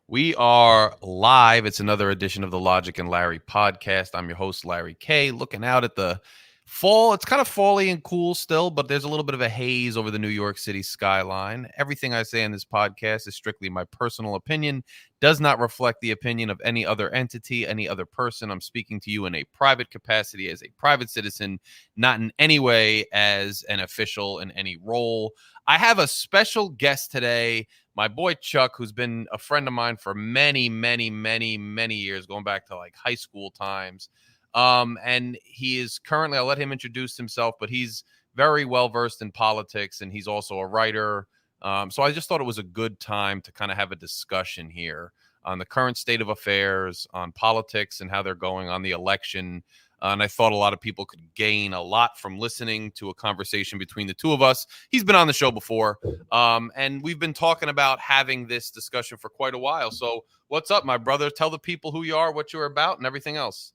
We are live. It's another edition of the Logic and Larry podcast. I'm your host, Larry K. Looking out at the fall. It's kind of fally and cool still, but there's a little bit of a haze over the New York City skyline. Everything I say in this podcast is strictly my personal opinion, does not reflect the opinion of any other entity, any other person. I'm speaking to you in a private capacity as a private citizen, not in any way as an official in any role. I have a special guest today, my boy Chuck, who's been a friend of mine for many, many, many, many years, going back to like high school times. And he is currently, I'll let him introduce himself, but he's very well versed in politics and he's also a writer. So I just thought it was a good time to kind of have a discussion here on the current state of affairs, on politics and how they're going, on the election. And I thought a lot of people could gain a lot from listening to a conversation between the two of us. He's been on the show before, and we've been talking about having this discussion for quite a while. So what's up, my brother? Tell the people who you are, what you're about, and everything else.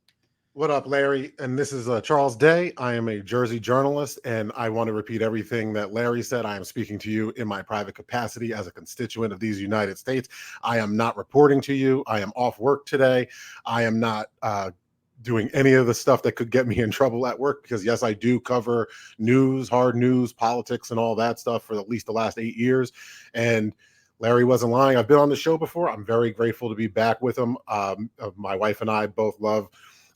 What up, Larry? And this is Charles Daye. I am a Jersey journalist, and I want to repeat everything that Larry said. I am speaking to you in my private capacity as a constituent of these United States. I am not reporting to you. I am off work today. I am not doing any of the stuff that could get me in trouble at work because, yes, I do cover news, hard news, politics, and all that stuff for at least the last 8 years. And Larry wasn't lying. I've been on the show before. I'm very grateful to be back with him. My wife and I both love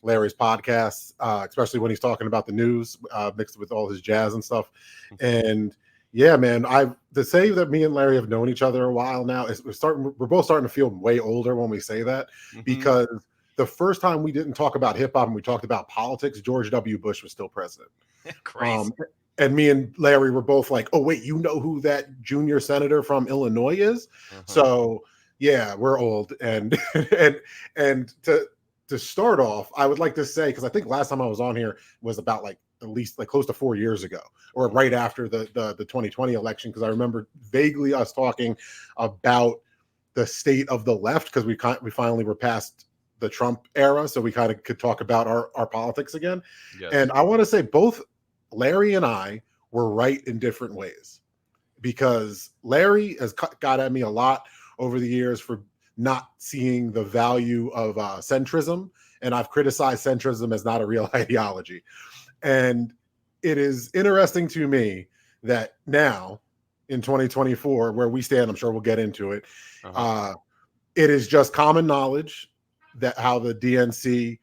Larry's podcasts, especially when he's talking about the news, mixed with all his jazz and stuff. And yeah, man, to say that me and Larry have known each other a while now we're both starting to feel way older when we say that, because the first time we didn't talk about hip hop and we talked about politics, George W. Bush was still president. Crazy. And me and Larry were both like, oh, wait, you know who that junior senator from Illinois is? So yeah, we're old. And to start off, I would like to say, because I think last time I was on here was about like at least like close to 4 years ago, or right after the 2020 election, because I remember vaguely us talking about the state of the left, because we finally were past the Trump era, so we kind of could talk about our politics again. Yes. And I want to say both Larry and I were right in different ways, because Larry has got at me a lot over the years for not seeing the value of centrism, and I've criticized centrism as not a real ideology. And it is interesting to me that now in 2024, where we stand, I'm sure we'll get into it, it is just common knowledge that how the DNC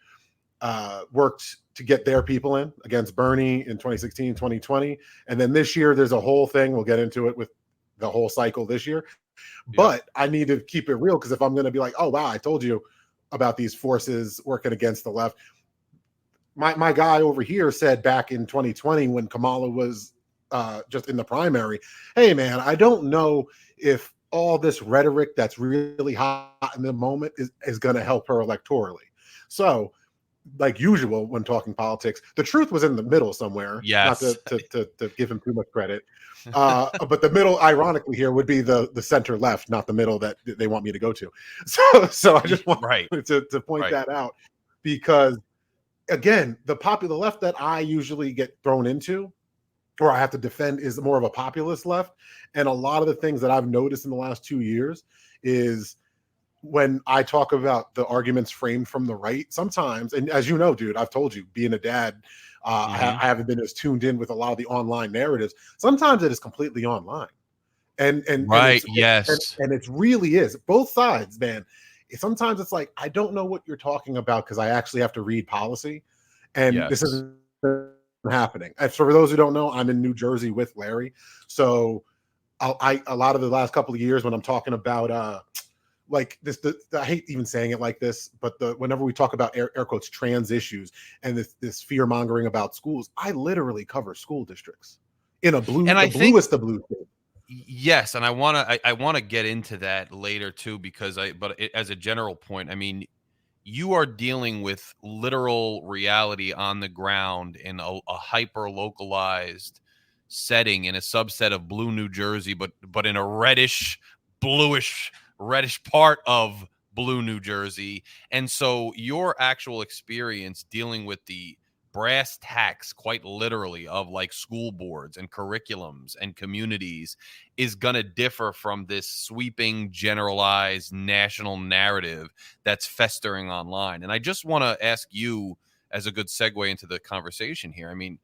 worked to get their people in against Bernie in 2016, 2020. And then this year, there's a whole thing. We'll get into it with the whole cycle this year. But I need to keep it real, because if I'm going to be like, oh, wow, I told you about these forces working against the left. My guy over here said back in 2020 when Kamala was just in the primary, hey, man, I don't know if all this rhetoric that's really hot in the moment is going to help her electorally. So, like usual, when talking politics, the truth was in the middle somewhere. Yes. Not to give him too much credit. But the middle, ironically, here would be the center left, not the middle that they want me to go to. So I just want to point that out, because again, the popular left that I usually get thrown into, or I have to defend, is more of a populist left. And a lot of the things that I've noticed in the last 2 years is when I talk about the arguments framed from the right, sometimes, and as you know, dude, I've told you, being a dad, I haven't been as tuned in with a lot of the online narratives. Sometimes it is completely online. And it really is. Both sides, man. Sometimes it's like, I don't know what you're talking about, because I actually have to read policy. And this isn't happening. For those who don't know, I'm in New Jersey with Larry. So a lot of the last couple of years when I'm talking about like this, I hate even saying it like this, but whenever we talk about air quotes trans issues and this fear mongering about schools, I literally cover school districts in bluest of blue states. Yes, and I want to get into that later too, because as a general point, I mean, you are dealing with literal reality on the ground in a hyper localized setting in a subset of blue New Jersey, but in a bluish part of blue New Jersey. And so your actual experience dealing with the brass tacks, quite literally, of like school boards and curriculums and communities is going to differ from this sweeping, generalized national narrative that's festering online. And I just want to ask you, as a good segue into the conversation here, I mean,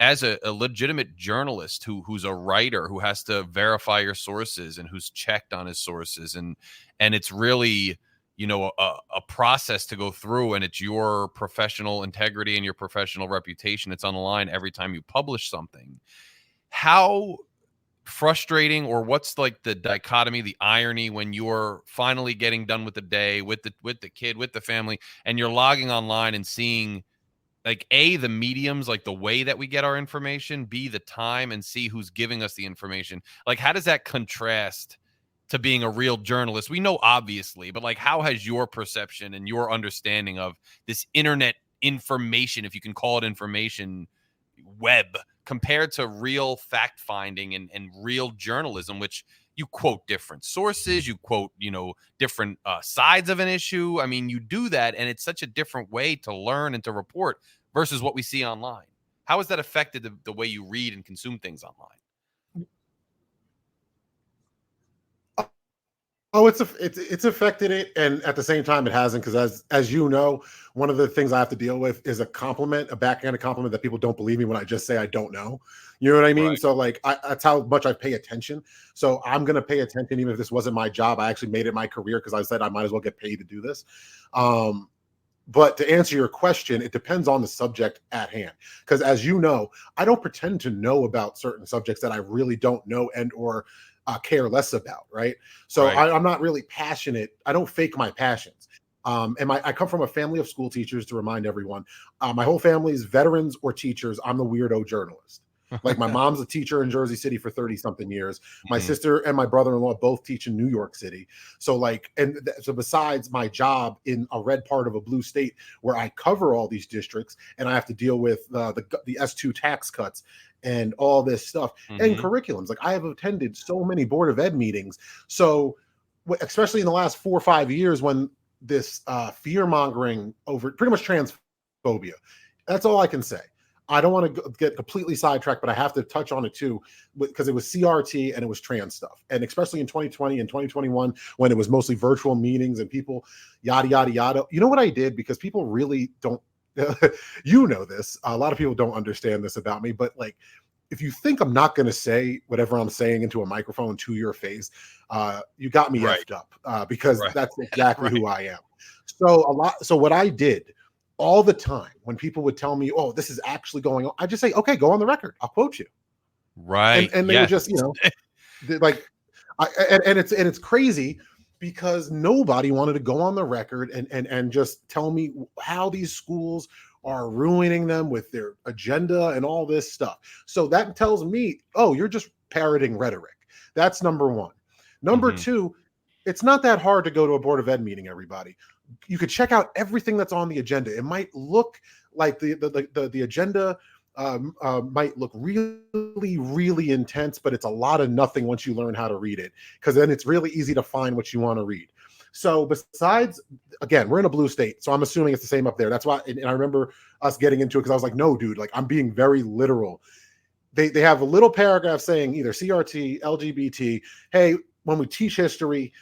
as a legitimate journalist who's a writer who has to verify your sources and who's checked on his sources, and it's really, you know, a process to go through, and it's your professional integrity and your professional reputation that's on the line every time you publish something. How frustrating, or what's like the dichotomy, the irony, when you're finally getting done with the day, with the kid, with the family, and you're logging online and seeing, like, A, the mediums, like the way that we get our information, B, the time, and C, who's giving us the information. Like, how does that contrast to being a real journalist? We know, obviously, but like, how has your perception and your understanding of this internet information, if you can call it information, web, compared to real fact finding and real journalism, which you quote different sources, you quote, you know, different sides of an issue. I mean, you do that, and it's such a different way to learn and to report versus what we see online. How has that affected the way you read and consume things online? Oh, it's affected it, and at the same time, it hasn't, because as you know, one of the things I have to deal with is a backhanded compliment that people don't believe me when I just say I don't know. You know what I mean? Right. So like, that's how much I pay attention. So I'm gonna pay attention even if this wasn't my job. I actually made it my career because I said I might as well get paid to do this. But to answer your question, it depends on the subject at hand. Because as you know, I don't pretend to know about certain subjects that I really don't know or care less about, right? So right. I'm not really passionate. I don't fake my passions. I come from a family of school teachers, to remind everyone. My whole family is veterans or teachers. I'm the weirdo journalist. Like, my mom's a teacher in Jersey City for 30 something years. My sister and my brother-in-law both teach in New York City. So like, so besides my job in a red part of a blue state where I cover all these districts and I have to deal with the S2 tax cuts and all this stuff and curriculums, like, I have attended so many Board of Ed meetings. So especially in the last 4 or 5 years, when this fear mongering over pretty much transphobia, that's all I can say. I don't want to get completely sidetracked, but I have to touch on it too, because it was CRT and it was trans stuff. And especially in 2020 and 2021, when it was mostly virtual meetings and people yada, yada, yada. You know what I did? Because people really don't, you know this, a lot of people don't understand this about me, but like, if you think I'm not going to say whatever I'm saying into a microphone to your face, you got me effed up, because that's exactly who I am. So what I did all the time when people would tell me, oh, this is actually going on, I just say, okay, go on the record. I'll quote you. Right. And they would just, you know, like, and it's crazy, because nobody wanted to go on the record and just tell me how these schools are ruining them with their agenda and all this stuff. So that tells me, oh, you're just parroting rhetoric. That's number one. Number two, it's not that hard to go to a Board of Ed meeting, everybody. You could check out everything that's on the agenda. It might look like the agenda might look really, really intense, but it's a lot of nothing once you learn how to read it, because then it's really easy to find what you want to read. So besides, again, we're in a blue state, so I'm assuming it's the same up there. That's why, and I remember us getting into it because I was like, no, dude, like, I'm being very literal. They have a little paragraph saying either CRT, LGBT, hey, when we teach history,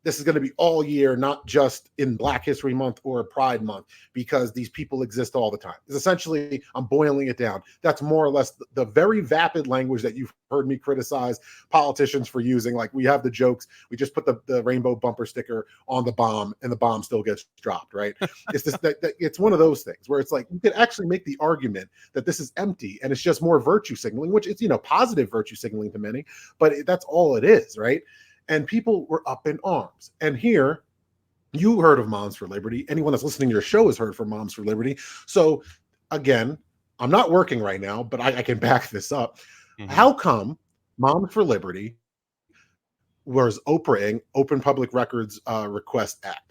this is going to be all year, not just in Black History Month or Pride Month, because these people exist all the time. It's essentially, I'm boiling it down. That's more or less the very vapid language that you've heard me criticize politicians for using. Like, we have the jokes, we just put the rainbow bumper sticker on the bomb and the bomb still gets dropped, right? It's this, it's one of those things where it's like, you could actually make the argument that this is empty and it's just more virtue signaling, which it's, you know, positive virtue signaling to many, but that's all it is, right? And people were up in arms. And here, you heard of Moms for Liberty. Anyone that's listening to your show has heard from Moms for Liberty. So again, I'm not working right now, but I can back this up. How come Moms for Liberty was Oprahing Open Public Records Request Act?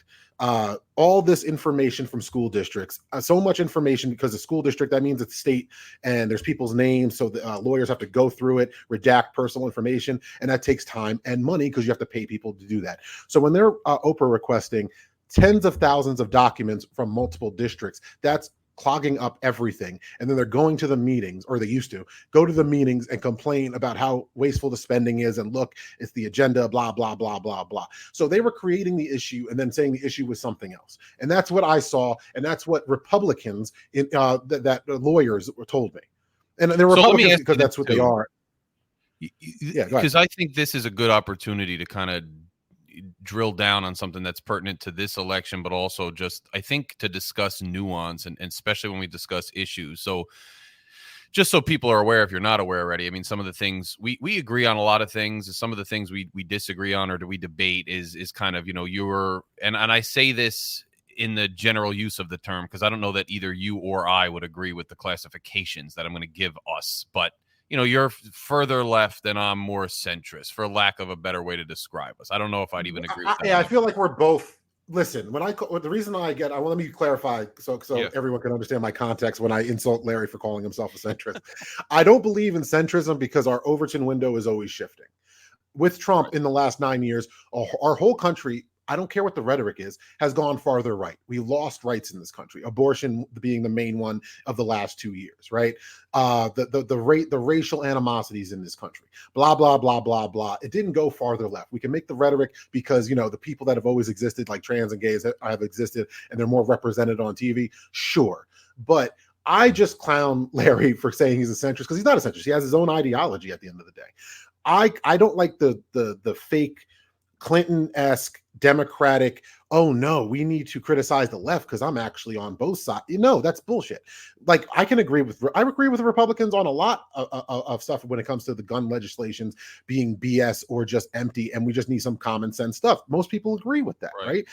All this information from school districts, so much information, because the school district, that means it's state, and there's people's names, so the lawyers have to go through it, redact personal information, and that takes time and money because you have to pay people to do that. So when they're Oprah requesting tens of thousands of documents from multiple districts, that's clogging up everything, and then they're going to the meetings, or they used to go to the meetings and complain about how wasteful the spending is, and look, it's the agenda, blah blah blah blah blah. So they were creating the issue and then saying the issue was something else, and that's what I saw, and that's what Republicans that lawyers told me, and they're Republicans because that's what they are. Yeah, because I think this is a good opportunity to kind of drill down on something that's pertinent to this election, but also just, I think, to discuss nuance, and especially when we discuss issues. So just so people are aware, if you're not aware already, I mean, some of the things we agree on, a lot of things, some of the things we disagree on, or do we debate is kind of, and I say this in the general use of the term, because I don't know that either you or I would agree with the classifications that I'm going to give us, but you're further left and I'm more centrist, for lack of a better way to describe us. I don't know if I'd even agree with that. Yeah, I feel like we're both. Listen, the reason let me clarify so everyone can understand my context when I insult Larry for calling himself a centrist. I don't believe in centrism because our Overton window is always shifting. With Trump in the last 9 years, our whole country, I don't care what the rhetoric is, has gone farther right. We lost rights in this country, abortion being the main one of the last 2 years, right? The racial animosities in this country, blah, blah, blah, blah, blah. It didn't go farther left. We can make the rhetoric because, the people that have always existed, like trans and gays, have existed, and they're more represented on TV. Sure. But I just clown Larry for saying he's a centrist because he's not a centrist. He has his own ideology at the end of the day. I don't like the fake Clinton-esque Democratic, oh no, we need to criticize the left because I'm actually on both sides. That's bullshit. Like, I agree with Republicans on a lot of stuff when it comes to the gun legislations being BS or just empty, and we just need some common sense stuff. Most people agree with that, right?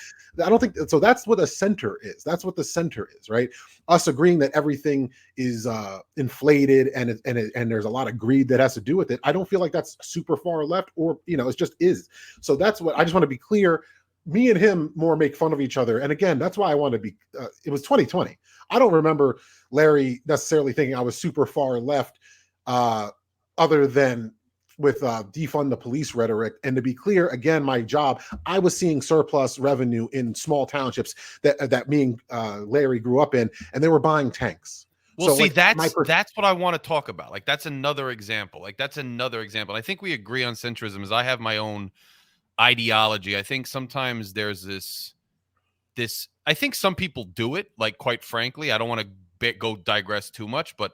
I don't think so. That's what a center is. That's what the center is, right? Us agreeing that everything is inflated and there's a lot of greed that has to do with it. I don't feel like that's super far left, or it just is. So that's what I just want to be clear. Me and him more make fun of each other. And again, that's why I want to be, it was 2020. I don't remember Larry necessarily thinking I was super far left, other than with defund the police rhetoric. And to be clear, again, my job, I was seeing surplus revenue in small townships that me and Larry grew up in, and they were buying tanks. Well, so, see, that's what I want to talk about. Like, that's another example. I think we agree on centrism, as I have my own ideology. I think sometimes there's this I think some people do it, like, quite frankly, I don't want to go digress too much, but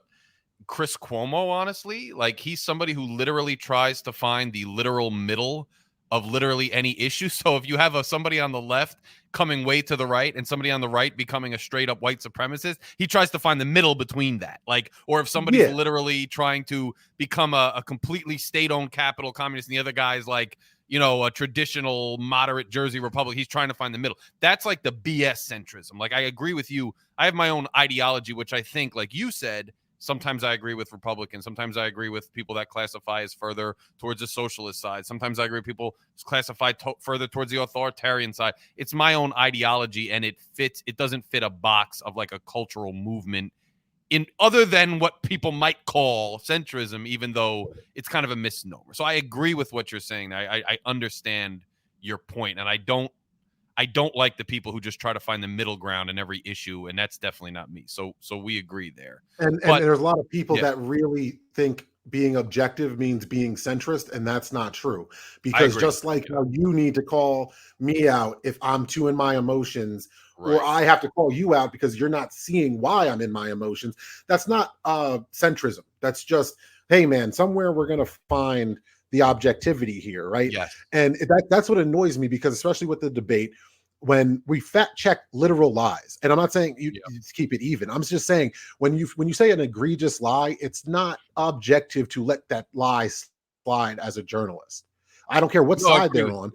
Chris Cuomo, honestly, like, he's somebody who literally tries to find the literal middle of literally any issue. So if you have somebody on the left coming way to the right and somebody on the right becoming a straight up white supremacist, he tries to find the middle between that. Like, or if somebody's literally trying to become a completely state-owned capital communist and the other guy's like, a traditional moderate Jersey Republic, he's trying to find the middle. That's like the BS centrism. Like, I agree with you. I have my own ideology, which I think, like you said, sometimes I agree with Republicans. Sometimes I agree with people that classify as further towards the socialist side. Sometimes I agree with people classify further towards the authoritarian side. It's my own ideology, and it doesn't fit a box of like a cultural movement in other than what people might call centrism, even though it's kind of a misnomer. So I agree with what you're saying. I understand your point, and I don't like the people who just try to find the middle ground in every issue, and that's definitely not me. So we agree there. And there's a lot of people that really think being objective means being centrist, and that's not true. Because just like how you need to call me out if I'm too in my emotions, or I have to call you out because you're not seeing why I'm in my emotions, that's not centrism. That's just, hey man, somewhere we're going to find the objectivity here, right? Yes. And that's what annoys me, because especially with the debate, when we fact check literal lies, and I'm not saying you keep it even. I'm just saying when you say an egregious lie, it's not objective to let that lie slide as a journalist. I don't care what side they're on.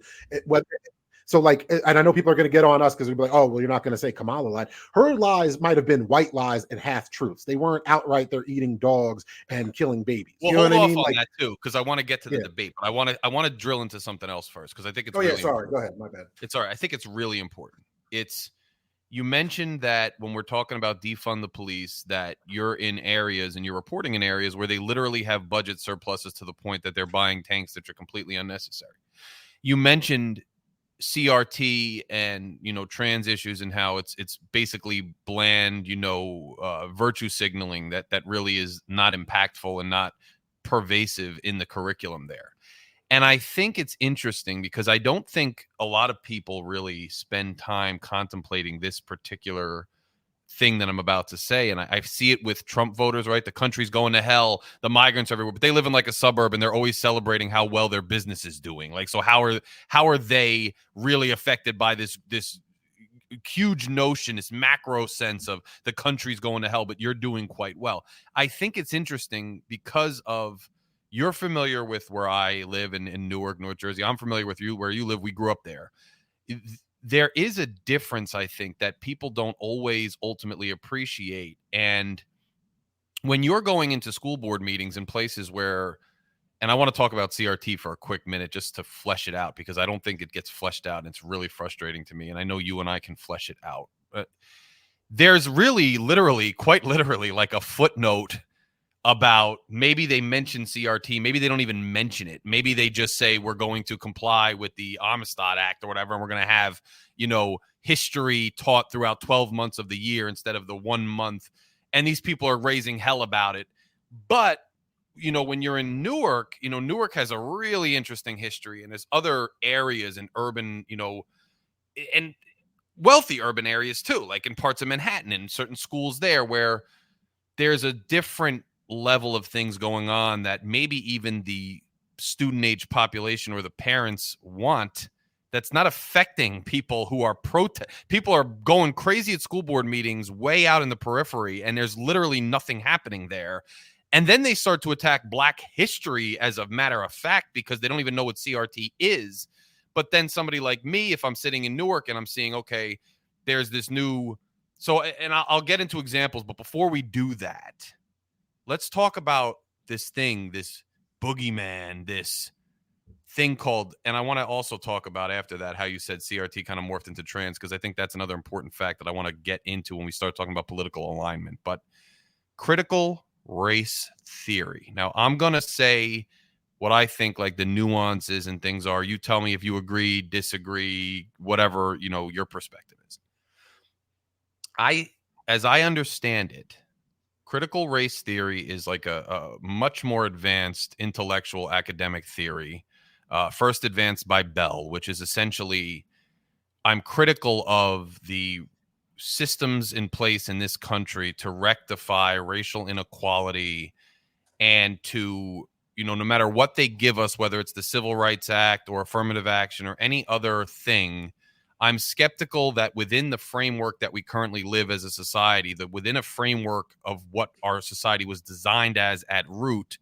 So like, and I know people are going to get on us because we'll be like, oh, well, you're not going to say Kamala lied. Her lies might have been white lies and half truths. They weren't outright they're eating dogs and killing babies. Well, you know hold off on that too, because I want to get to the debate, but I want to drill into something else first, because I think it's important. Go ahead, my bad. It's all right. I think it's really important. You mentioned that when we're talking about defund the police, that you're in areas and you're reporting in areas where they literally have budget surpluses to the point that they're buying tanks that are completely unnecessary. You mentioned CRT and, trans issues and how it's basically bland, virtue signaling that really is not impactful and not pervasive in the curriculum there. And I think it's interesting because I don't think a lot of people really spend time contemplating this particular thing that I'm about to say. And I see it with Trump voters, right? The country's going to hell, the migrants everywhere, but they live in like a suburb and they're always celebrating how well their business is doing. Like, so how are they really affected by this huge notion, this macro sense of the country's going to hell, but you're doing quite well? I think it's interesting because of, you're familiar with where I live in Newark, North Jersey. I'm familiar with where you live. We grew up there. There is a difference, I think, that people don't always ultimately appreciate. And when you're going into school board meetings in places where, and I want to talk about CRT for a quick minute just to flesh it out, because I don't think it gets fleshed out and it's really frustrating to me. And I know you and I can flesh it out. But there's really, literally, quite literally, like a footnote about maybe they mention CRT, maybe they don't even mention it. Maybe they just say we're going to comply with the Amistad Act or whatever, and we're going to have, history taught throughout 12 months of the year instead of the 1 month. And these people are raising hell about it. But, when you're in Newark, Newark has a really interesting history, and there's other areas in urban, and wealthy urban areas too, like in parts of Manhattan and certain schools there where there's a different level of things going on that maybe even the student age population or the parents want, that's not affecting people who are people are going crazy at school board meetings way out in the periphery, and there's literally nothing happening there. And then they start to attack Black history as a matter of fact because they don't even know what CRT is. But then somebody like me, if I'm sitting in Newark and I'm seeing, okay, there's this new, so, and I'll get into examples, but before we do that, let's talk about this thing, this boogeyman, this thing called, and I want to also talk about after that how you said CRT kind of morphed into trans, because I think that's another important fact that I want to get into when we start talking about political alignment. But critical race theory. Now, I'm going to say what I think like the nuances and things are. You tell me if you agree, disagree, whatever, your perspective is. As I understand it, critical race theory is like a much more advanced intellectual academic theory, first advanced by Bell, which is essentially, I'm critical of the systems in place in this country to rectify racial inequality and to, no matter what they give us, whether it's the Civil Rights Act or affirmative action or any other thing, I'm skeptical that within the framework that we currently live as a society, that within a framework of what our society was designed as at root,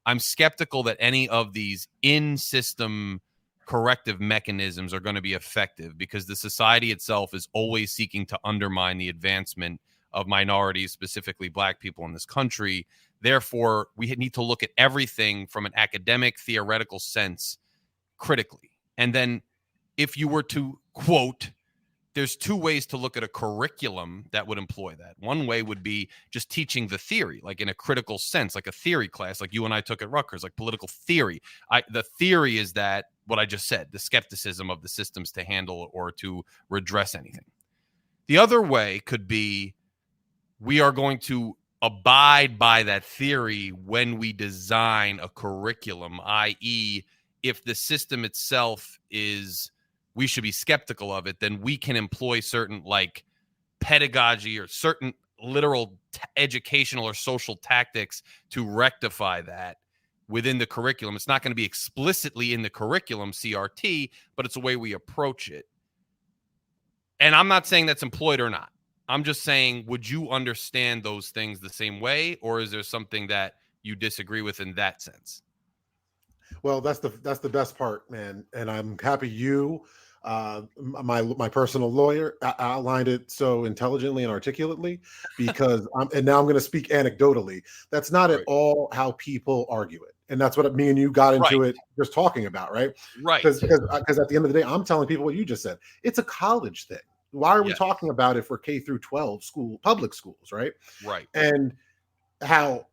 I'm skeptical that any of these in-system corrective mechanisms are going to be effective, because the society itself is always seeking to undermine the advancement of minorities, specifically Black people in this country. Therefore, we need to look at everything from an academic, theoretical sense critically. And then if you were to quote, there's two ways to look at a curriculum that would employ that. One way would be just teaching the theory, like in a critical sense, like a theory class, like you and I took at Rutgers, like political theory. The theory is that what I just said, the skepticism of the systems to handle or to redress anything. The other way could be we are going to abide by that theory when we design a curriculum, i.e., if the system itself is, we should be skeptical of it, then we can employ certain like pedagogy or certain literal educational or social tactics to rectify that within the curriculum. It's not going to be explicitly in the curriculum, CRT, but it's a way we approach it. And I'm not saying that's employed or not. I'm just saying, would you understand those things the same way, or is there something that you disagree with in that sense? Well, that's the best part, man. And I'm happy you, my personal lawyer, outlined it so intelligently and articulately, because and now I'm going to speak anecdotally. That's not at all how people argue it. And that's what me and you got into it just talking about, right? Right. Because at the end of the day, I'm telling people what you just said. It's a college thing. Why are we talking about it for K through 12 public schools, right? Right. And how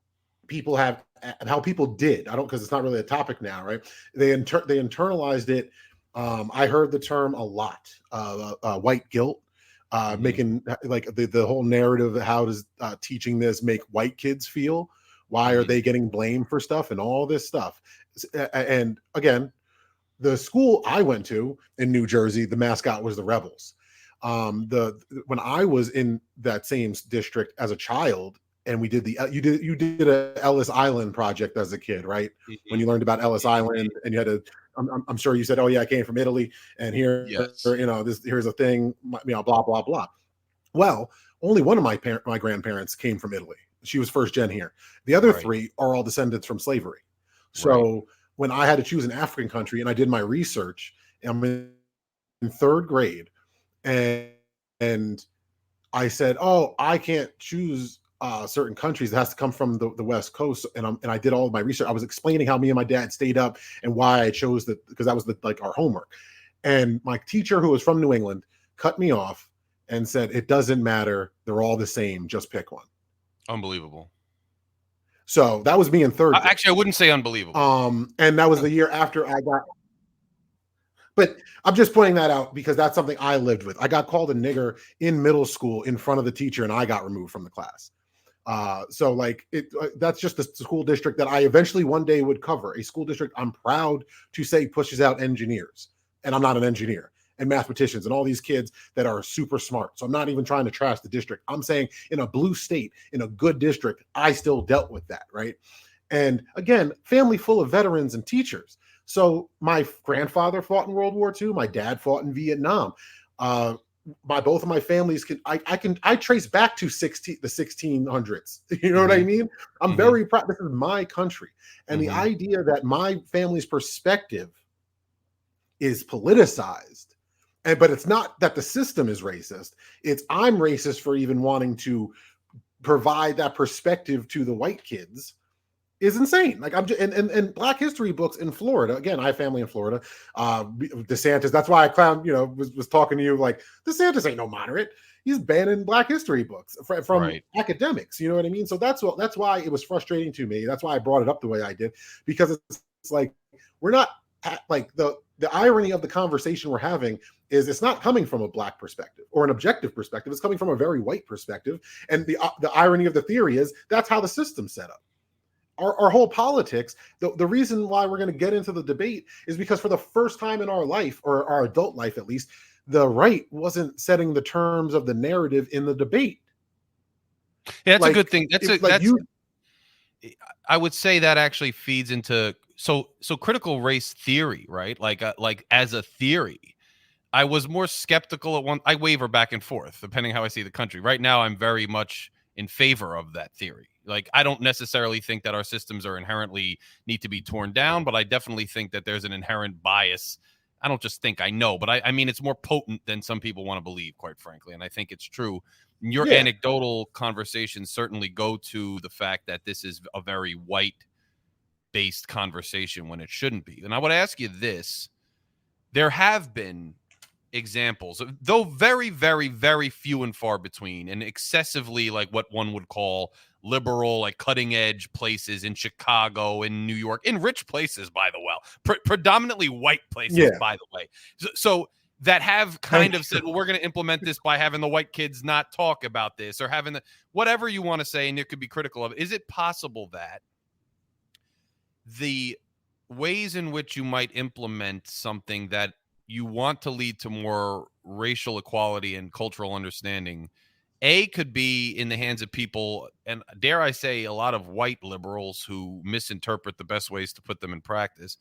people did, I don't, because it's not really a topic now, right? They internalized it I heard the term a lot, white guilt, making like the whole narrative of how does teaching this make white kids feel? Why are they getting blamed for stuff and all this stuff? And again, the school I went to in New Jersey, the mascot was the Rebels. When I was in that same district as a child, and we did you did a Ellis Island project as a kid, right? When you learned about Ellis Island, and you had to, I'm sure you said, "Oh yeah, I came from Italy, and here, here's a thing, blah blah blah." Well, only one of my grandparents came from Italy. She was first gen here. The other three are all descendants from slavery. So when I had to choose an African country, and I did my research, I'm in third grade, and I said, "Oh, I can't choose certain countries. It has to come from the West Coast." And I did all of my research. I was explaining how me and my dad stayed up and why I chose that, because that was like our homework. And my teacher, who was from New England, cut me off and said, "It doesn't matter. They're all the same. Just pick one." Unbelievable. So that was me in third grade. Actually, I wouldn't say unbelievable. And that was the year after I got. But I'm just pointing that out because that's something I lived with. I got called a nigger in middle school in front of the teacher, and I got removed from the class. So like that's just the school district that I eventually one day would cover. A school district I'm proud to say pushes out engineers, and I'm not an engineer, and mathematicians and all these kids that are super smart. So I'm not even trying to trash the district. I'm saying in a blue state, in a good district, I still dealt with that, right? And again, family full of veterans and teachers. So my grandfather fought in World War II. My dad fought in Vietnam. Both of my families I trace back to the 1600s. You know what I mean? I'm very proud. This is my country, and the idea that my family's perspective is politicized, but it's not that the system is racist. It's I'm racist for even wanting to provide that perspective to the white kids. Is insane. Like I'm just, and Black history books in Florida. Again, I have family in Florida. DeSantis. That's why I was talking to you like DeSantis ain't no moderate. He's banning Black history books from academics. You know what I mean? So that's why it was frustrating to me. That's why I brought it up the way I did, because it's like we're not like the irony of the conversation we're having is it's not coming from a Black perspective or an objective perspective. It's coming from a very white perspective. And the irony of the theory is that's how the system's set up. Our whole politics, the reason why we're going to get into the debate is because for the first time in our life, or our adult life at least, the right wasn't setting the terms of the narrative in the debate. Yeah, that's a good thing. I would say that actually feeds into so critical race theory, right? Like as a theory, I was more skeptical at one. I waver back and forth depending how I see the country. Right now, I'm very much in favor of that theory. Like, I don't necessarily think that our systems are inherently need to be torn down, but I definitely think that there's an inherent bias. I don't just think, I know, but I mean, it's more potent than some people want to believe, quite frankly. And I think it's true. Your anecdotal conversations certainly go to the fact that this is a very white-based conversation when it shouldn't be. And I would ask you this. There have been examples, though very, very, very few and far between, and excessively like what one would call liberal, like cutting edge places in Chicago, in New York, in rich places, by the way, predominantly white places, by the way. So that have kind of said, well, we're going to implement this by having the white kids not talk about this, or having whatever you want to say, and you could be critical of it. Is it possible that the ways in which you might implement something that you want to lead to more racial equality and cultural understanding, could be in the hands of people, and dare I say, a lot of white liberals who misinterpret the best ways to put them in practice,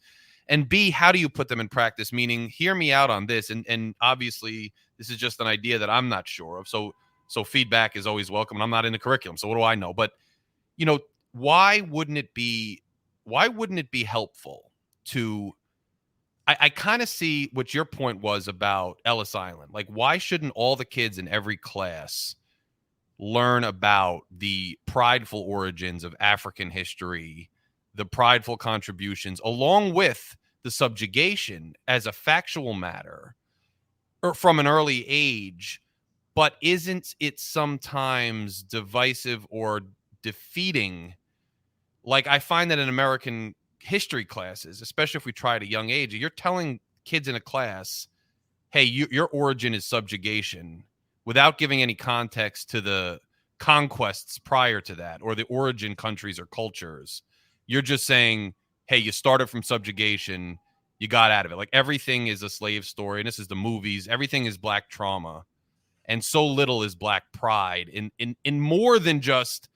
and B, how do you put them in practice? Meaning, hear me out on this, and obviously this is just an idea that I'm not sure of, so feedback is always welcome, and I'm not in the curriculum, so what do I know? But why wouldn't it be helpful to I kind of see what your point was about Ellis Island. Like, why shouldn't all the kids in every class learn about the prideful origins of African history, the prideful contributions, along with the subjugation as a factual matter, or from an early age? But isn't it sometimes divisive or defeating? Like, I find that in American history classes, especially if we try at a young age, you're telling kids in a class, hey, your origin is subjugation, without giving any context to the conquests prior to that or the origin countries or cultures. You're just saying, hey, you started from subjugation, you got out of it. Like everything is a slave story, and this is the movies. Everything is black trauma, and so little is black pride in more than just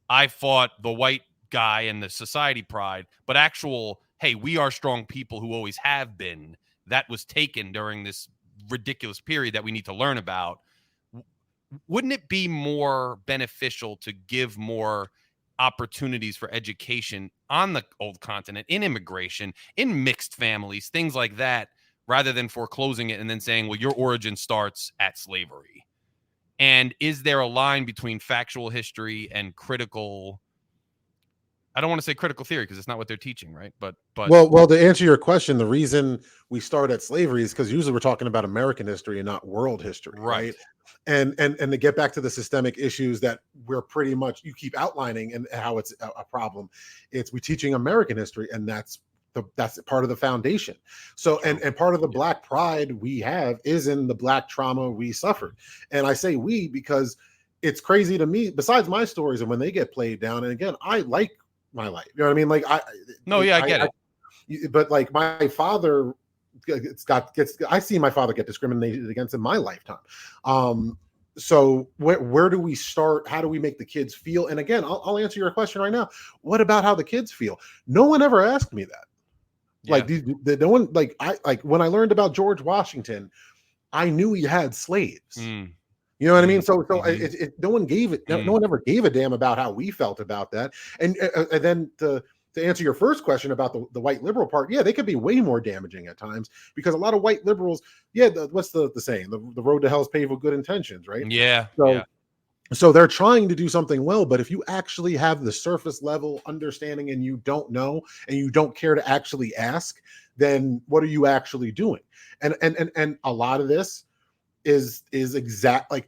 I fought the white guy and the society pride, but actual, hey, we are strong people who always have been. That was taken during this ridiculous period that we need to learn about. Wouldn't it be more beneficial to give more opportunities for education on the old continent, in immigration, in mixed families, things like that, rather than foreclosing it and then saying, well, your origin starts at slavery? And is there a line between factual history and critical? I don't want to say critical theory because it's not what they're teaching, right? But well, to answer your question, the reason we start at slavery is because usually we're talking about American history and not world history, right? And to get back to the systemic issues that we're pretty much, you keep outlining and how it's a problem, it's we teaching American history, and that's part of the foundation. So and part of the black pride we have is in the black trauma we suffered. And I say we because it's crazy to me, besides my stories and when they get played down, and again, I like my life, you know what I mean? Like I get it. But like my father I see my father get discriminated against in my lifetime. So where do we start? How do we make the kids feel? And again, I'll answer your question right now. What about how the kids feel? No one ever asked me that. Like no one, like when I learned about George Washington, I knew he had slaves. You know what I mean? So no one gave it. No one ever gave a damn about how we felt about that. And then to answer your first question about the white liberal part, yeah, they could be way more damaging at times, because a lot of white liberals, what's the saying? The road to hell is paved with good intentions, right? So they're trying to do something well, but if you actually have the surface level understanding and you don't know and you don't care to actually ask, then what are you actually doing? And a lot of this is exact, like,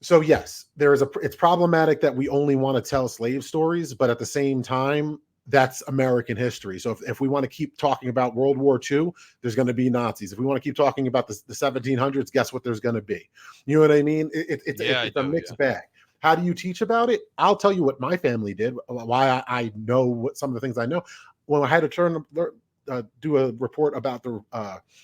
so yes, it's problematic that we only want to tell slave stories, but at the same time, that's American history. So if we want to keep talking about World War II, there's going to be Nazis. If we want to keep talking about the 1700s, guess what there's going to be? You know what I mean? It's a mixed bag. How do you teach about it? I'll tell you what my family did, why I know what some of the things I know. When I had to do a report about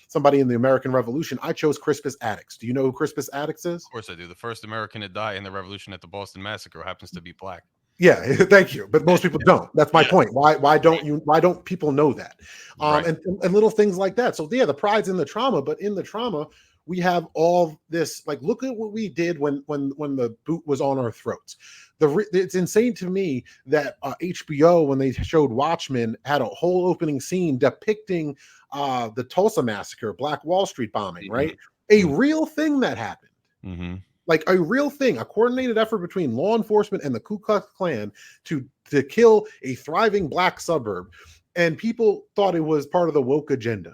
somebody in the American Revolution, I chose Crispus Attucks. Do you know who Crispus Attucks is? Of course I do. The first American to die in the Revolution at the Boston Massacre happens to be black. Yeah, thank you. But most people don't. That's my point. Why don't people know that? And little things like that. So yeah, the pride's in the trauma, but in the trauma, we have all this, like, look at what we did when the boot was on our throats. It's insane to me that HBO, when they showed Watchmen, had a whole opening scene depicting the Tulsa Massacre, Black Wall Street bombing, right? A real thing that happened. Like a real thing, a coordinated effort between law enforcement and the Ku Klux Klan to kill a thriving black suburb. And people thought it was part of the woke agenda.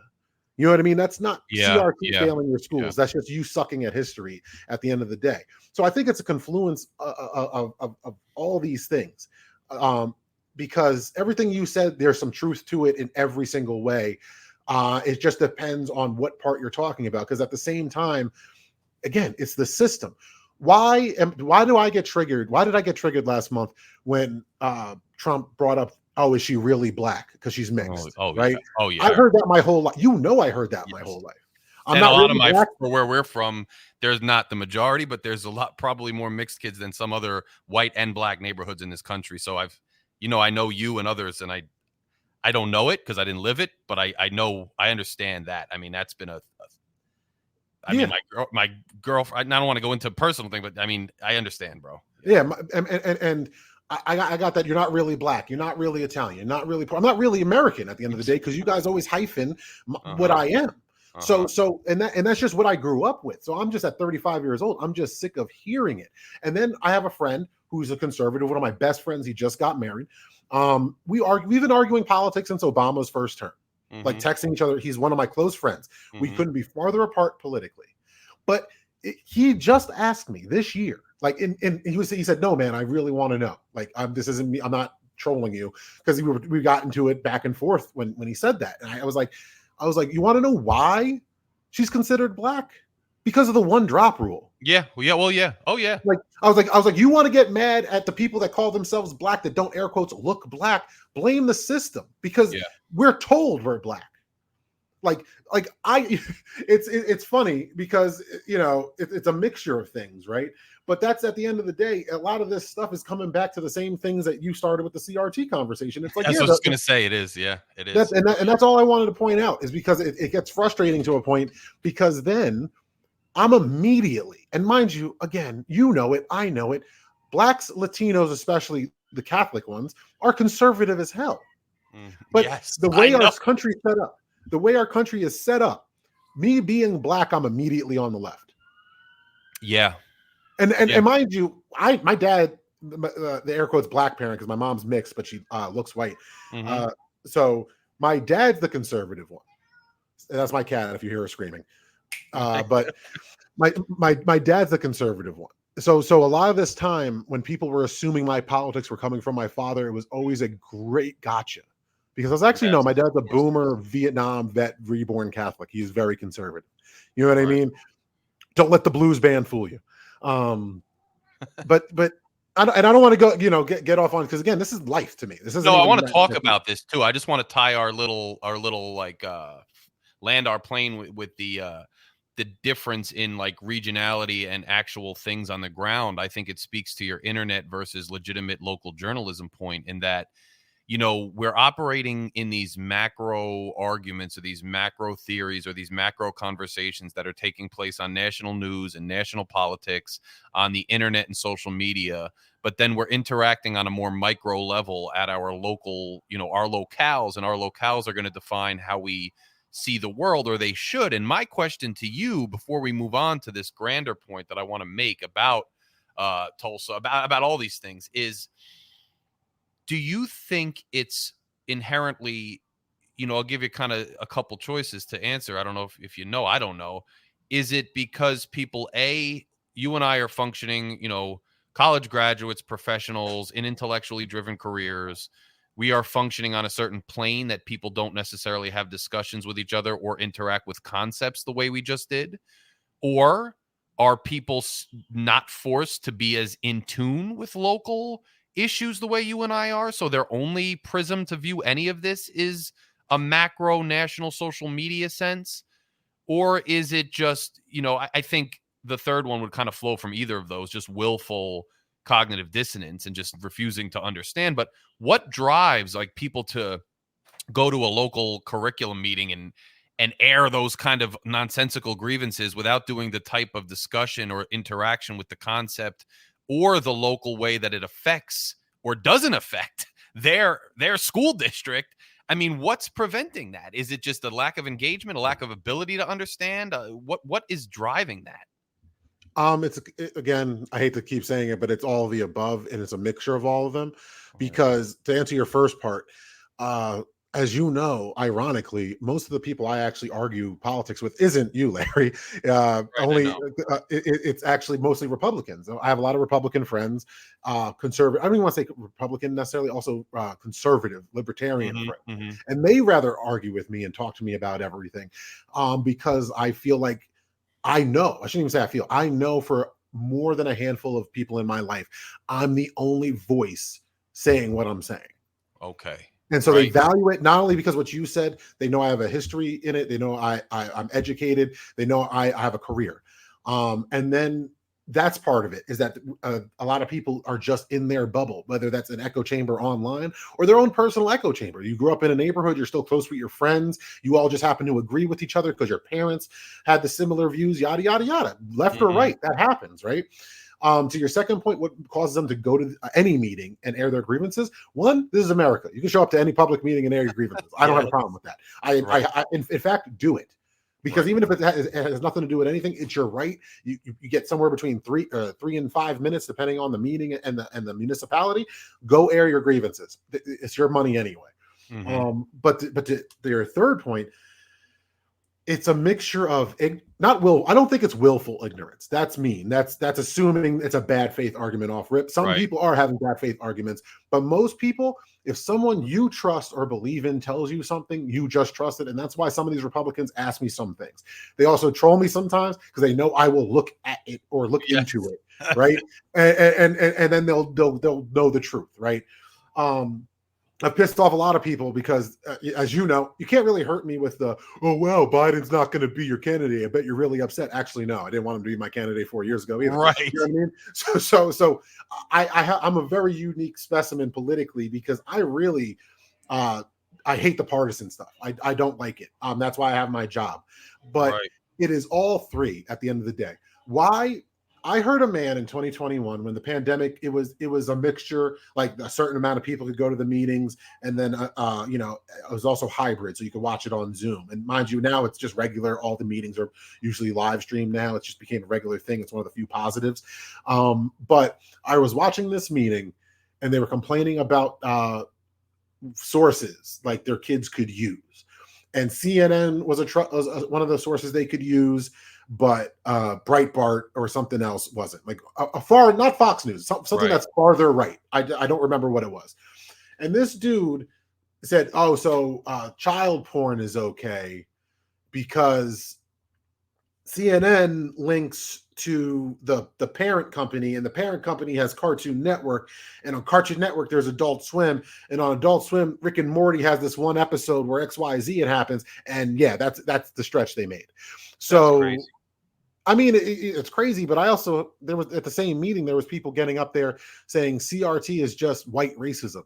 You know what I mean? That's not CRT failing your schools. That's just you sucking at history at the end of the day. So I think it's a confluence of all these things. Because everything you said, there's some truth to it in every single way. It just depends on what part you're talking about. Because at the same time, again, it's the system. Why do I get triggered? Why did I get triggered last month when Trump brought up, oh, is she really black? Because she's mixed, right? Yeah. Oh, yeah. I heard that my whole life. I heard that my whole life. And a lot of for where we're from, there's not the majority, but there's a lot, probably more mixed kids than some other white and black neighborhoods in this country. So I know you and others, and I don't know it because I didn't live it, but I understand that. I mean, that's been I mean, my girlfriend, I don't want to go into a personal thing, but I mean, I understand, bro. Yeah. And I got that. You're not really black. You're not really Italian. I'm not really American at the end of the day, because you guys always hyphen what I am. So that's just what I grew up with. So I'm just at 35 years old. I'm just sick of hearing it. And then I have a friend who's a conservative, one of my best friends. He just got married. We've been arguing politics since Obama's first term. Like texting each other. He's one of my close friends. We couldn't be farther apart politically. But he just asked me this year, like, he said, no, man, I really want to know. Like, this isn't me. I'm not trolling you, because we got into it back and forth when he said that. And I was like, I was like, you want to know why she's considered black? Because of the one drop rule. Yeah. Well, yeah. Oh, yeah. Like I was like, you want to get mad at the people that call themselves black that don't air quotes look black? Blame the system, because we're told we're black. It's funny because it's a mixture of things, right? But that's at the end of the day, a lot of this stuff is coming back to the same things that you started with the CRT conversation. It's like, that's what I was going to say. It is, it is. And that's all I wanted to point out, is because it gets frustrating to a point, because then I'm immediately, and mind you, again, you know it, I know it, blacks, Latinos, especially the Catholic ones, are conservative as hell. But the way our country is set up, me being black, I'm immediately on the left. Yeah. And mind you, my dad, the air quotes black parent, because my mom's mixed, but she looks white. So my dad's the conservative one. And that's my cat if you hear her screaming. But my dad's the conservative one. So a lot of this time when people were assuming my politics were coming from my father, it was always a great gotcha. Because I was actually, no, my dad's a boomer, Vietnam vet, reborn Catholic. He's very conservative. You know what I mean? Don't let the blues band fool you. But I don't want to go, get off on, because again, this is life to me. This is I want to talk about this too. I just want to tie our little like land our plane with the difference in like regionality and actual things on the ground. I think it speaks to your internet versus legitimate local journalism point, in that we're operating in these macro arguments or these macro theories or these macro conversations that are taking place on national news and national politics, on the internet and social media. But then we're interacting on a more micro level at our local, our locales, and our locales are going to define how we see the world, or they should. And my question to you, before we move on to this grander point that I want to make about Tulsa, about all these things, is, do you think it's inherently, I'll give you kind of a couple choices to answer. I don't know if I don't know. Is it because people, you and I are functioning, college graduates, professionals in intellectually driven careers. We are functioning on a certain plane that people don't necessarily have discussions with each other or interact with concepts the way we just did? Or are people not forced to be as in tune with local issues the way you and I are, so their only prism to view any of this is a macro national social media sense? Or is it just, I think the third one would kind of flow from either of those, just willful cognitive dissonance and just refusing to understand. But what drives like people to go to a local curriculum meeting and air those kind of nonsensical grievances without doing the type of discussion or interaction with the concept or the local way that it affects or doesn't affect their school district? I mean, what's preventing that? Is it just a lack of engagement, a lack of ability to understand? What is driving that? Again, I hate to keep saying it, but it's all of the above, and it's a mixture of all of them. Because to answer your first part, as you know, ironically, most of the people I actually argue politics with isn't you, Larry. It's actually mostly Republicans. I have a lot of Republican friends, conservative. I don't even want to say Republican necessarily, also conservative, libertarian friends. And they rather argue with me and talk to me about everything, because I feel like I shouldn't even say I feel, I know for more than a handful of people in my life, I'm the only voice saying what I'm saying. Okay. And so they value it not only because what you said, they know I have a history in it. They know I'm educated. They know I have a career. And then that's part of it, is that a lot of people are just in their bubble, whether that's an echo chamber online or their own personal echo chamber. You grew up in a neighborhood, you're still close with your friends. You all just happen to agree with each other because your parents had the similar views, yada, yada, yada, left or right. That happens, right? To your second point, what causes them to go to any meeting and air their grievances? One, this is America. You can show up to any public meeting and air your grievances. I don't have a problem with that. I in fact, do it. Because even if it has nothing to do with anything, it's your right. You get somewhere between 3 and 5 minutes, depending on the meeting and the municipality. Go air your grievances. It's your money anyway. But to your third point, it's a mixture of not will. I don't think it's willful ignorance. That's mean. That's assuming it's a bad faith argument off rip. Some people are having bad faith arguments, but most people, if someone you trust or believe in tells you something, you just trust it. And that's why some of these Republicans ask me some things. They also troll me sometimes because they know I will look at it or look into it, right? and then they'll know the truth, right? I've pissed off a lot of people because, as you know, you can't really hurt me with the, oh, well, Biden's not going to be your candidate. I bet you're really upset. Actually, no, I didn't want him to be my candidate 4 years ago either. Right. You know what I mean? So I'm a very unique specimen politically because I really, I hate the partisan stuff. I don't like it. That's why I have my job. But it is all three at the end of the day. Why? I heard a man in 2021 when the pandemic, it was a mixture, like a certain amount of people could go to the meetings, and then it was also hybrid, so you could watch it on Zoom. And mind you, now it's just regular. All the meetings are usually live streamed now. It just became a regular thing. It's one of the few positives. But I was watching this meeting, and they were complaining about sources like their kids could use, and CNN was one of the sources they could use. But Breitbart or something else wasn't, like a far, not Fox News, something that's farther right. I don't remember what it was. And this dude said, oh, so child porn is okay because CNN links to the parent company, and the parent company has Cartoon Network, and on Cartoon Network there's Adult Swim, and on Adult Swim Rick and Morty has this one episode where XYZ it happens, and yeah, that's the stretch they made. So I mean, it's crazy, but I also, there was at the same meeting, there was people getting up there saying CRT is just white racism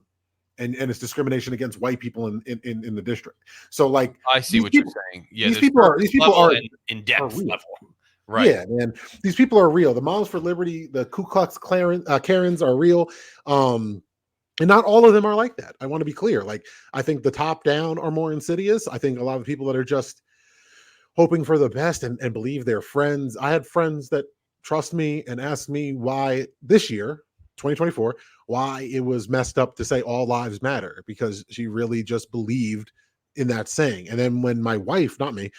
and it's discrimination against white people in the district. So like, I see what you're saying. Yeah, these people are in depth level. Right. Yeah, man. These people are real. The Moms for Liberty, the Ku Klux Karens are real. And not all of them are like that. I want to be clear. Like, I think the top down are more insidious. I think a lot of people that are just hoping for the best and believe they're friends. I had friends that trust me and asked me why this year, 2024, why it was messed up to say all lives matter, because she really just believed in that saying. And then when my wife, not me,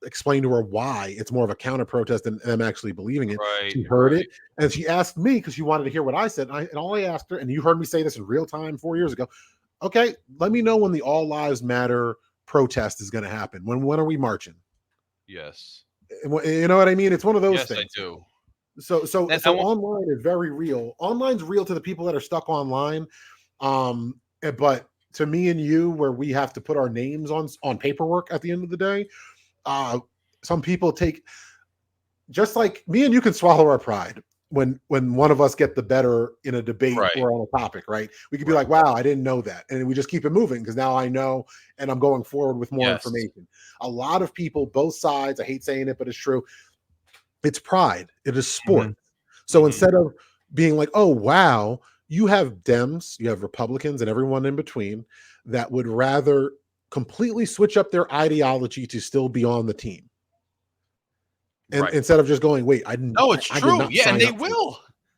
explained to her why it's more of a counter protest than them actually believing it, she heard it. And she asked me because she wanted to hear what I said. And all I asked her, and you heard me say this in real time 4 years ago, okay, let me know when the all lives matter protest is going to happen. When are we marching? Yes. You know what I mean? It's one of those things. Yes, I do. So online is very real. Online's real to the people that are stuck online. But to me and you, where we have to put our names on paperwork at the end of the day, some people take, just like me and you can swallow our pride when one of us get the better in a debate or on a topic, right? We could be like, wow, I didn't know that. And we just keep it moving because now I know and I'm going forward with more information. A lot of people, both sides, I hate saying it, but it's true. It's pride. It is sport. So instead of being like, oh, wow, you have Dems, you have Republicans and everyone in between that would rather completely switch up their ideology to still be on the team. And instead of just going, wait, I didn't. No, it's true. Yeah, and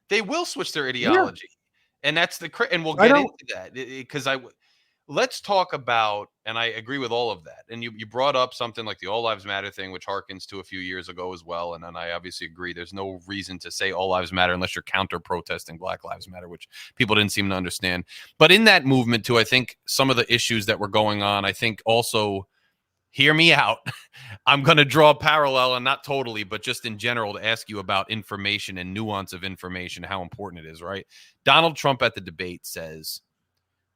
they will switch their ideology, and that's and we'll get into that because let's talk about, and I agree with all of that. And you brought up something like the All Lives Matter thing, which harkens to a few years ago as well. And then I obviously agree. There's no reason to say All Lives Matter unless you're counter protesting Black Lives Matter, which people didn't seem to understand. But in that movement too, I think some of the issues that were going on, I think also. Hear me out. I'm going to draw a parallel, and not totally, but just in general to ask you about information and nuance of information, how important it is, right? Donald Trump at the debate says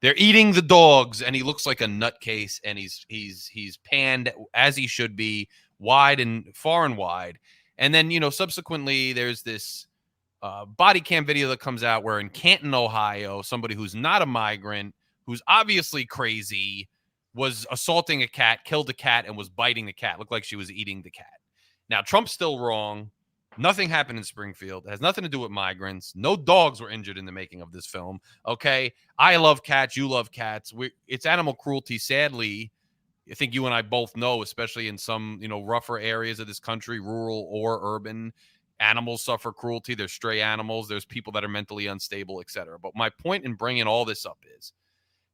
they're eating the dogs, and he looks like a nutcase, and he's panned as he should be, wide and far and wide. And then, subsequently there's this body cam video that comes out where in Canton, Ohio, somebody who's not a migrant, who's obviously crazy, was assaulting a cat, killed a cat, and was biting the cat. Looked like she was eating the cat. Now, Trump's still wrong. Nothing happened in Springfield. It has nothing to do with migrants. No dogs were injured in the making of this film. Okay? I love cats. You love cats. It's animal cruelty, sadly. I think you and I both know, especially in some, rougher areas of this country, rural or urban, animals suffer cruelty. There's stray animals. There's people that are mentally unstable, etc. But my point in bringing all this up is,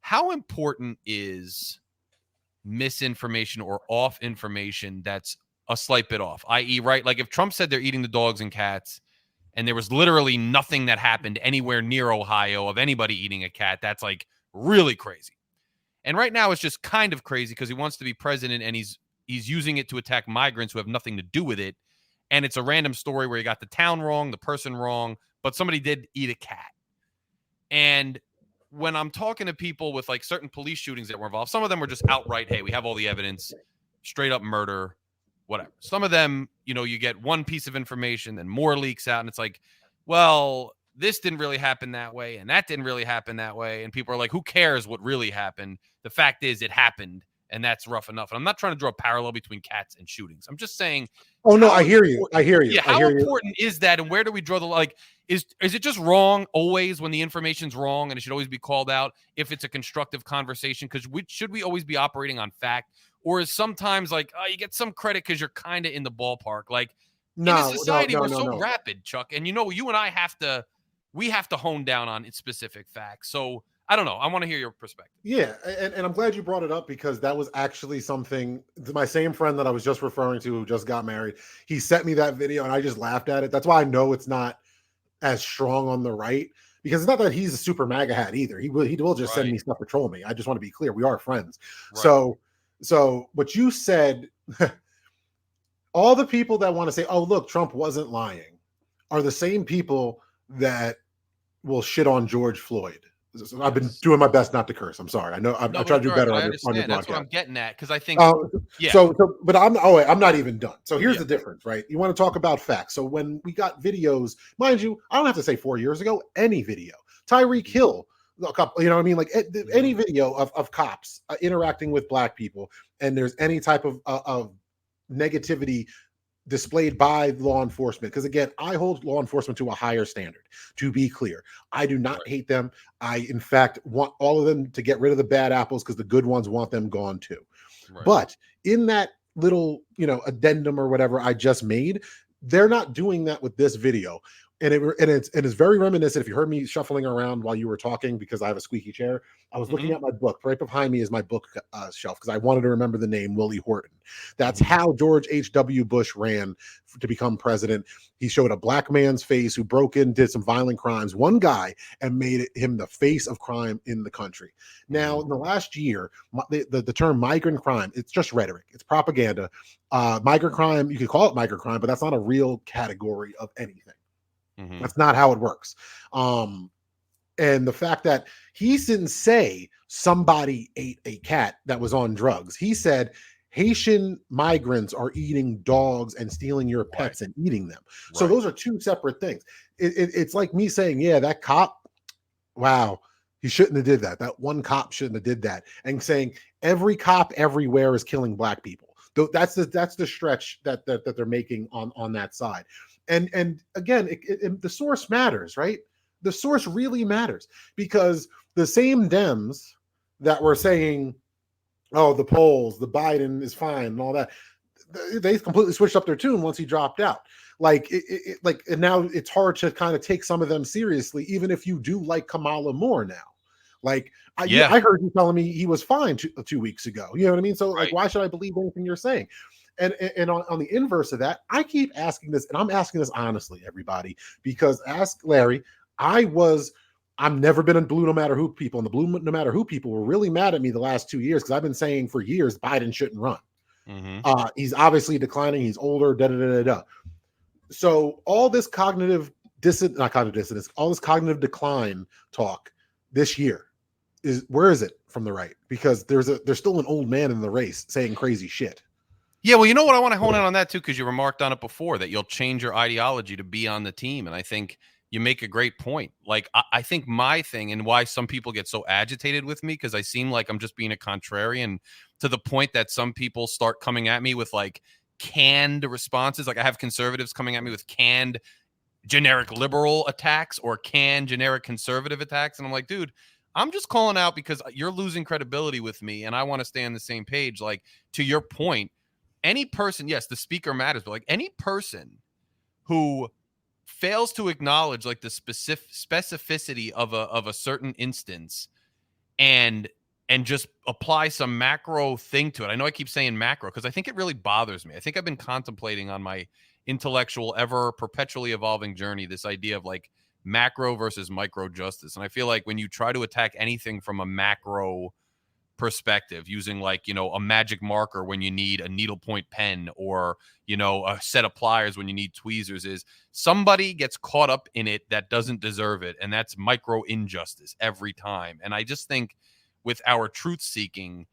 how important is misinformation or off information that's a slight bit off, i.e., right? Like if Trump said they're eating the dogs and cats and there was literally nothing that happened anywhere near Ohio of anybody eating a cat, that's like really crazy. And right now it's just kind of crazy because he wants to be president and he's using it to attack migrants who have nothing to do with it. And it's a random story where he got the town wrong, the person wrong, but somebody did eat a cat. And when I'm talking to people with like certain police shootings that were involved, some of them were just outright, hey, we have all the evidence, straight up murder, whatever. Some of them, you know, you get one piece of information and more leaks out and it's like, well, this didn't really happen that way and that didn't really happen that way. And people are like, who cares what really happened? The fact is it happened and that's rough enough. And I'm not trying to draw a parallel between cats and shootings. I'm just saying. Oh, no, I hear you. I hear you. Yeah, how important is that? And where do we draw the, like, is it just wrong always when the information's wrong and it should always be called out if it's a constructive conversation? Because should we always be operating on fact? Or is sometimes like, oh, you get some credit because you're kind of in the ballpark? Like, in a society, we're so rapid, Chuck. And, you know, you and I have to hone down on specific facts. So I don't know. I want to hear your perspective. Yeah. And I'm glad you brought it up because that was actually something my same friend that I was just referring to who just got married. He sent me that video and I just laughed at it. That's why I know it's not as strong on the right because it's not that he's a super MAGA hat either. He will just send me stuff to troll me. I just want to be clear. We are friends. Right. So what you said, all the people that want to say, oh, look, Trump wasn't lying are the same people that will shit on George Floyd. I've been doing my best not to curse. I'm sorry. I know I try to do better on your podcast. That's what I'm getting at because I think. Yeah. So, but I'm not even done. So here's the difference, right? You want to talk about facts. So when we got videos, mind you, I don't have to say 4 years ago. Any video, Tyreek Hill, a couple, you know what I mean? Like any video of cops interacting with black people, and there's any type of negativity displayed by law enforcement, because again, I hold law enforcement to a higher standard. To be clear, I do not hate them. I in fact want all of them to get rid of the bad apples because the good ones want them gone too. But in that little, you know, addendum or whatever I just made, they're not doing that with this video. And it's very reminiscent. If you heard me shuffling around while you were talking, because I have a squeaky chair, I was looking at my book. Right behind me is my book shelf because I wanted to remember the name Willie Horton. That's how George H.W. Bush ran to become president. He showed a black man's face who broke in, did some violent crimes, one guy, and made him the face of crime in the country. Now, in the last year, the term migrant crime, it's just rhetoric. It's propaganda. Migrant crime, you could call it migrant crime, but that's not a real category of anything. That's not how it works. And the fact that he didn't say somebody ate a cat that was on drugs. He said Haitian migrants are eating dogs and stealing your pets and eating them. So those are two separate things. It's like me saying, yeah, that cop, wow, he shouldn't have did that. That one cop shouldn't have did that. And saying every cop everywhere is killing black people. That's the stretch that they're making on that side. And again, the source matters, right? The source really matters because the same Dems that were saying, oh, the polls, the Biden is fine and all that, they completely switched up their tune once he dropped out. And now it's hard to kind of take some of them seriously, even if you do like Kamala more now. Like, I heard you telling me he was fine 2 weeks ago. You know what I mean? So like, why should I believe anything you're saying? And on the inverse of that, I keep asking this, and I'm asking this honestly, everybody, because ask Larry, I'm never been in blue no matter who people, and the blue no matter who people were really mad at me the last 2 years because I've been saying for years Biden shouldn't run. He's obviously declining, he's older, So all this cognitive dissonance, all this cognitive decline talk this year where is it from the right? Because there's still an old man in the race saying crazy shit. Yeah, well, you know what? I want to hone in on that too, because you remarked on it before that you'll change your ideology to be on the team. And I think you make a great point. Like, I think my thing and why some people get so agitated with me, because I seem like I'm just being a contrarian to the point that some people start coming at me with like canned responses. Like I have conservatives coming at me with canned generic liberal attacks or canned generic conservative attacks. And I'm like, dude, I'm just calling out because you're losing credibility with me and I want to stay on the same page. Like, to your point, any person, yes, the speaker matters, but like any person who fails to acknowledge like the specificity of a certain instance and and just apply some macro thing to it. I know I keep saying macro because I think it really bothers me. I think I've been contemplating on my intellectual, ever perpetually evolving journey, this idea of like macro versus micro justice. And I feel like when you try to attack anything from a macro perspective, using like, you know, a magic marker when you need a needlepoint pen, or, you know, a set of pliers when you need tweezers, is somebody gets caught up in it that doesn't deserve it. And that's micro injustice every time. And I just think with our truth seeking,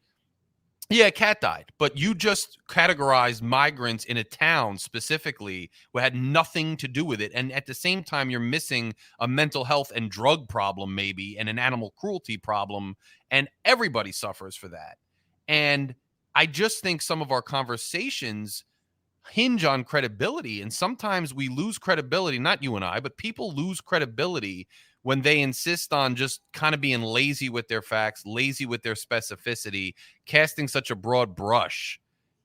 yeah, a cat died, but you just categorized migrants in a town specifically who had nothing to do with it. And at the same time, you're missing a mental health and drug problem, maybe, and an animal cruelty problem. And everybody suffers for that. And I just think some of our conversations hinge on credibility. And sometimes we lose credibility, not you and I, but people lose credibility when they insist on just kind of being lazy with their facts, lazy with their specificity, casting such a broad brush.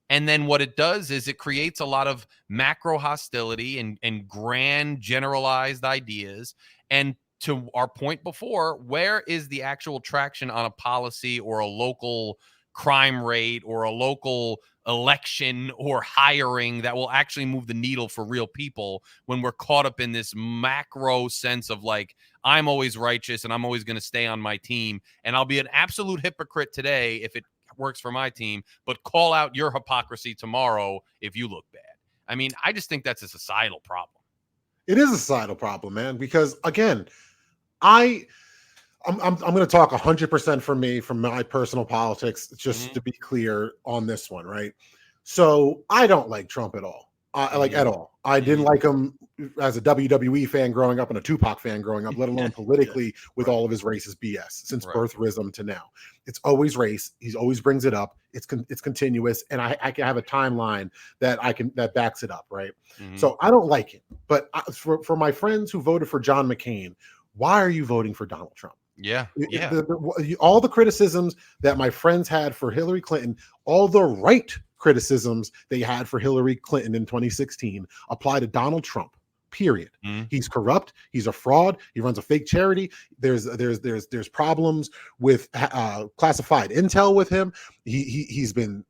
And then what it does is it creates a lot of macro hostility and grand generalized ideas. And to our point before, where is the actual traction on a policy or a local crime rate or a local election or hiring that will actually move the needle for real people, when we're caught up in this macro sense of like, I'm always righteous and I'm always going to stay on my team, and I'll be an absolute hypocrite today if it works for my team, but call out your hypocrisy tomorrow if you look bad. I mean, I just think that's a societal problem. It is a societal problem, man, because again, I'm going to talk 100% for me, from my personal politics, just to be clear on this one, right? So I don't like Trump at all. At all. I didn't like him as a WWE fan growing up and a Tupac fan growing up, let alone politically with all of his racist BS since birtherism to now. It's always race. He always brings it up. It's continuous, and I can have a timeline that backs it up, right? So I don't like him. But for my friends who voted for John McCain, why are you voting for Donald Trump? Yeah. All the criticisms that my friends had for Hillary Clinton, all the right criticisms they had for Hillary Clinton in 2016 apply to Donald Trump. Period. He's corrupt. He's a fraud. He runs a fake charity. There's problems with classified intel with him. He's been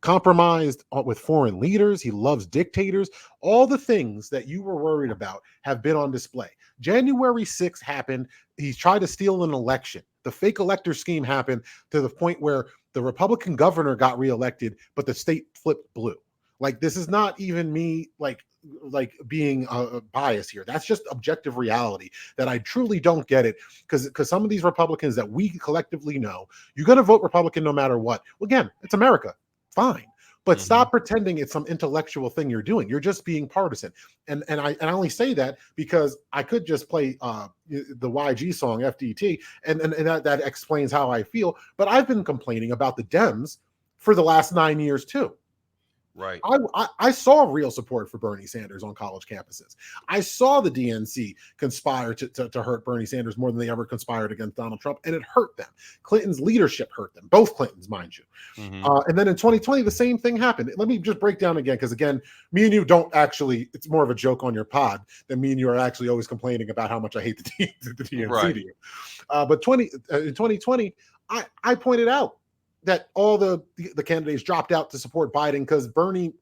compromised with foreign leaders. He loves dictators. All the things that you were worried about have been on display. January 6th happened. He tried to steal an election. The fake elector scheme happened to the point where the Republican governor got reelected, but the state flipped blue. Like, this is not even me like being biased here. That's just objective reality that I truly don't get it, because some of these Republicans that we collectively know, you're going to vote Republican no matter what. Well, again, it's America. Fine. But stop pretending it's some intellectual thing you're doing. You're just being partisan. And I only say that because I could just play the YG song FDT, and that explains how I feel. But I've been complaining about the Dems for the last 9 years too. Right. I saw real support for Bernie Sanders on college campuses. I saw the DNC conspire to hurt Bernie Sanders more than they ever conspired against Donald Trump, and it hurt them. Clinton's leadership hurt them, both Clintons, mind you. And then in 2020, the same thing happened. Let me just break down again, because again, me and you don't actually, it's more of a joke on your pod than me and you are actually always complaining about how much I hate the DNC to you. But in 2020, I pointed out that all the candidates dropped out to support Biden because Bernie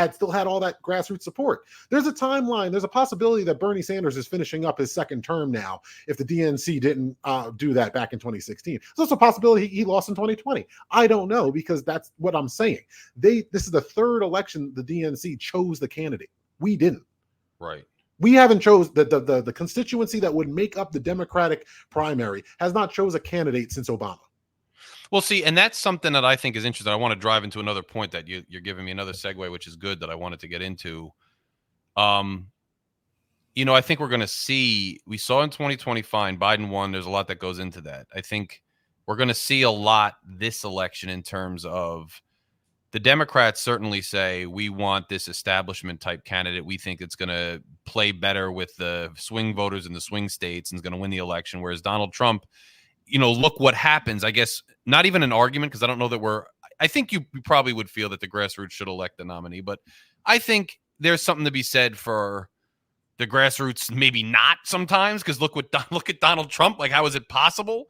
still had all that grassroots support. There's a timeline. There's a possibility that Bernie Sanders is finishing up his second term now if the DNC didn't do that back in 2016. There's also a possibility he lost in 2020. I don't know, because that's what I'm saying. This is the third election the DNC chose the candidate. We didn't. Right. We haven't chose the constituency that would make up the Democratic primary has not chose a candidate since Obama. Well, see, and that's something that I think is interesting. I want to drive into another point that you're giving me another segue, which is good, that I wanted to get into. I think we're going to see, we saw in 2020, fine, Biden won. There's a lot that goes into that. I think we're going to see a lot this election in terms of the Democrats certainly say, we want this establishment type candidate. We think it's going to play better with the swing voters in the swing states and is going to win the election. Whereas Donald Trump, look what happens. I guess not even an argument, because I don't know that I think you probably would feel that the grassroots should elect the nominee, but I think there's something to be said for the grassroots, maybe not sometimes, because look at Donald Trump. Like, how is it possible?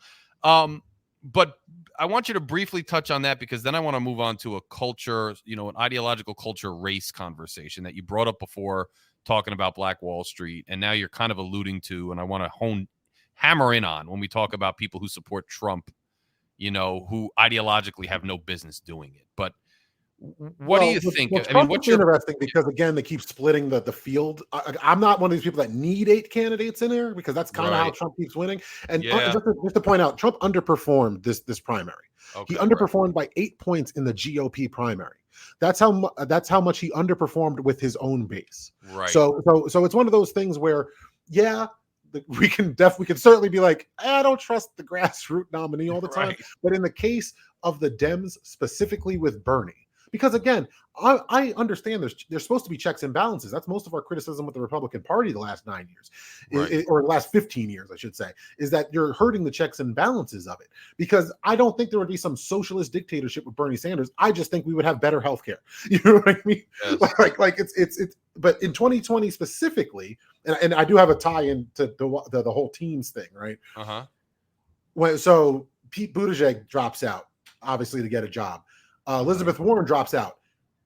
but I want you to briefly touch on that, because then I want to move on to a culture, an ideological culture race conversation that you brought up before, talking about Black Wall Street, and now you're kind of alluding to, and I want to hammer in on when we talk about people who support Trump, who ideologically have no business doing it. But what do you think? I mean, what's interesting, because again, they keep splitting the field. I'm not one of these people that need 8 candidates in there, because that's kind of how Trump keeps winning. And just to point out, Trump underperformed this primary. He underperformed by 8 points in the GOP primary. That's how much he underperformed with his own base. Right. So it's one of those things where, we can certainly be like, I don't trust the grassroots nominee all the time. Right. But in the case of the Dems, specifically with Bernie, because again, I understand there's supposed to be checks and balances. That's most of our criticism with the Republican Party the last 9 years, or the last 15 years, I should say, is that you're hurting the checks and balances of it. Because I don't think there would be some socialist dictatorship with Bernie Sanders. I just think we would have better healthcare. You know what I mean? Yes. Like it's. But in 2020 specifically, and I do have a tie in to the whole teams thing, right? So Pete Buttigieg drops out, obviously, to get a job. Elizabeth Warren drops out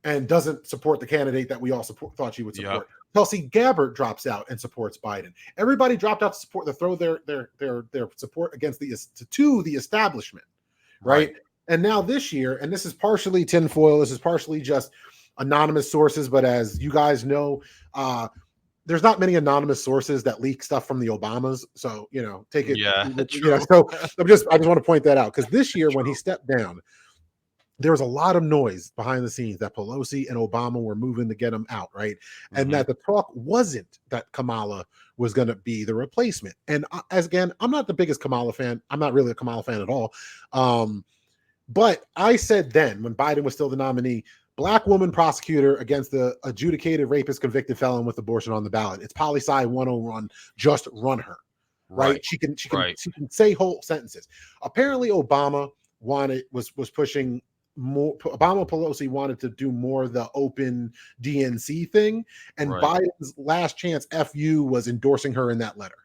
and doesn't support the candidate that we all thought she would support. Yep. Tulsi Gabbard drops out and supports Biden. Everybody dropped out to throw their support against the establishment, right? And now this year, and this is partially tinfoil, this is partially just anonymous sources, but as you guys know, there's not many anonymous sources that leak stuff from the Obamas. So, take it. Yeah. So I just want to point that out, because this year when he stepped down, there was a lot of noise behind the scenes that Pelosi and Obama were moving to get him out, right? And that the talk wasn't that Kamala was going to be the replacement. And I'm not the biggest Kamala fan. I'm not really a Kamala fan at all. But I said then, when Biden was still the nominee, Black woman prosecutor against the adjudicated rapist convicted felon with abortion on the ballot. It's poli-sci 101. Just run her, right? She can say whole sentences. Apparently, Obama was pushing more. Obama Pelosi wanted to do more of the open DNC thing, and Biden's last chance FU was endorsing her in that letter.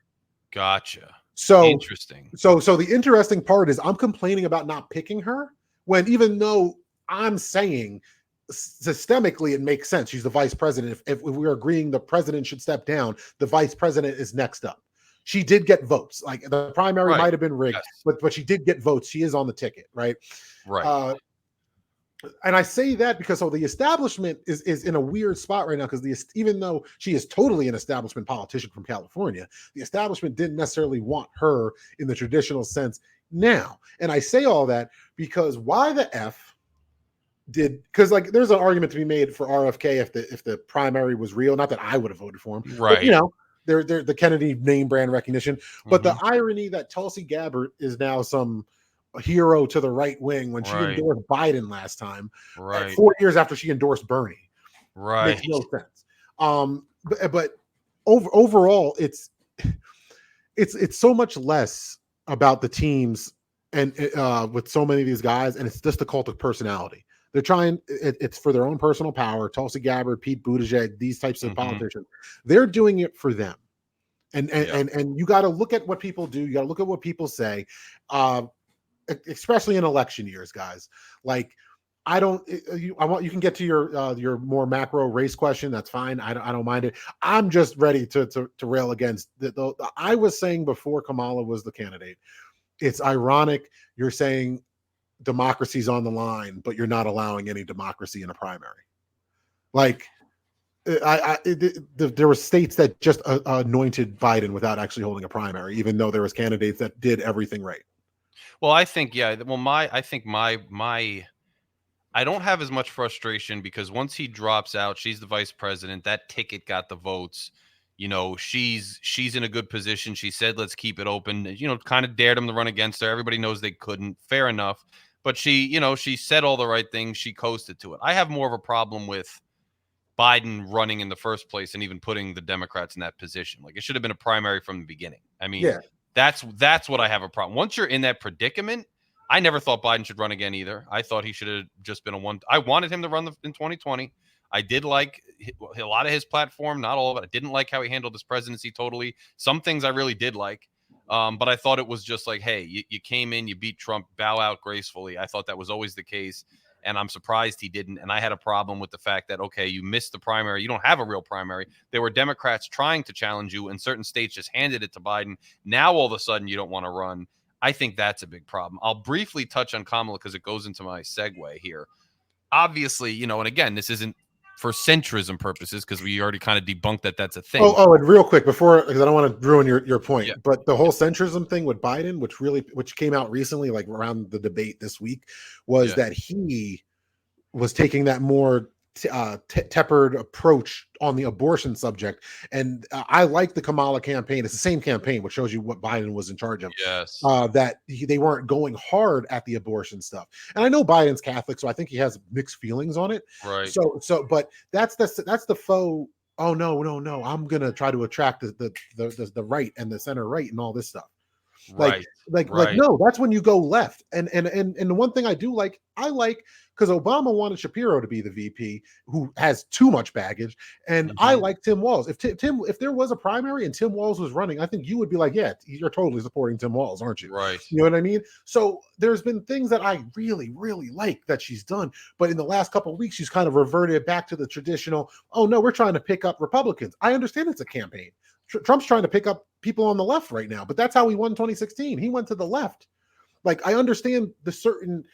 Gotcha. So interesting. So the interesting part is I'm complaining about not picking her, when even though I'm saying systemically it makes sense. She's the vice president. If we're agreeing the president should step down, the vice president is next up. She did get votes. Like, the primary might have been rigged, but she did get votes. She is on the ticket, right? And I say that because the establishment is in a weird spot right now, because even though she is totally an establishment politician from California, the establishment didn't necessarily want her in the traditional sense now. And I say all that because why the F because there's an argument to be made for RFK if the primary was real. Not that I would have voted for him, right? But, they're the Kennedy name brand recognition. But the irony that Tulsi Gabbard is now some hero to the right wing when she endorsed Biden last time, 4 years after she endorsed Bernie, makes no sense. But overall, it's so much less about the teams and with so many of these guys, and it's just the cult of personality. They're trying, it's for their own personal power. Tulsi Gabbard, Pete Buttigieg, these types of politicians, they're doing it for them. And you got to look at what people do. You got to look at what people say, especially in election years, guys. Like, you can get to your more macro race question. That's fine. I don't mind it. I'm just ready to rail against I was saying before Kamala was the candidate. It's ironic you're saying democracy's on the line, but you're not allowing any democracy in a primary. Like, there were states that just anointed Biden without actually holding a primary, even though there was candidates that did everything right. Well, I think, I don't have as much frustration, because once he drops out, she's the vice president. That ticket got the votes. She's in a good position. She said, let's keep it open. Kind of dared him to run against her. Everybody knows they couldn't. Fair enough. But she said all the right things. She coasted to it. I have more of a problem with Biden running in the first place and even putting the Democrats in that position. Like, it should have been a primary from the beginning. I mean, that's what I have a problem. Once you're in that predicament, I never thought Biden should run again either. I thought he should have just been a one. I wanted him to run in 2020. I did like a lot of his platform, not all of it. I didn't like how he handled his presidency totally. Some things I really did like. But I thought it was just like, hey, you came in, you beat Trump, bow out gracefully. I thought that was always the case, and I'm surprised he didn't. And I had a problem with the fact that, okay, you missed the primary. You don't have a real primary. There were Democrats trying to challenge you, and certain states just handed it to Biden. Now, all of a sudden, you don't want to run. I think that's a big problem. I'll briefly touch on Kamala because it goes into my segue here. Obviously, and again, this isn't for centrism purposes because we already kind of debunked that that's a thing. And real quick before, because I don't want to ruin your point, but the whole centrism thing with Biden, which came out recently, like around the debate this week, was that he was taking that more tepid approach on the abortion subject. And I like the Kamala campaign. It's the same campaign, which shows you what Biden was in charge of. Yes. That they weren't going hard at the abortion stuff. And I know Biden's Catholic, so I think he has mixed feelings on it. Right. But that's the faux, oh no, I'm gonna try to attract the right and the center right and all this stuff. Like no, that's when you go left. And the one thing I do like, because Obama wanted Shapiro to be the VP, who has too much baggage, and I like Tim Walz. If there was a primary and Tim Walz was running, I think you would be like, yeah, you're totally supporting Tim Walz, aren't you? Right. You know what I mean? So there's been things that I really, really like that she's done, but in the last couple of weeks, she's kind of reverted back to the traditional, oh no, we're trying to pick up Republicans. I understand it's a campaign. Trump's trying to pick up people on the left right now, but that's how he won 2016. He went to the left. Like, I understand the certain,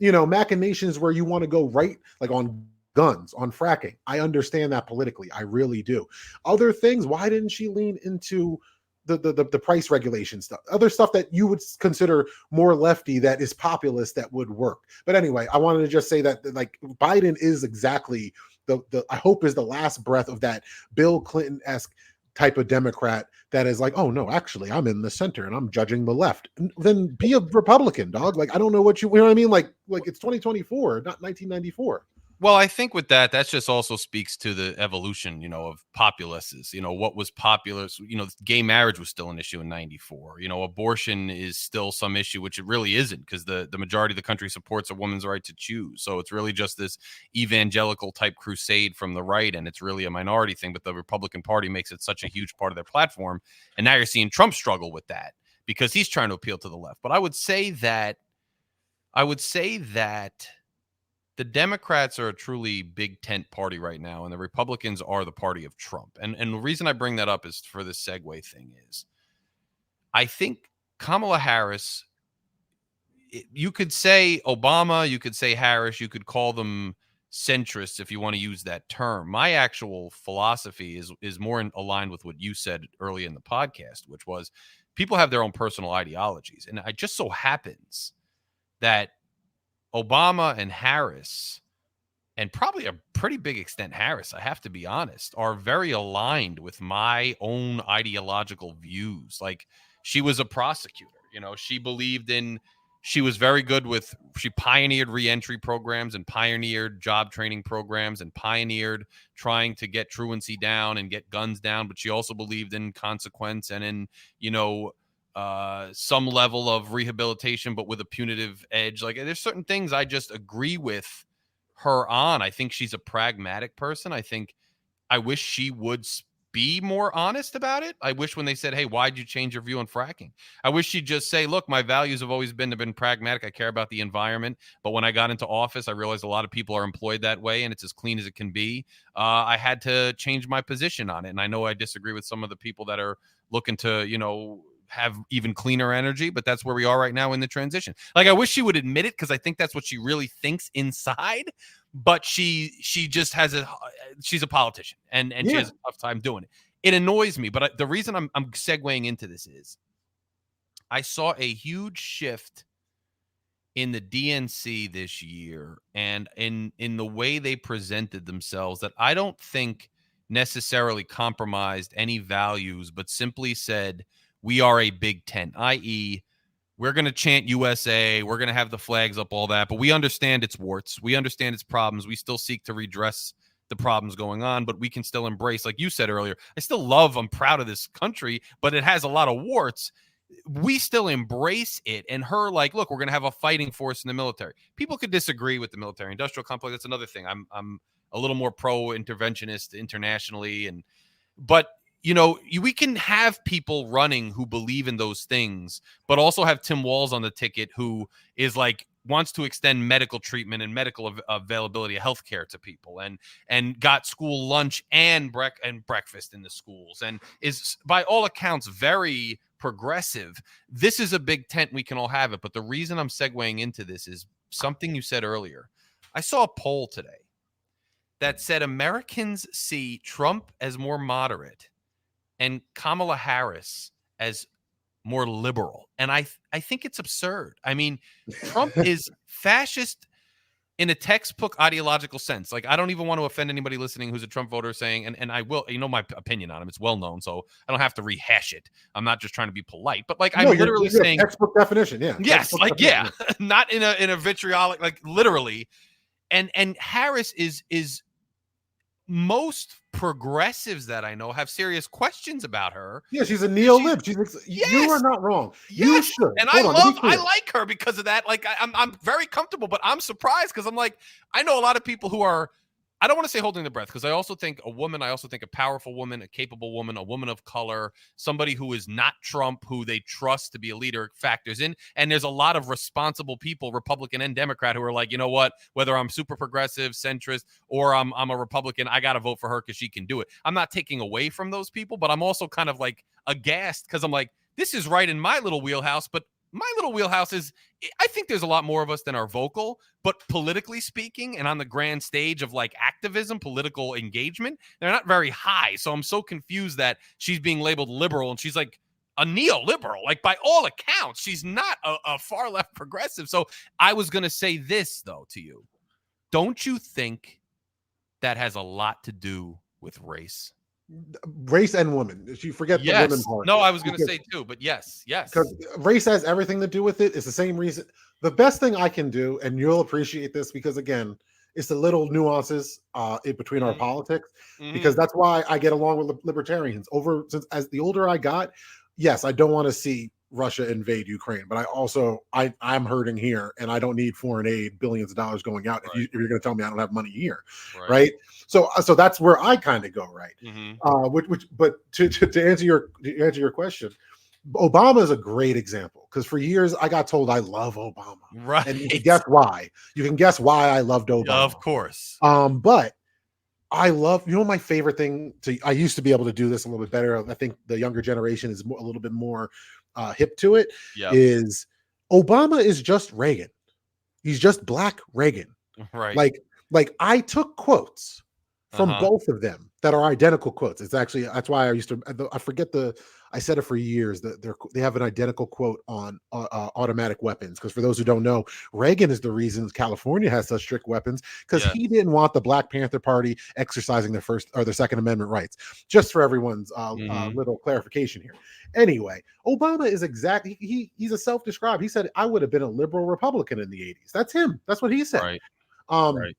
machinations where you want to go right, like on guns, on fracking. I understand that politically. I really do. Other things, why didn't she lean into the price regulation stuff? Other stuff that you would consider more lefty that is populist that would work. But anyway, I wanted to just say that, like, Biden is exactly I hope is the last breath of that Bill Clinton-esque type of Democrat that is like, oh no, actually I'm in the center and I'm judging the left. Then be a Republican, dog. Like, I don't know what you know what I mean? Like it's 2024, not 1994. Well, I think with that just also speaks to the evolution, of populists. What was popular, gay marriage was still an issue in 94. Abortion is still some issue, which it really isn't, because the majority of the country supports a woman's right to choose. So it's really just this evangelical type crusade from the right, and it's really a minority thing. But the Republican Party makes it such a huge part of their platform. And now you're seeing Trump struggle with that because he's trying to appeal to the left. But I would say that the Democrats are a truly big tent party right now, and the Republicans are the party of Trump. And the reason I bring that up is for this segue thing is I think Kamala Harris, you could say Obama, you could say Harris, you could call them centrists if you want to use that term. My actual philosophy is more aligned with what you said early in the podcast, which was people have their own personal ideologies. And it just so happens that Obama and Harris, and probably a pretty big extent Harris, I have to be honest, are very aligned with my own ideological views. Like, she was a prosecutor, she was very good she pioneered reentry programs and pioneered job training programs and pioneered trying to get truancy down and get guns down. But she also believed in consequence and in, some level of rehabilitation, but with a punitive edge. Like, there's certain things I just agree with her on. I think she's a pragmatic person. I wish she would be more honest about it. I wish when they said, hey, why'd you change your view on fracking? I wish she'd just say, look, my values have always been pragmatic. I care about the environment. But when I got into office, I realized a lot of people are employed that way and it's as clean as it can be. I had to change my position on it. And I know I disagree with some of the people that are looking to, have even cleaner energy, but that's where we are right now in the transition. Like, I wish she would admit it, because I think that's what she really thinks inside, but she just she's a politician and she has a tough time doing it. It annoys me, but the reason I'm segueing into this is I saw a huge shift in the DNC this year and in the way they presented themselves that I don't think necessarily compromised any values, but simply said, we are a big tent, i.e., we're going to chant USA, we're going to have the flags up, all that, but we understand its warts, we understand its problems, we still seek to redress the problems going on, but we can still embrace, like you said earlier, I'm proud of this country, but it has a lot of warts. We still embrace it. And her, like, look, we're going to have a fighting force in the military. People could disagree with the military industrial complex. That's another thing. I'm a little more pro-interventionist internationally, but we can have people running who believe in those things, but also have Tim Walz on the ticket who is like wants to extend medical treatment and medical availability of healthcare to people, and got school lunch and breakfast in the schools, and is by all accounts very progressive. This is a big tent. We can all have it. But the reason I'm segueing into this is something you said earlier. I saw a poll today that said Americans see Trump as more moderate and Kamala Harris as more liberal. And I think it's absurd. I mean, Trump is fascist in a textbook ideological sense. Like, I don't even want to offend anybody listening who's a Trump voter saying, and I will, my opinion on him. It's well known, so I don't have to rehash it. I'm not just trying to be polite, but like, I'm literally saying textbook definition. Yeah. Yes. Like, definition. Yeah, not in a vitriolic, like literally. And Harris is most progressives that I know have serious questions about her. Yeah, she's a neo-lib. You are not wrong. Yes. You should. And I like her because of that. Like, I'm very comfortable, but I'm surprised because I'm like, I know a lot of people who are, I don't want to say holding their breath, because I also think a powerful woman, a capable woman, a woman of color, somebody who is not Trump, who they trust to be a leader, factors in. And there's a lot of responsible people, Republican and Democrat, who are like, you know what, whether I'm super progressive, centrist, or I'm a Republican, I got to vote for her because she can do it. I'm not taking away from those people, but I'm also kind of like aghast because I'm like, this is right in my little wheelhouse, but my little wheelhouse is, I think there's a lot more of us than are vocal, but politically speaking and on the grand stage of like activism, political engagement, they're not very high. So I'm so confused that she's being labeled liberal and she's like a neoliberal. Like, by all accounts, she's not a far left progressive. So I was going to say this though to you. Don't you think that has a lot to do with race? Race and women. You forget the women part. No, I was going to say too, but yes. Because race has everything to do with it. It's the same reason. The best thing I can do, and you'll appreciate this, because again, it's the little nuances in between our politics. Because that's why I get along with libertarians. As the older I got, yes, I don't want to see Russia invade Ukraine, but I'm hurting here, and I don't need foreign aid, billions of dollars going out. Right. If you're going to tell me I don't have money here, right? So that's where I kind of go, right? But to answer your question, Obama is a great example, because for years I got told I love Obama, right? And you can guess why. You can guess why I loved Obama, of course. But I love, my favorite thing I used to be able to do this a little bit better. I think the younger generation is a little bit more hip to it. Is Obama is just Reagan. He's just Black Reagan. Right. Like I took quotes from both of them that are identical quotes. It's actually, that's why I said it for years, that they have an identical quote on automatic weapons. Because for those who don't know, Reagan is the reason California has such strict weapons, because he didn't want the Black Panther Party exercising their Second Amendment rights. Just for everyone's little clarification here. Anyway, Obama is exactly, he's a self-described. He said, I would have been a liberal Republican in the 80s. That's him. That's what he said. Right.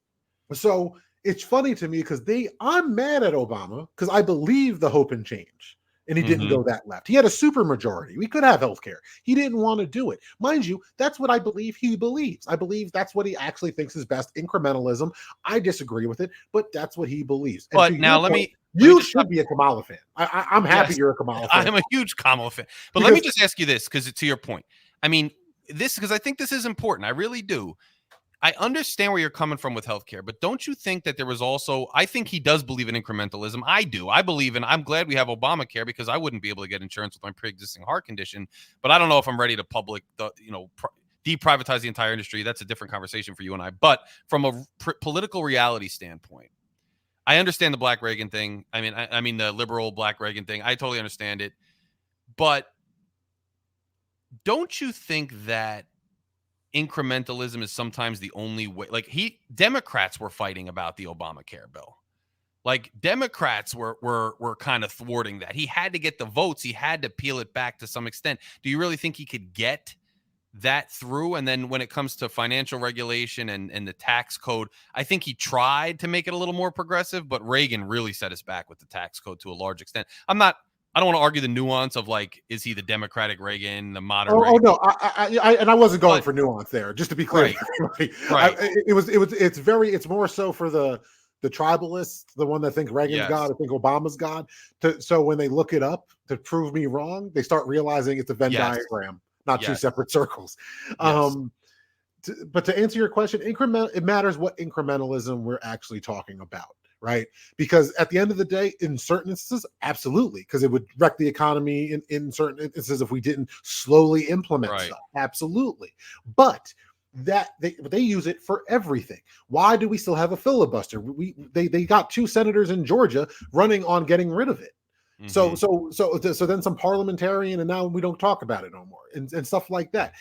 So it's funny to me because I'm mad at Obama because I believe the hope and change. And he didn't go that left. He had a super majority. We could have healthcare. He didn't want to do it. Mind you, that's what I believe he believes. I believe that's what he actually thinks is best. Incrementalism. I disagree with it, but that's what he believes. But now you should be a Kamala fan. I'm happy you're a Kamala fan. I'm a huge Kamala fan. But let me just ask you this, because to your point, I mean, because I think this is important. I really do. I understand where you're coming from with healthcare, but don't you think that there was also, I think he does believe in incrementalism. I do. I believe in, I'm glad we have Obamacare, because I wouldn't be able to get insurance with my pre-existing heart condition, but I don't know if I'm ready to deprivatize the entire industry. That's a different conversation for you and I. But from a political reality standpoint, I understand the Black Reagan thing. I mean the liberal Black Reagan thing. I totally understand it. But don't you think that incrementalism is sometimes the only way? Like, Democrats were fighting about the Obamacare bill. Like, Democrats were kind of thwarting that. He had to get the votes. He had to peel it back to some extent. Do you really think he could get that through? And then when it comes to financial regulation and the tax code, I think he tried to make it a little more progressive, but Reagan really set us back with the tax code to a large extent. I don't want to argue the nuance of, like, is he the Democratic Reagan, the modern Reagan? No, I wasn't going for nuance there, just to be clear. Right. It's more so for the the tribalists, the one that think Reagan's God, I think Obama's God. So when they look it up to prove me wrong, they start realizing it's a Venn diagram, not two separate circles. But to answer your question, it matters what incrementalism we're actually talking about, right? Because at the end of the day, in certain instances, absolutely, because it would wreck the economy in certain instances if we didn't slowly implement stuff. Absolutely. But that they use it for everything. Why do we still have a filibuster? They got 2 senators in Georgia running on getting rid of it. So then some parliamentarian, and now we don't talk about it no more, and stuff like that.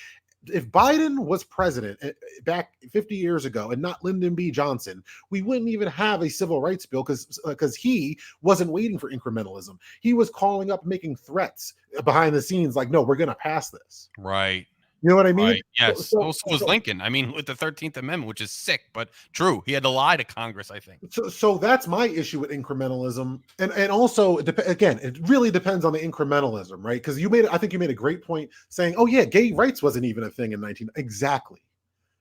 If Biden was president back 50 years ago and not Lyndon B. Johnson, we wouldn't even have a civil rights bill because he wasn't waiting for incrementalism. He was calling up, making threats behind the scenes like, no, we're going to pass this. Right. You know what I mean? Right. Yes. So was Lincoln. I mean, with the 13th Amendment, which is sick, but true. He had to lie to Congress, I think. So that's my issue with incrementalism. And also, again, it really depends on the incrementalism, right? Because I think you made a great point saying, oh, yeah, gay rights wasn't even a thing in 19. Exactly.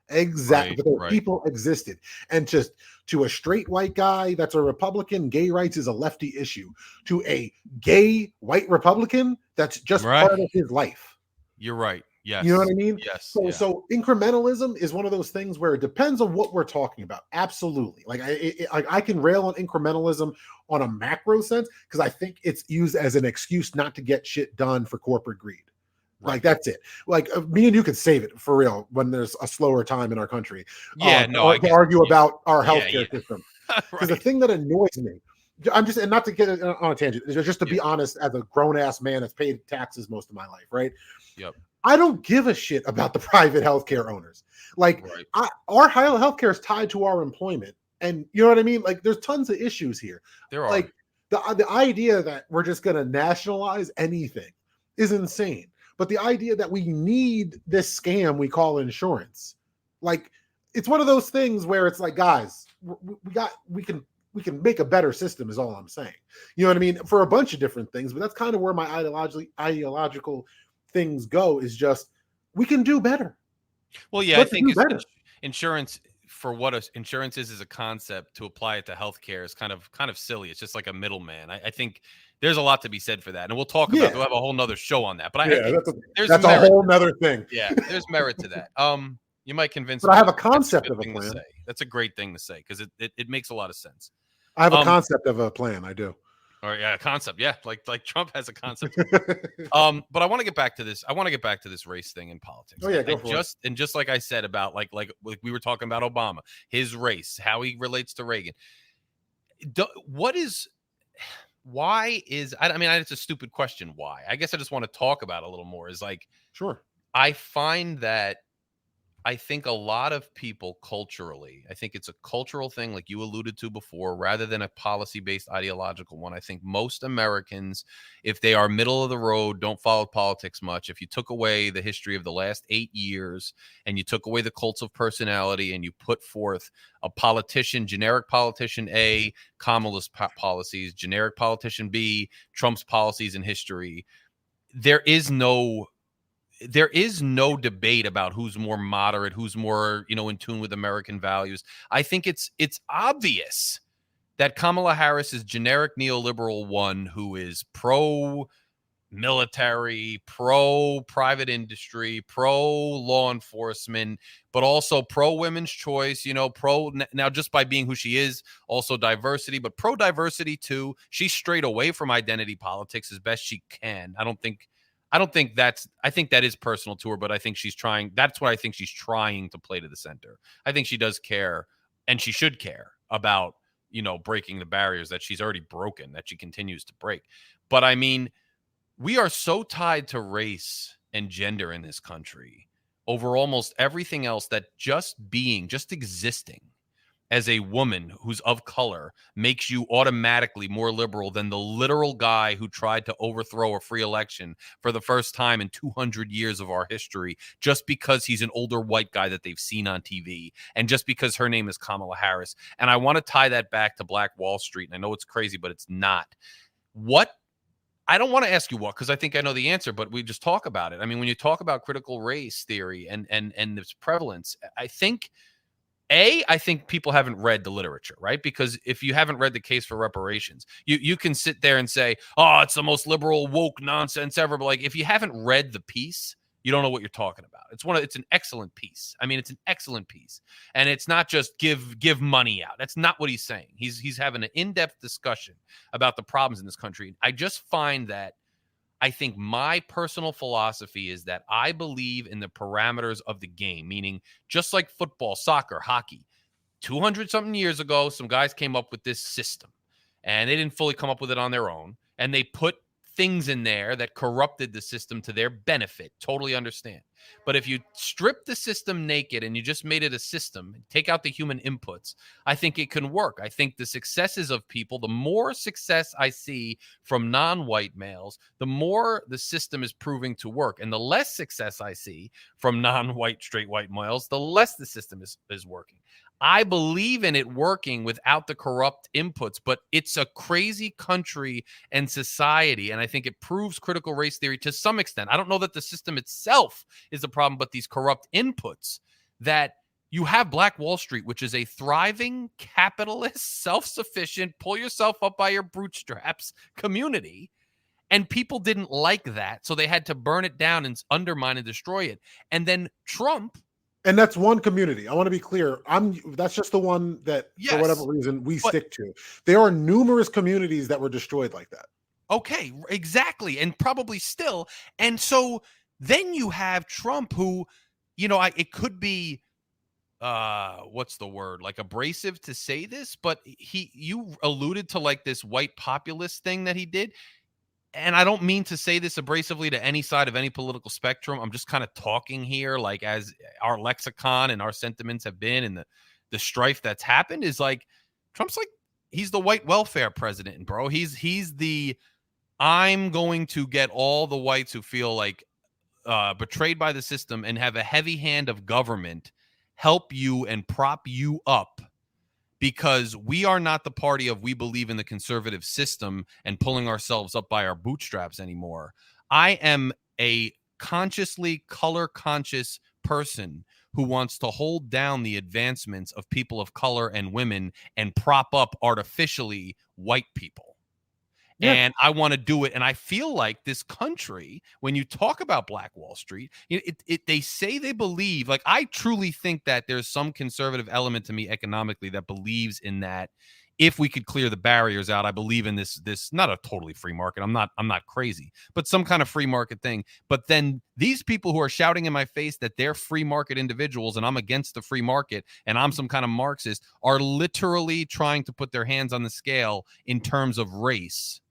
But people existed. And just to a straight white guy that's a Republican, gay rights is a lefty issue. To a gay white Republican, that's just part of his life. You're right. Yes. You know what I mean? Yes. So incrementalism is one of those things where it depends on what we're talking about. Absolutely. Like I can rail on incrementalism on a macro sense because I think it's used as an excuse not to get shit done for corporate greed. Right. Like that's it. Like me and you could save it for real when there's a slower time in our country. To argue about our healthcare system. Because the thing that annoys me, I'm just, and not to get on a tangent, just to be honest, as a grown ass man that's paid taxes most of my life, right? Yep. I don't give a shit about the private healthcare owners. Like our healthcare is tied to our employment, and you know what I mean. Like there's tons of issues here. There are. Like the idea that we're just going to nationalize anything is insane. But the idea that we need this scam we call insurance, like it's one of those things where it's like, guys, we can make a better system is all I'm saying. You know what I mean? For a bunch of different things, but that's kind of where my ideological things go, is just we can do better. Well, yeah, I think insurance, for what insurance is a concept, to apply it to healthcare is kind of silly. It's just like a middleman. I think there's a lot to be said for that, and we'll talk about. We'll have a whole nother show on that. But that's a whole nother thing. Yeah, there's merit to that. You might convince. But I have a concept of a plan. That's a great thing to say because it makes a lot of sense. I have a concept of a plan. I do. Or a concept, yeah, like Trump has a concept. But I want to get back to this. I want to get back to this race thing in politics. Oh yeah, go for it. And just like I said about like we were talking about Obama, his race, how he relates to Reagan. Why is I mean, it's a stupid question. Why? I guess I just want to talk about it a little more. Is like, sure. I find that I think a lot of people culturally, I think it's a cultural thing, like you alluded to before, rather than a policy-based ideological one. I think most Americans, if they are middle of the road, don't follow politics much. If you took away the history of the last 8 years and you took away the cults of personality and you put forth a politician, generic politician A, Kamala's policies, generic politician B, Trump's policies and history, there is no debate about who's more moderate, who's more, in tune with American values. I think it's obvious that Kamala Harris is generic neoliberal one who is pro-military, pro-private industry, pro-law enforcement, but also pro-women's choice, now just by being who she is, also diversity, but pro-diversity too. She's strayed away from identity politics as best she can. I think that is personal to her, but I think she's trying. That's what I think she's trying to play to the center. I think she does care, and she should care about, breaking the barriers that she's already broken, that she continues to break. But I mean, we are so tied to race and gender in this country over almost everything else that just existing as a woman who's of color makes you automatically more liberal than the literal guy who tried to overthrow a free election for the first time in 200 years of our history, just because he's an older white guy that they've seen on TV, and just because her name is Kamala Harris. And I want to tie that back to Black Wall Street, and I know it's crazy, but it's not. I don't want to ask you what, because I think I know the answer, but we just talk about it. I mean, when you talk about critical race theory and its prevalence, I think I think people haven't read the literature, right? Because if you haven't read the case for reparations, you can sit there and say, "Oh, it's the most liberal woke nonsense ever." But like, if you haven't read the piece, you don't know what you're talking about. It's an excellent piece. I mean, it's an excellent piece, and it's not just give money out. That's not what he's saying. He's having an in-depth discussion about the problems in this country. I just find that I think my personal philosophy is that I believe in the parameters of the game, meaning just like football, soccer, hockey. 200 something years ago, some guys came up with this system, and they didn't fully come up with it on their own. And they put things in there that corrupted the system to their benefit. Totally understand. But if you strip the system naked and you just made it a system, take out the human inputs, I think it can work. I think the successes of people, the more success I see from non-white males, the more the system is proving to work. And the less success I see from non-white, straight white males, the less the system is working. I believe in it working without the corrupt inputs, but it's a crazy country and society, and I think it proves critical race theory to some extent. I don't know that the system itself is the problem, but these corrupt inputs that you have Black Wall Street, which is a thriving, capitalist, self-sufficient, pull yourself up by your bootstraps community, and people didn't like that, so they had to burn it down and undermine and destroy it. And then Trump... And that's one community. I want to be clear. That's just the one that, for whatever reason, we stick to. There are numerous communities that were destroyed like that. Okay, exactly. And probably still. And so then you have Trump who, it could be, what's the word? Like abrasive to say this, but you alluded to like this white populist thing that he did. And I don't mean to say this abrasively to any side of any political spectrum. I'm just kind of talking here, like as our lexicon and our sentiments have been, and the strife that's happened is like Trump's like he's the white welfare president, bro. He's the I'm going to get all the whites who feel like betrayed by the system and have a heavy hand of government help you and prop you up. Because we are not the party of we believe in the conservative system and pulling ourselves up by our bootstraps anymore. I am a consciously color conscious person who wants to hold down the advancements of people of color and women and prop up artificially white people. Yeah. And I want to do it. And I feel like this country, when you talk about Black Wall Street, they say they believe, like I truly think that there's some conservative element to me economically that believes in that. If we could clear the barriers out, I believe in this not a totally free market. I'm not crazy, but some kind of free market thing. But then these people who are shouting in my face that they're free market individuals and I'm against the free market and I'm some kind of Marxist are literally trying to put their hands on the scale in terms of race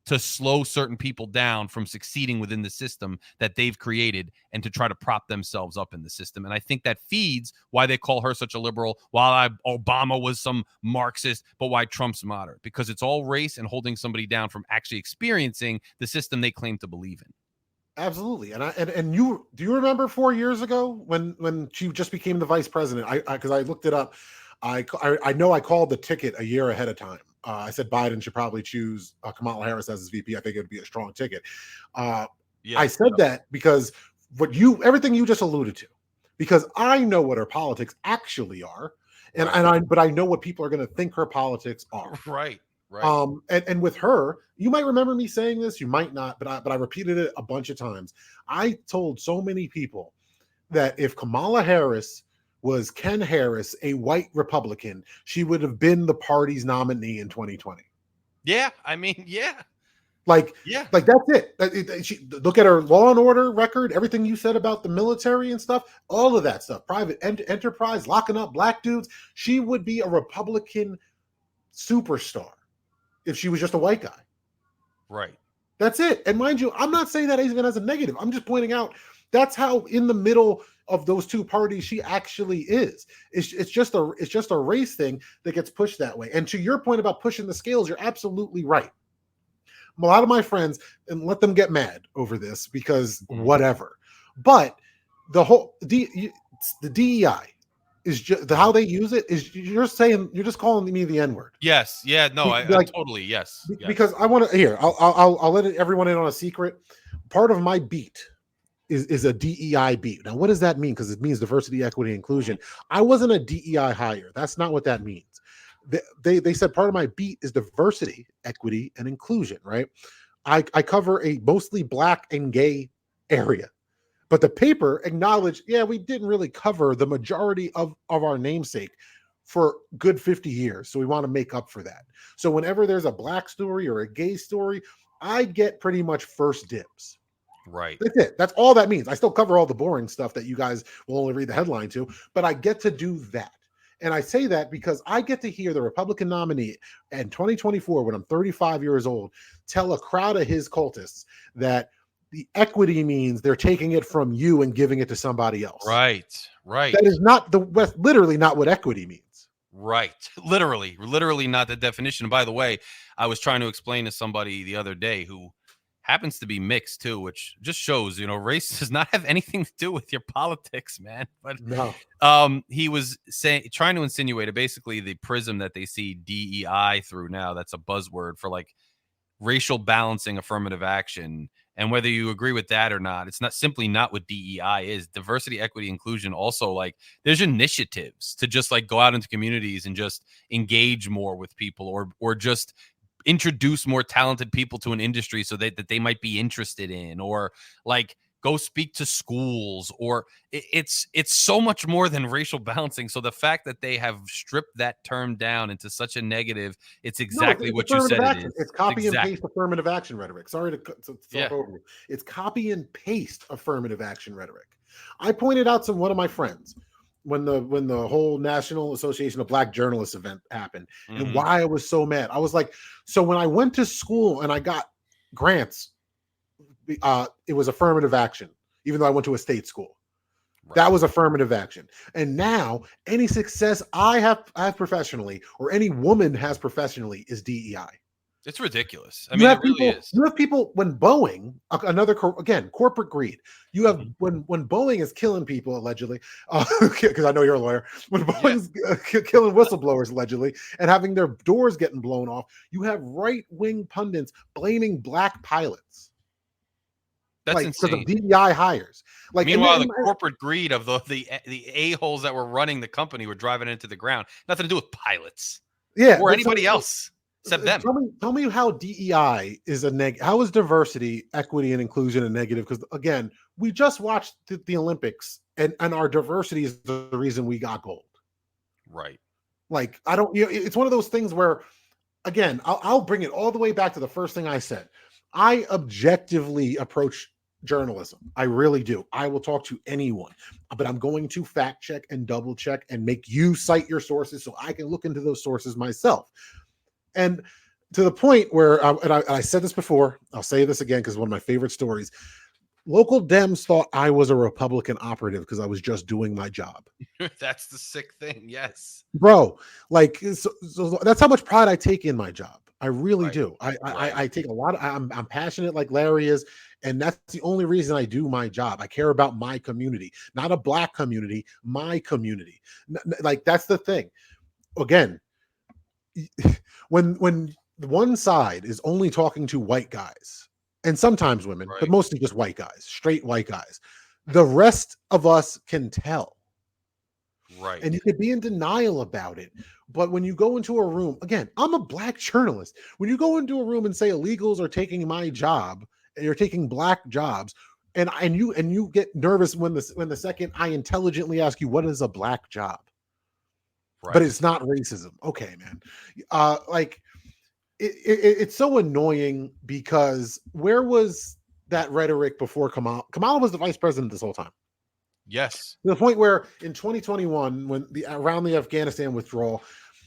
to slow certain people down from succeeding within the system that they've created and to try to prop themselves up in the system. And I think that feeds why they call her such a liberal, while Obama was some Marxist, but why Trump's moderate, because it's all race and holding somebody down from actually experiencing the system they claim to believe in. Absolutely. And you, do you remember 4 years ago when she just became the vice president? Because I looked it up. I know I called the ticket a year ahead of time. I said Biden should probably choose Kamala Harris as his VP. I think it would be a strong ticket. I said that because everything you just alluded to, because I know what her politics actually are, but I know what people are going to think her politics are. Right. And with her, you might remember me saying this, you might not, but I repeated it a bunch of times. I told so many people that if Kamala Harris was Ken Harris, a white Republican, she would have been the party's nominee in 2020. Yeah, I mean, yeah. Like that's it. Look at her Law and Order record, everything you said about the military and stuff, all of that stuff, private enterprise, locking up black dudes. She would be a Republican superstar if she was just a white guy. Right. That's it. And mind you, I'm not saying that even as a negative. I'm just pointing out that's how in the middle of those two parties she actually is. It's just a race thing that gets pushed that way. And to your point about pushing the scales, you're absolutely right. A lot of my friends, and let them get mad over this because whatever. But the whole the DEI is just how they use it is you're just calling me the N-word. Yes. Yeah. No. I totally. Yes. Because I want to. Here, I'll let everyone in on a secret. Part of my beat is a DEI beat. Now, what does that mean? Because it means diversity, equity, inclusion. I wasn't a DEI hire. That's not what that means. They said part of my beat is diversity, equity, and inclusion, right? I cover a mostly Black and gay area. But the paper acknowledged, yeah, we didn't really cover the majority of our namesake for good 50 years. So we want to make up for that. So whenever there's a Black story or a gay story, I get pretty much first dibs. Right. That's it. That's all that means. I still cover all the boring stuff that you guys will only read the headline to, but I get to do that. And I say that because I get to hear the Republican nominee in 2024, when I'm 35 years old, tell a crowd of his cultists that the equity means they're taking it from you and giving it to somebody else. Right. That is not literally not what equity means. Right. Literally not the definition. And by the way, I was trying to explain to somebody the other day who happens to be mixed too, which just shows, race does not have anything to do with your politics, man. But no, he was trying to insinuate basically the prism that they see DEI through now. That's a buzzword for like racial balancing affirmative action. And whether you agree with that or not, it's not what DEI is. Diversity, equity, inclusion. Also, like, there's initiatives to just like go out into communities and just engage more with people, or just introduce more talented people to an industry so that they might be interested in, or like go speak to schools, or it's so much more than racial balancing. So the fact that they have stripped that term down into such a negative, it's exactly what you said it is. It's copy and paste affirmative action rhetoric. Sorry to talk over you. It's copy and paste affirmative action rhetoric. I pointed out to one of my friends when the whole National Association of Black Journalists event happened, and why I was so mad. I was like, so when I went to school and I got grants, it was affirmative action, even though I went to a state school. Right. That was affirmative action. And now any success I have professionally, or any woman has professionally, is DEI. It's ridiculous. I mean, it really is. You have people when Boeing, corporate greed. You have when Boeing is killing people allegedly, because I know you're a lawyer. When Boeing's killing whistleblowers allegedly and having their doors getting blown off, you have right-wing pundits blaming Black pilots. That's insane. Because of DEI hires. Like, meanwhile, the corporate greed of the a-holes that were running the company were driving it into the ground. Nothing to do with pilots. Yeah, or anybody else except them. Tell me how DEI is a negative. How is diversity, equity, and inclusion a negative? Because again, we just watched the Olympics, and our diversity is the reason we got gold. Right. Like, I don't. It's one of those things where, again, I'll bring it all the way back to the first thing I said. I objectively approach journalism. I really do. I will talk to anyone, but I'm going to fact check and double check and make you cite your sources so I can look into those sources myself. And to the point where, I said this before, I'll say this again because one of my favorite stories. Local Dems thought I was a Republican operative because I was just doing my job. That's the sick thing. Yes, bro. Like, so that's how much pride I take in my job. I really do. I take a lot. I'm passionate like Larry is, and that's the only reason I do my job. I care about my community, not a Black community, my community. Like, that's the thing. Again, when one side is only talking to white guys, and sometimes women, but mostly just white guys, straight white guys, the rest of us can tell. Right. And you could be in denial about it. But when you go into a room, again, I'm a Black journalist. When you go into a room and say illegals are taking my job, and you're taking Black jobs, and you get nervous when the second I intelligently ask you, what is a Black job? Right. But it's not racism. Okay, man. It's so annoying because where was that rhetoric before Kamala? Kamala was the vice president this whole time. Yes. To the point where in 2021, when around the Afghanistan withdrawal,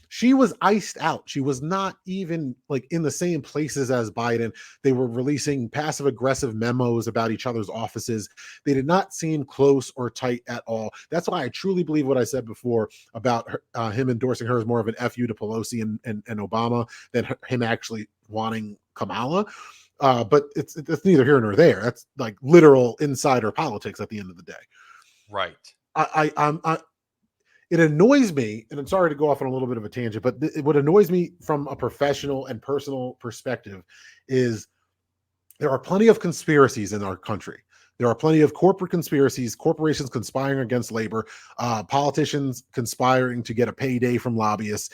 she was iced out. She was not even like in the same places as Biden. They were releasing passive aggressive memos about each other's offices. They did not seem close or tight at all. That's why I truly believe what I said before about him endorsing her as more of an FU to Pelosi and Obama than him actually wanting Kamala. But it's neither here nor there. That's like literal insider politics at the end of the day. Right. It annoys me, and I'm sorry to go off on a little bit of a tangent, but what annoys me from a professional and personal perspective is there are plenty of conspiracies in our country. There are plenty of corporate conspiracies, corporations conspiring against labor, politicians conspiring to get a payday from lobbyists,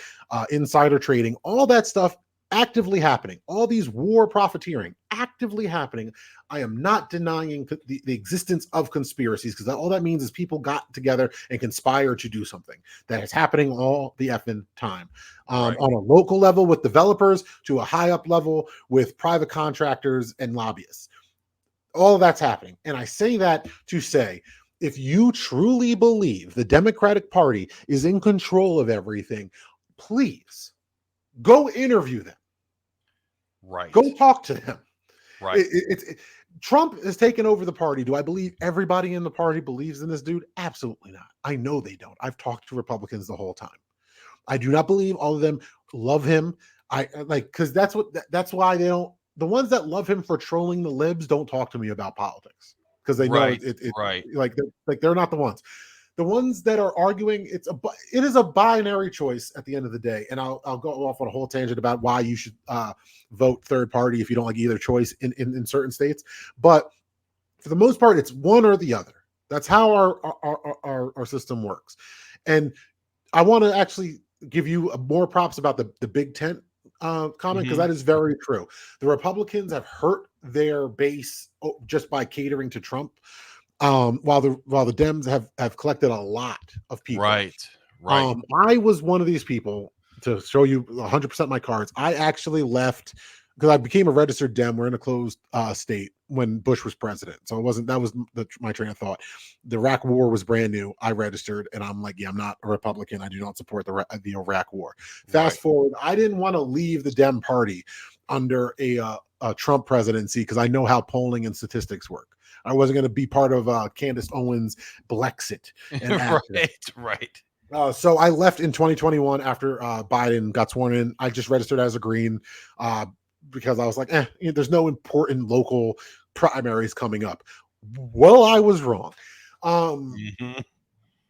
insider trading, all that stuff actively happening. All these war profiteering actively happening. I am not denying the existence of conspiracies, because all that means is people got together and conspired to do something. That is happening all the effing time. On a local level with developers to a high up level with private contractors and lobbyists. All of that's happening. And I say that to say, if you truly believe the Democratic Party is in control of everything, please go interview them. Right. Go talk to them. Right. Trump has taken over the party. Do I believe everybody in the party believes in this dude? Absolutely not. I know they don't. I've talked to Republicans the whole time. I do not believe all of them love him. Because that's why they don't. The ones that love him for trolling the libs don't talk to me about politics, because they know they're not the ones. The ones that are arguing, it is a binary choice at the end of the day. And I'll go off on a whole tangent about why you should vote third party if you don't like either choice in certain states. But for the most part, it's one or the other. That's how our system works. And I want to actually give you more props about the big tent comment, because that is very true. The Republicans have hurt their base just by catering to Trump, while the Dems have collected a lot of people. Right. I was one of these people, to show you 100% my cards. I actually left because I became a registered Dem. We're in a closed state when Bush was president, so it wasn't. That was my train of thought. The Iraq War was brand new. I registered, and I'm like, yeah, I'm not a Republican. I do not support the Iraq War. Fast forward, I didn't want to leave the Dem party under a Trump presidency, because I know how polling and statistics work. I wasn't going to be part of Candace Owens' Blexit. Right. So I left in 2021 after Biden got sworn in. I just registered as a Green because I was like, there's no important local primaries coming up. Well, I was wrong.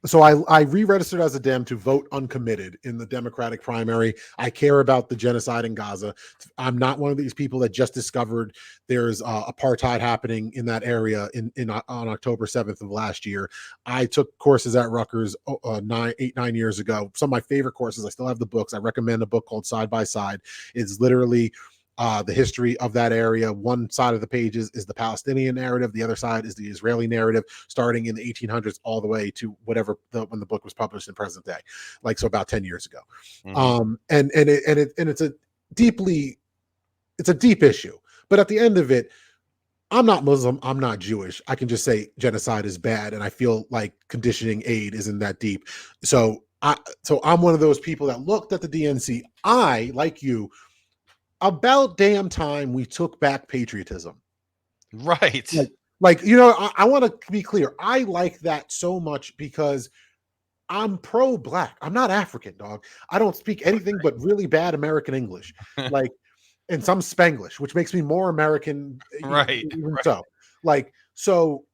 So I re-registered as a Dem to vote uncommitted in the Democratic primary. I care about the genocide in Gaza. I'm not one of these people that just discovered there's apartheid happening in that area on October 7th of last year. I took courses at Rutgers 9 years ago. Some of my favorite courses. I still have the books. I recommend a book called Side by Side. It's literally the history of that area. One side of the pages is the Palestinian narrative. The other side is the Israeli narrative, starting in the 1800s all the way to whatever when the book was published in present day, so about 10 years ago. And it's a deep issue. But at the end of it, I'm not Muslim. I'm not Jewish. I can just say genocide is bad, and I feel like conditioning aid isn't that deep. So I'm one of those people that looked at the DNC. I, like you, about damn time we took back patriotism. Right. I want to be clear. I like that so much because I'm pro-black. I'm not African, dog. I don't speak anything but really bad American English, and some Spanglish, which makes me more American. So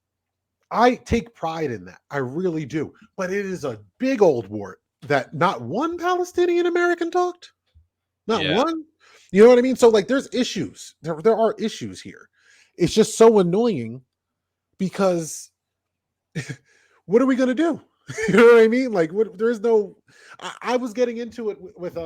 I take pride in that. I really do. But it is a big old wart that not one Palestinian American talked. Not one. You know what I mean? So there's issues. There are issues here. It's just so annoying because what are we going to do? You know what I mean? There's no, I was getting into it with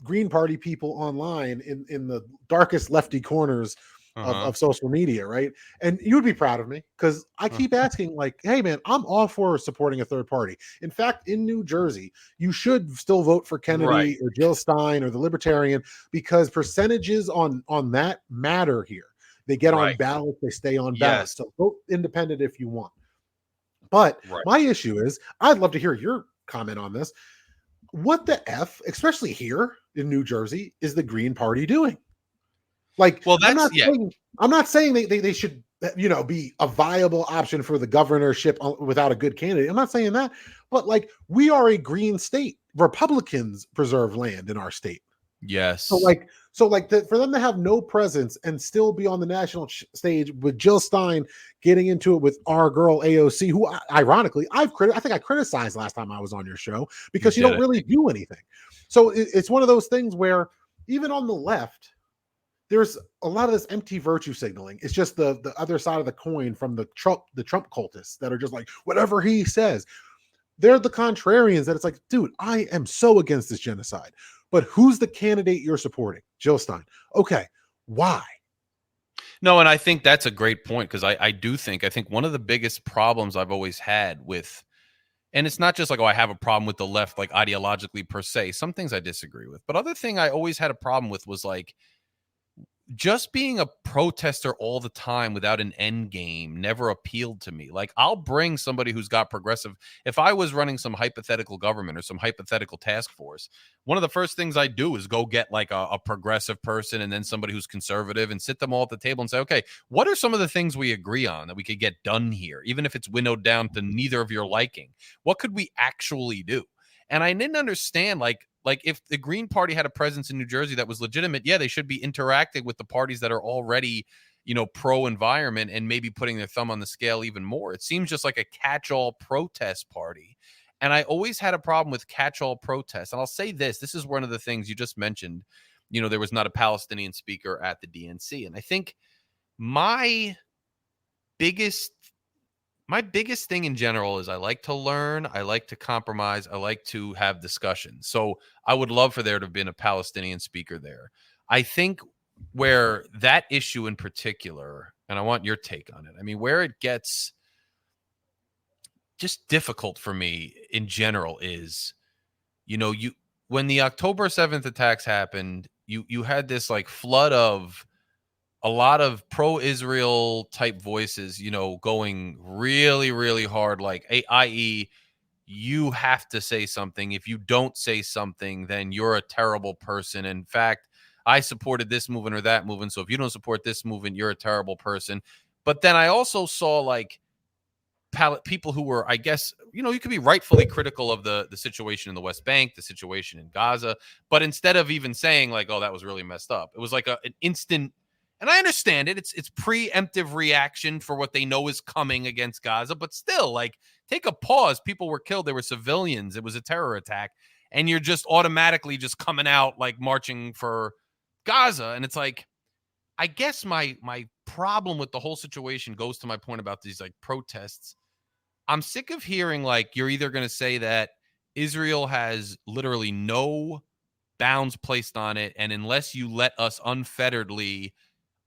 Green Party people online in the darkest lefty corners of social media, right? And you would be proud of me because I keep asking, hey man, I'm all for supporting a third party. In fact, in New Jersey, you should still vote for Kennedy or Jill Stein or the Libertarian, because percentages on that matter here. They get on ballot, they stay on ballot. So vote independent if you want. But my issue is, I'd love to hear your comment on this. What the F, especially here in New Jersey, is the Green Party doing? I'm not saying they should, be a viable option for the governorship without a good candidate. I'm not saying that, but we are a green state. Republicans preserve land in our state. Yes. So for them to have no presence and still be on the national stage with Jill Stein getting into it with our girl AOC, who ironically I think I criticized last time I was on your show because you don't really do anything. So it's one of those things where even on the left, there's a lot of this empty virtue signaling. It's just the other side of the coin from the Trump cultists that are just like, whatever he says. They're the contrarians that it's like, dude, I am so against this genocide. But who's the candidate you're supporting? Jill Stein. Okay, why? No, and I think that's a great point, because I think one of the biggest problems I've always had with, and it's not just like, oh, I have a problem with the left, like ideologically per se. Some things I disagree with. But other thing I always had a problem with was like, just being a protester all the time without an end game never appealed to me. Like, I'll bring somebody who's got progressive. If I was running some hypothetical government or some hypothetical task force, one of the first things I do is go get like a progressive person and then somebody who's conservative and sit them all at the table and say, okay, what are some of the things we agree on that we could get done here, even if it's winnowed down to neither of your liking? What could we actually do? And I didn't understand, like if the Green Party had a presence in New Jersey that was legitimate, yeah, they should be interacting with the parties that are already, pro-environment and maybe putting their thumb on the scale even more. It seems just like a catch-all protest party. And I always had a problem with catch-all protests. And I'll say this is one of the things you just mentioned. There was not a Palestinian speaker at the DNC. And I think my biggest thing in general is I like to learn, I like to compromise, I like to have discussions. So I would love for there to have been a Palestinian speaker there. I think where that issue in particular, and I want your take on it, I mean, where it gets just difficult for me in general is, when the October 7th attacks happened, you had this like flood of a lot of pro-Israel type voices, going really, really hard, like, i.e., you have to say something. If you don't say something, then you're a terrible person. In fact, I supported this movement or that movement, so if you don't support this movement, you're a terrible person. But then I also saw like people who were, I guess, you could be rightfully critical of the situation in the West Bank, the situation in Gaza, but instead of even saying like, oh, that was really messed up, it was like an instant. And I understand it. It's preemptive reaction for what they know is coming against Gaza. But still, like, take a pause. People were killed. They were civilians. It was a terror attack. And you're just automatically just coming out, like, marching for Gaza. And it's like, I guess my problem with the whole situation goes to my point about these, like, protests. I'm sick of hearing, like, you're either going to say that Israel has literally no bounds placed on it, and unless you let us unfetteredly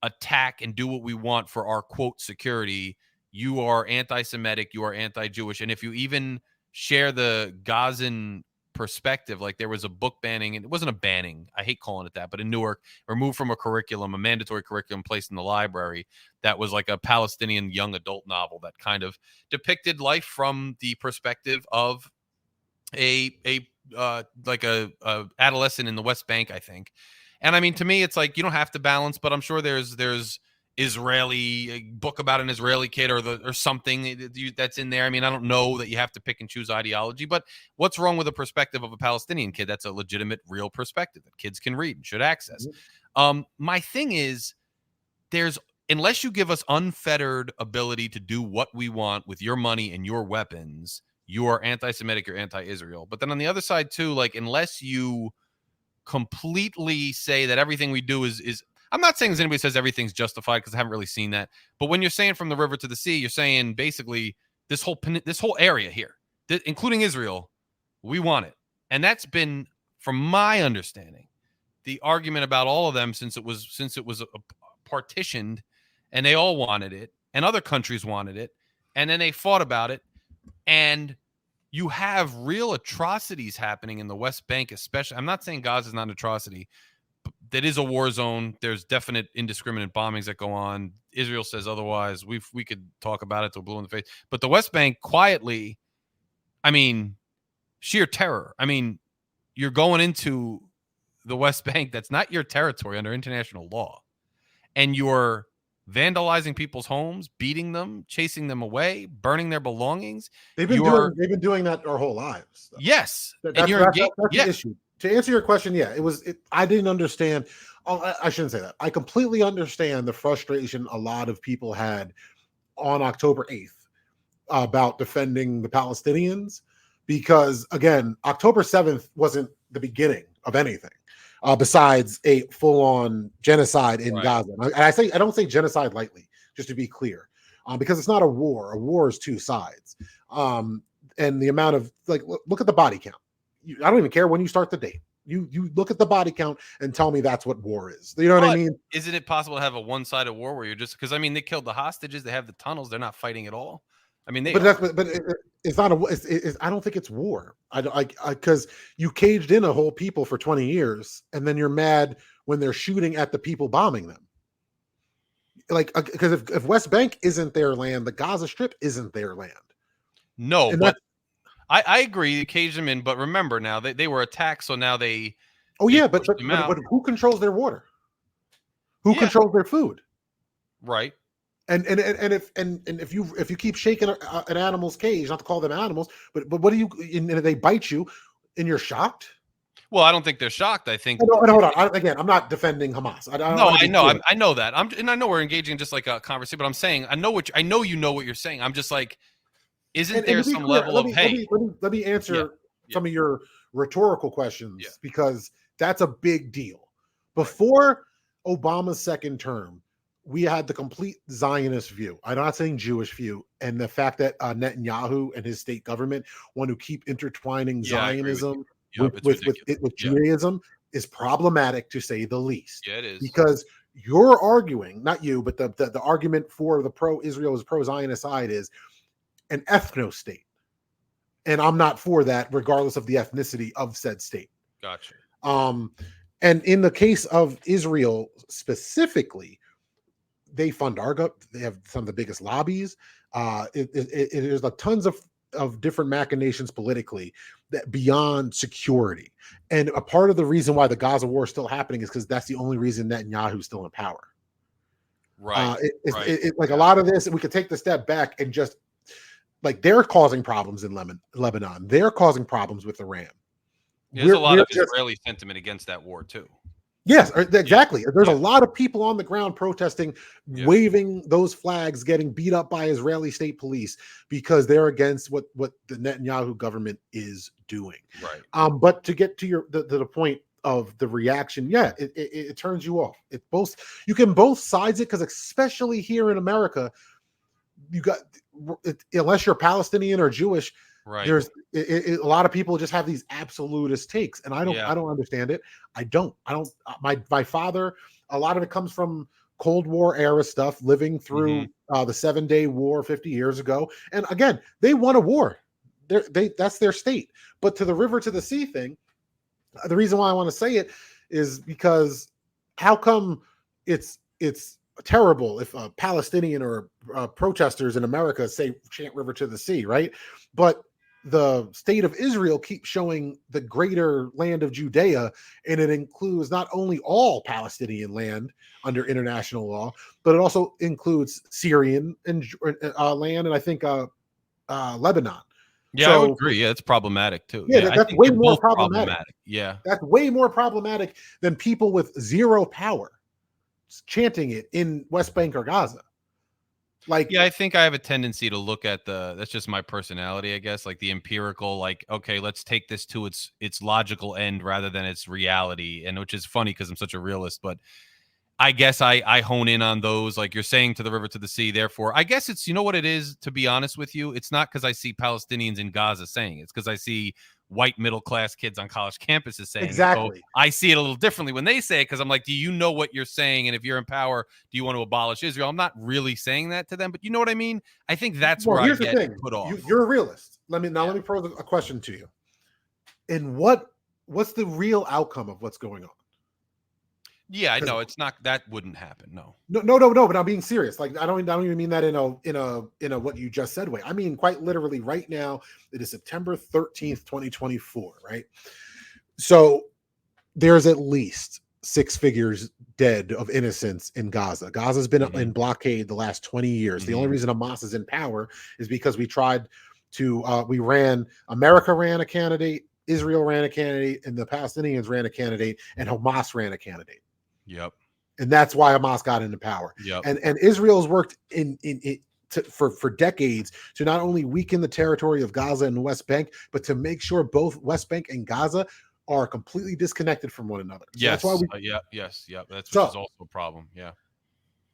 attack and do what we want for our quote security, you are anti-Semitic, you are anti-Jewish. And if you even share the Gazan perspective, like there was a book banning, and it wasn't a banning, I hate calling it that, but in Newark, removed from a curriculum, a mandatory curriculum placed in the library, that was like a Palestinian young adult novel that kind of depicted life from the perspective of a adolescent in the West Bank, I think. And I mean, to me, it's like, you don't have to balance, but I'm sure there's Israeli, a book about an Israeli kid or something that's in there. I mean, I don't know that you have to pick and choose ideology, but what's wrong with the perspective of a Palestinian kid? That's a legitimate, real perspective that kids can read and should access. Mm-hmm. My thing is, unless you give us unfettered ability to do what we want with your money and your weapons, you are anti-Semitic, you're anti-Israel. But then on the other side too, like, unless you completely say that everything we do is I'm not saying as anybody says everything's justified, because I haven't really seen that. But when you're saying from the river to the sea, you're saying basically this whole area here, including Israel, we want it. And that's been, from my understanding, the argument about all of them since it was partitioned, and they all wanted it, and other countries wanted it, and then they fought about it. And you have real atrocities happening in the West Bank, especially. I'm not saying Gaza is not an atrocity, but that is a war zone. There's definite indiscriminate bombings that go on. Israel says otherwise. We could talk about it till blue in the face. But the West Bank, quietly, I mean, sheer terror. I mean, you're going into the West Bank that's not your territory under international law, and you're vandalizing people's homes, beating them, chasing them away, burning their belongings. They've been doing that our whole lives. Yes. That's the issue. To answer your question, yeah, I didn't understand. I shouldn't say that. I completely understand the frustration a lot of people had on October 8th about defending the Palestinians, because again, October 7th wasn't the beginning of anything. besides a full-on genocide in Gaza. And I don't say genocide lightly, just to be clear, because it's not a war. A war is two sides. And the amount of, like, look at the body count. I don't even care when you start the date. You look at the body count and tell me that's what war is. You know what I mean? Isn't it possible to have a one-sided war where you're just, because I mean, they killed the hostages, they have the tunnels, they're not fighting at all. I mean, it's not I don't think it's war. Because you caged in a whole people for 20 years, and then you're mad when they're shooting at the people bombing them. Like, because if West Bank isn't their land, the Gaza Strip isn't their land. No, and but I agree, you caged them in, but remember now they were attacked, so now they. Oh yeah, but who controls their water? Who controls their food? Right. And if you keep shaking an animal's cage, not to call them animals, but what do you? And they bite you, and you're shocked. Well, I don't think they're shocked. I think. Hold on. Again, I'm not defending Hamas. I know that. And I know we're engaging in just like a conversation, but I'm saying I know you know what you're saying. I'm just like, isn't there some level of hey? Let me answer some of your rhetorical questions because that's a big deal. Before Obama's second term, we had the complete Zionist view. I'm not saying Jewish view, and the fact that Netanyahu and his state government want to keep intertwining Zionism with Judaism is problematic, to say the least. Yeah, it is. Because you're arguing, not you, but the argument for the pro-Israel, pro-Zionist side is an ethno state. And I'm not for that, regardless of the ethnicity of said state. Gotcha. And in the case of Israel specifically, they fund ARGA. They have some of the biggest lobbies. There's like tons of different machinations politically that beyond security. And a part of the reason why the Gaza war is still happening is because that's the only reason Netanyahu's still in power. Right. Like a lot of this, we could take the step back and just like they're causing problems in Lebanon. They're causing problems with Iran. There's a lot of Israeli sentiment against that war too. Yes, exactly. There's a lot of people on the ground protesting, waving those flags, getting beat up by Israeli state police because they're against what the Netanyahu government is doing. Right. But to get to the point of the reaction, it turns you off. You can both sides it, because especially here in America, you got, unless you're Palestinian or Jewish, right, there's a lot of people just have these absolutist takes, and I don't understand it. I don't. My father, a lot of it comes from Cold War era stuff, living through the 7-Day War 50 years ago, and again, they won a war. That's their state. But to the river to the sea thing, the reason why I want to say it is because how come it's terrible if a Palestinian or protesters in America say chant river to the sea, right? But the state of Israel keeps showing the greater land of Judea, and it includes not only all Palestinian land under international law, but it also includes Syrian and land, and I think Lebanon. Yeah, I would agree. Yeah, it's problematic too. Yeah, that's way more problematic. Yeah, that's way more problematic than people with zero power chanting it in West Bank or Gaza. Like, I think I have a tendency to look at that's just my personality, I guess, like the empirical, like, okay, let's take this to its logical end rather than its reality. And which is funny because I'm such a realist, but I guess I hone in on those, like you're saying, to the river to the sea. Therefore, I guess it's, you know what it is, to be honest with you, it's not because I see Palestinians in Gaza saying it. It's because I see white middle-class kids on college campuses saying exactly. So I see it a little differently when they say it, because I'm like, do you know what you're saying? And if you're in power, do you want to abolish Israel? I'm not really saying that to them, but you know what I mean? I think that's where I get put off. You're a realist. Let me pose a question to you. And what's the real outcome of what's going on? Yeah, I know it's not, that wouldn't happen. No. But I'm being serious. Like, I don't even mean that in a what you just said way. I mean, quite literally right now, it is September 13th, 2024, right? So there's at least 6 figures dead of innocents in Gaza. Gaza's been in blockade the last 20 years. The only reason Hamas is in power is because we tried to, America ran a candidate, Israel ran a candidate, and the Palestinians ran a candidate, and Hamas ran a candidate. Yep. And that's why Hamas got into power. Yep. And Israel's worked for decades to not only weaken the territory of Gaza and the West Bank, but to make sure both West Bank and Gaza are completely disconnected from one another. So yes. that's why That's which is also a problem. Yeah.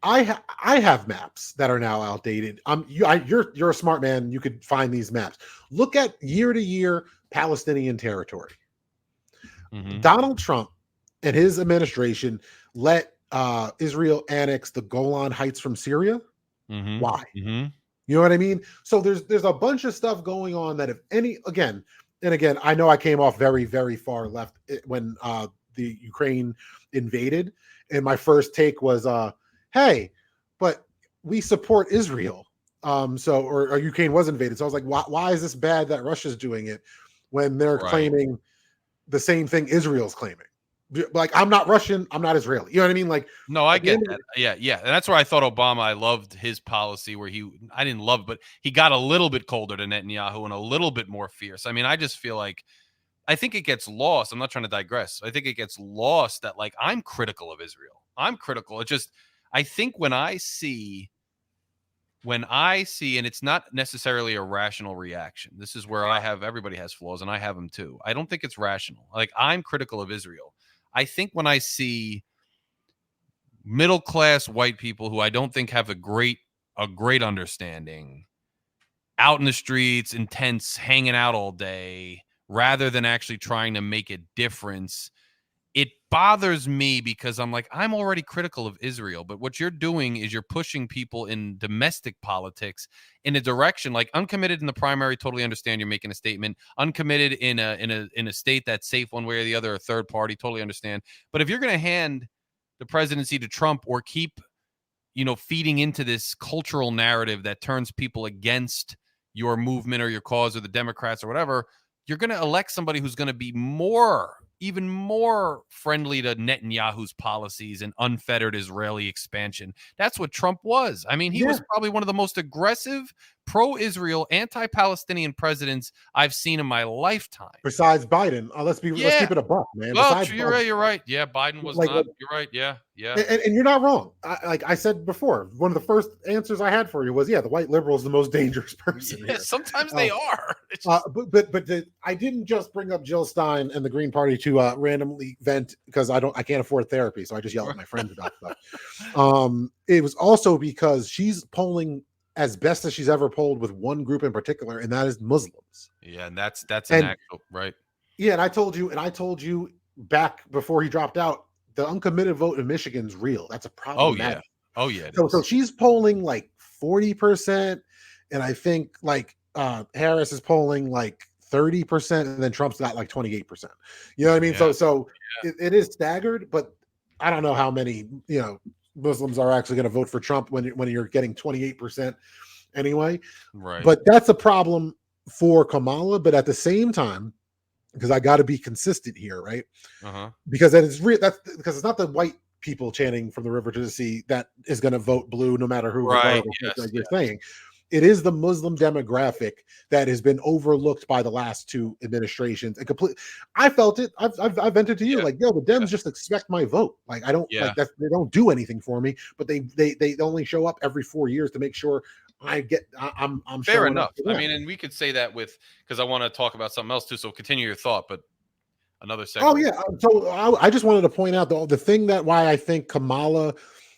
I have maps that are now outdated. You're a smart man. You could find these maps. Look at year to year Palestinian territory. Donald Trump and his administration let Israel annex the Golan Heights from Syria. Why? You know what I mean? So there's a bunch of stuff going on that again, I know I came off very, very far left when the Ukraine invaded, and my first take was hey, but we support Israel. Or Ukraine was invaded. So I was like, why is this bad that Russia's doing it when they're claiming the same thing Israel's claiming? Like, I'm not Russian, I'm not Israeli. You know what I mean? Like, no, I get that. Yeah. And that's where I thought Obama, I loved his policy where I didn't love, but he got a little bit colder to Netanyahu and a little bit more fierce. I mean, I just feel like, I think it gets lost. I'm not trying to digress. I think it gets lost that, like, I'm critical of Israel. I'm critical. It just, I think when I see, and it's not necessarily a rational reaction. This is where everybody has flaws, and I have them too. I don't think it's rational. Like, I'm critical of Israel. I think when I see middle-class white people who I don't think have a great understanding out in the streets, intense, hanging out all day, rather than actually trying to make a difference, it bothers me because I'm like, I'm already critical of Israel, but what you're doing is you're pushing people in domestic politics in a direction, like, uncommitted in the primary, totally understand you're making a statement, uncommitted in a state that's safe one way or the other, a third party, totally understand. But if you're going to hand the presidency to Trump or keep, feeding into this cultural narrative that turns people against your movement or your cause or the Democrats or whatever, you're going to elect somebody who's going to be even more friendly to Netanyahu's policies and unfettered Israeli expansion. That's what Trump was. I mean, he was probably one of the most aggressive pro-Israel, anti-Palestinian presidents I've seen in my lifetime. Besides Biden, let's keep it a buck, man. Well, you're right. Yeah, Biden was not. You're right. Yeah. And you're not wrong. Like I said before, one of the first answers I had for you was, the white liberal is the most dangerous person. Yeah, sometimes they are. But I didn't just bring up Jill Stein and the Green Party to randomly vent because I can't afford therapy, so I just yell at my friends about stuff. It was also because she's polling as best as she's ever polled with one group in particular, and that is Muslims. Yeah, and that's an actual right. Yeah, and I told you back before he dropped out, the uncommitted vote in Michigan's real. That's a problem. Oh yeah. So she's polling like 40%, and I think like Harris is polling like 30%, and then Trump's got like 28%. You know what I mean? Yeah. So it is staggered, but I don't know how many Muslims are actually going to vote for Trump when you're getting 28% anyway. Right. But that's a problem for Kamala. But at the same time, because I got to be consistent here, right? Because that's because it's not the white people chanting from the river to the sea that is going to vote blue no matter who. Right. Like you're saying. It is the Muslim demographic that has been overlooked by the last two administrations and I felt it. I've vented to you like, the Dems just expect my vote. Like, I don't like that. They don't do anything for me, but they only show up every 4 years to make sure I'm fair enough. I mean, and we could say that because I want to talk about something else too. So continue your thought, but another segment. Oh yeah. So I just wanted to point out the thing that why I think Kamala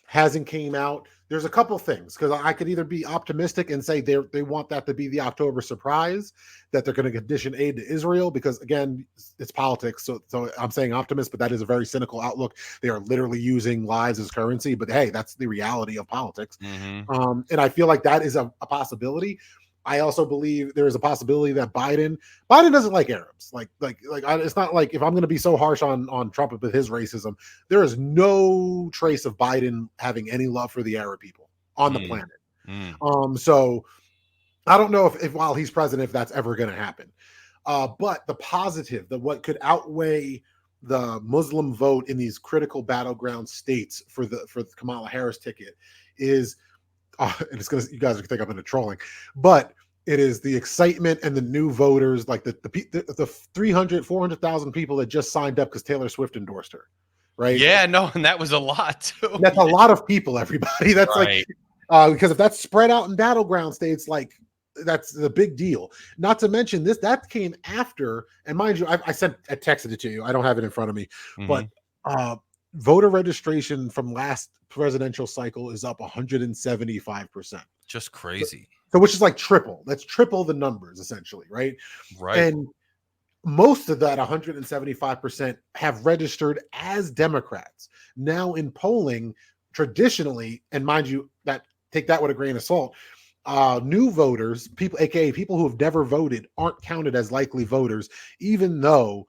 hasn't came out. There's a couple things, because I could either be optimistic and say they want that to be the October surprise, that they're going to condition aid to Israel, because again, it's politics. So I'm saying optimist, but that is a very cynical outlook. They are literally using lives as currency, but hey, that's the reality of politics. And I feel like that is a possibility. I also believe there is a possibility that Biden doesn't like Arabs. It's not like, if I'm going to be so harsh on Trump with his racism, there is no trace of Biden having any love for the Arab people on the planet. So I don't know if while he's president, if that's ever going to happen. But the positive, what could outweigh the Muslim vote in these critical battleground states for the Kamala Harris ticket is, and it's gonna, you guys are gonna think I'm into trolling, but it is the excitement and the new voters, like the 400,000 people that just signed up because Taylor Swift endorsed her, right? Yeah, no, and that was a lot too. That's a lot of people, everybody. That's right. Because if that's spread out in battleground states, like That's the big deal. Not to mention that came after, and mind you, I texted it to you. I don't have it in front of me, but voter registration from last presidential cycle is up 175%. Just crazy. So which is like triple. That's triple the numbers essentially, right? Right. And most of that 175% have registered as Democrats. Now in polling, traditionally, and mind you, that take that with a grain of salt. New voters, people, aka people who have never voted, aren't counted as likely voters, even though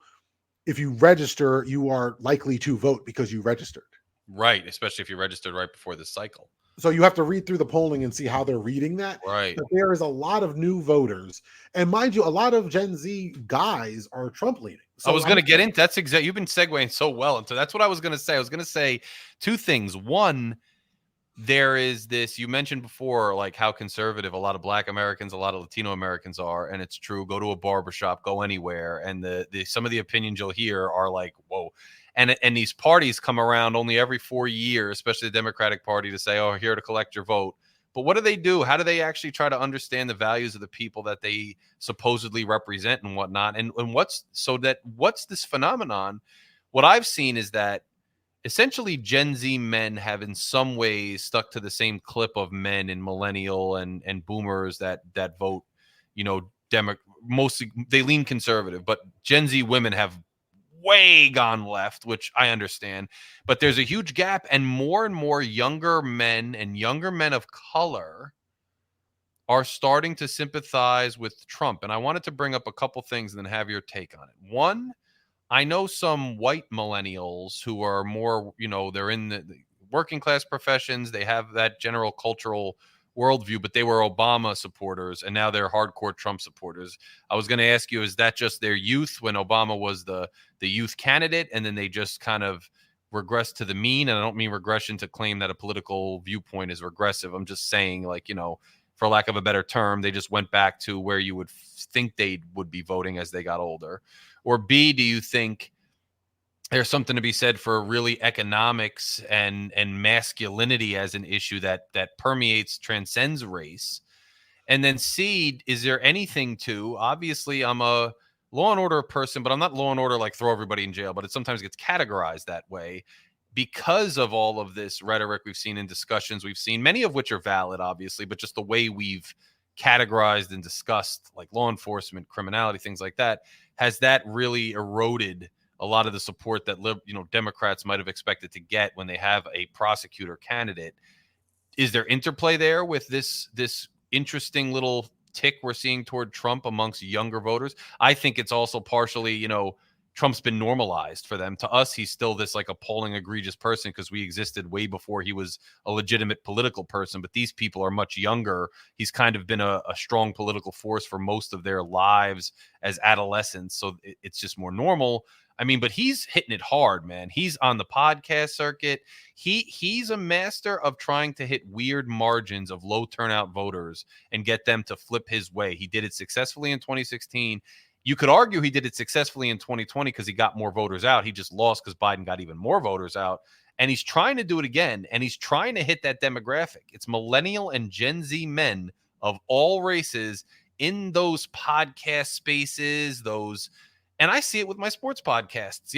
if you register, you are likely to vote because you registered. Right, especially if you registered right before the cycle. So you have to read through the polling and see how they're reading that. Right. But there is a lot of new voters. And mind you, a lot of Gen Z guys are Trump leaning. So I was going to get into that's exactly, you've been segueing so well. And so that's what I was going to say. I was going to say two things. One, there is this, you mentioned before, like how conservative a lot of Black Americans, a lot of Latino Americans are. And it's true. Go to a barbershop, go anywhere. And some of the opinions you'll hear are like, whoa. And these parties come around only every 4 years, especially the Democratic Party, to say, oh, here to collect your vote. But what do they do? How do they actually try to understand the values of the people that they supposedly represent and whatnot? And what's this phenomenon? What I've seen is that essentially Gen Z men have in some ways stuck to the same clip of men in millennial and boomers that vote, mostly they lean conservative, but Gen Z women have way gone left, which I understand, but there's a huge gap, and more younger men and younger men of color are starting to sympathize with Trump. And I wanted to bring up a couple things and then have your take on it. One, I know some white millennials who are more, they're in the working class professions. They have that general cultural worldview, but they were Obama supporters and now they're hardcore Trump supporters. I was going to ask you, is that just their youth when Obama was the youth candidate and then they just kind of regress to the mean? And I don't mean regression to claim that a political viewpoint is regressive. I'm just saying, like, for lack of a better term, they just went back to where you would think they would be voting as they got older. Or B, do you think there's something to be said for really economics and masculinity as an issue that permeates, transcends race? And then C, is there anything to, obviously I'm a law and order person, but I'm not law and order like throw everybody in jail, but it sometimes gets categorized that way because of all of this rhetoric we've seen in discussions we've seen, many of which are valid, obviously, but just the way we've categorized and discussed like law enforcement, criminality, things like that, has that really eroded a lot of the support that Democrats might have expected to get when they have a prosecutor candidate? Is there interplay there with this interesting little tick we're seeing toward Trump amongst younger voters? I think it's also partially, Trump's been normalized for them. To us, he's still this like appalling, egregious person because we existed way before he was a legitimate political person. But these people are much younger. He's kind of been a strong political force for most of their lives as adolescents. So it's just more normal. I mean, but he's hitting it hard, man. He's on the podcast circuit. He's a master of trying to hit weird margins of low turnout voters and get them to flip his way. He did it successfully in 2016. You could argue he did it successfully in 2020 because he got more voters out. He just lost because Biden got even more voters out. And he's trying to do it again. And he's trying to hit that demographic. It's millennial and Gen Z men of all races in those podcast spaces, and I see it with my sports podcasts.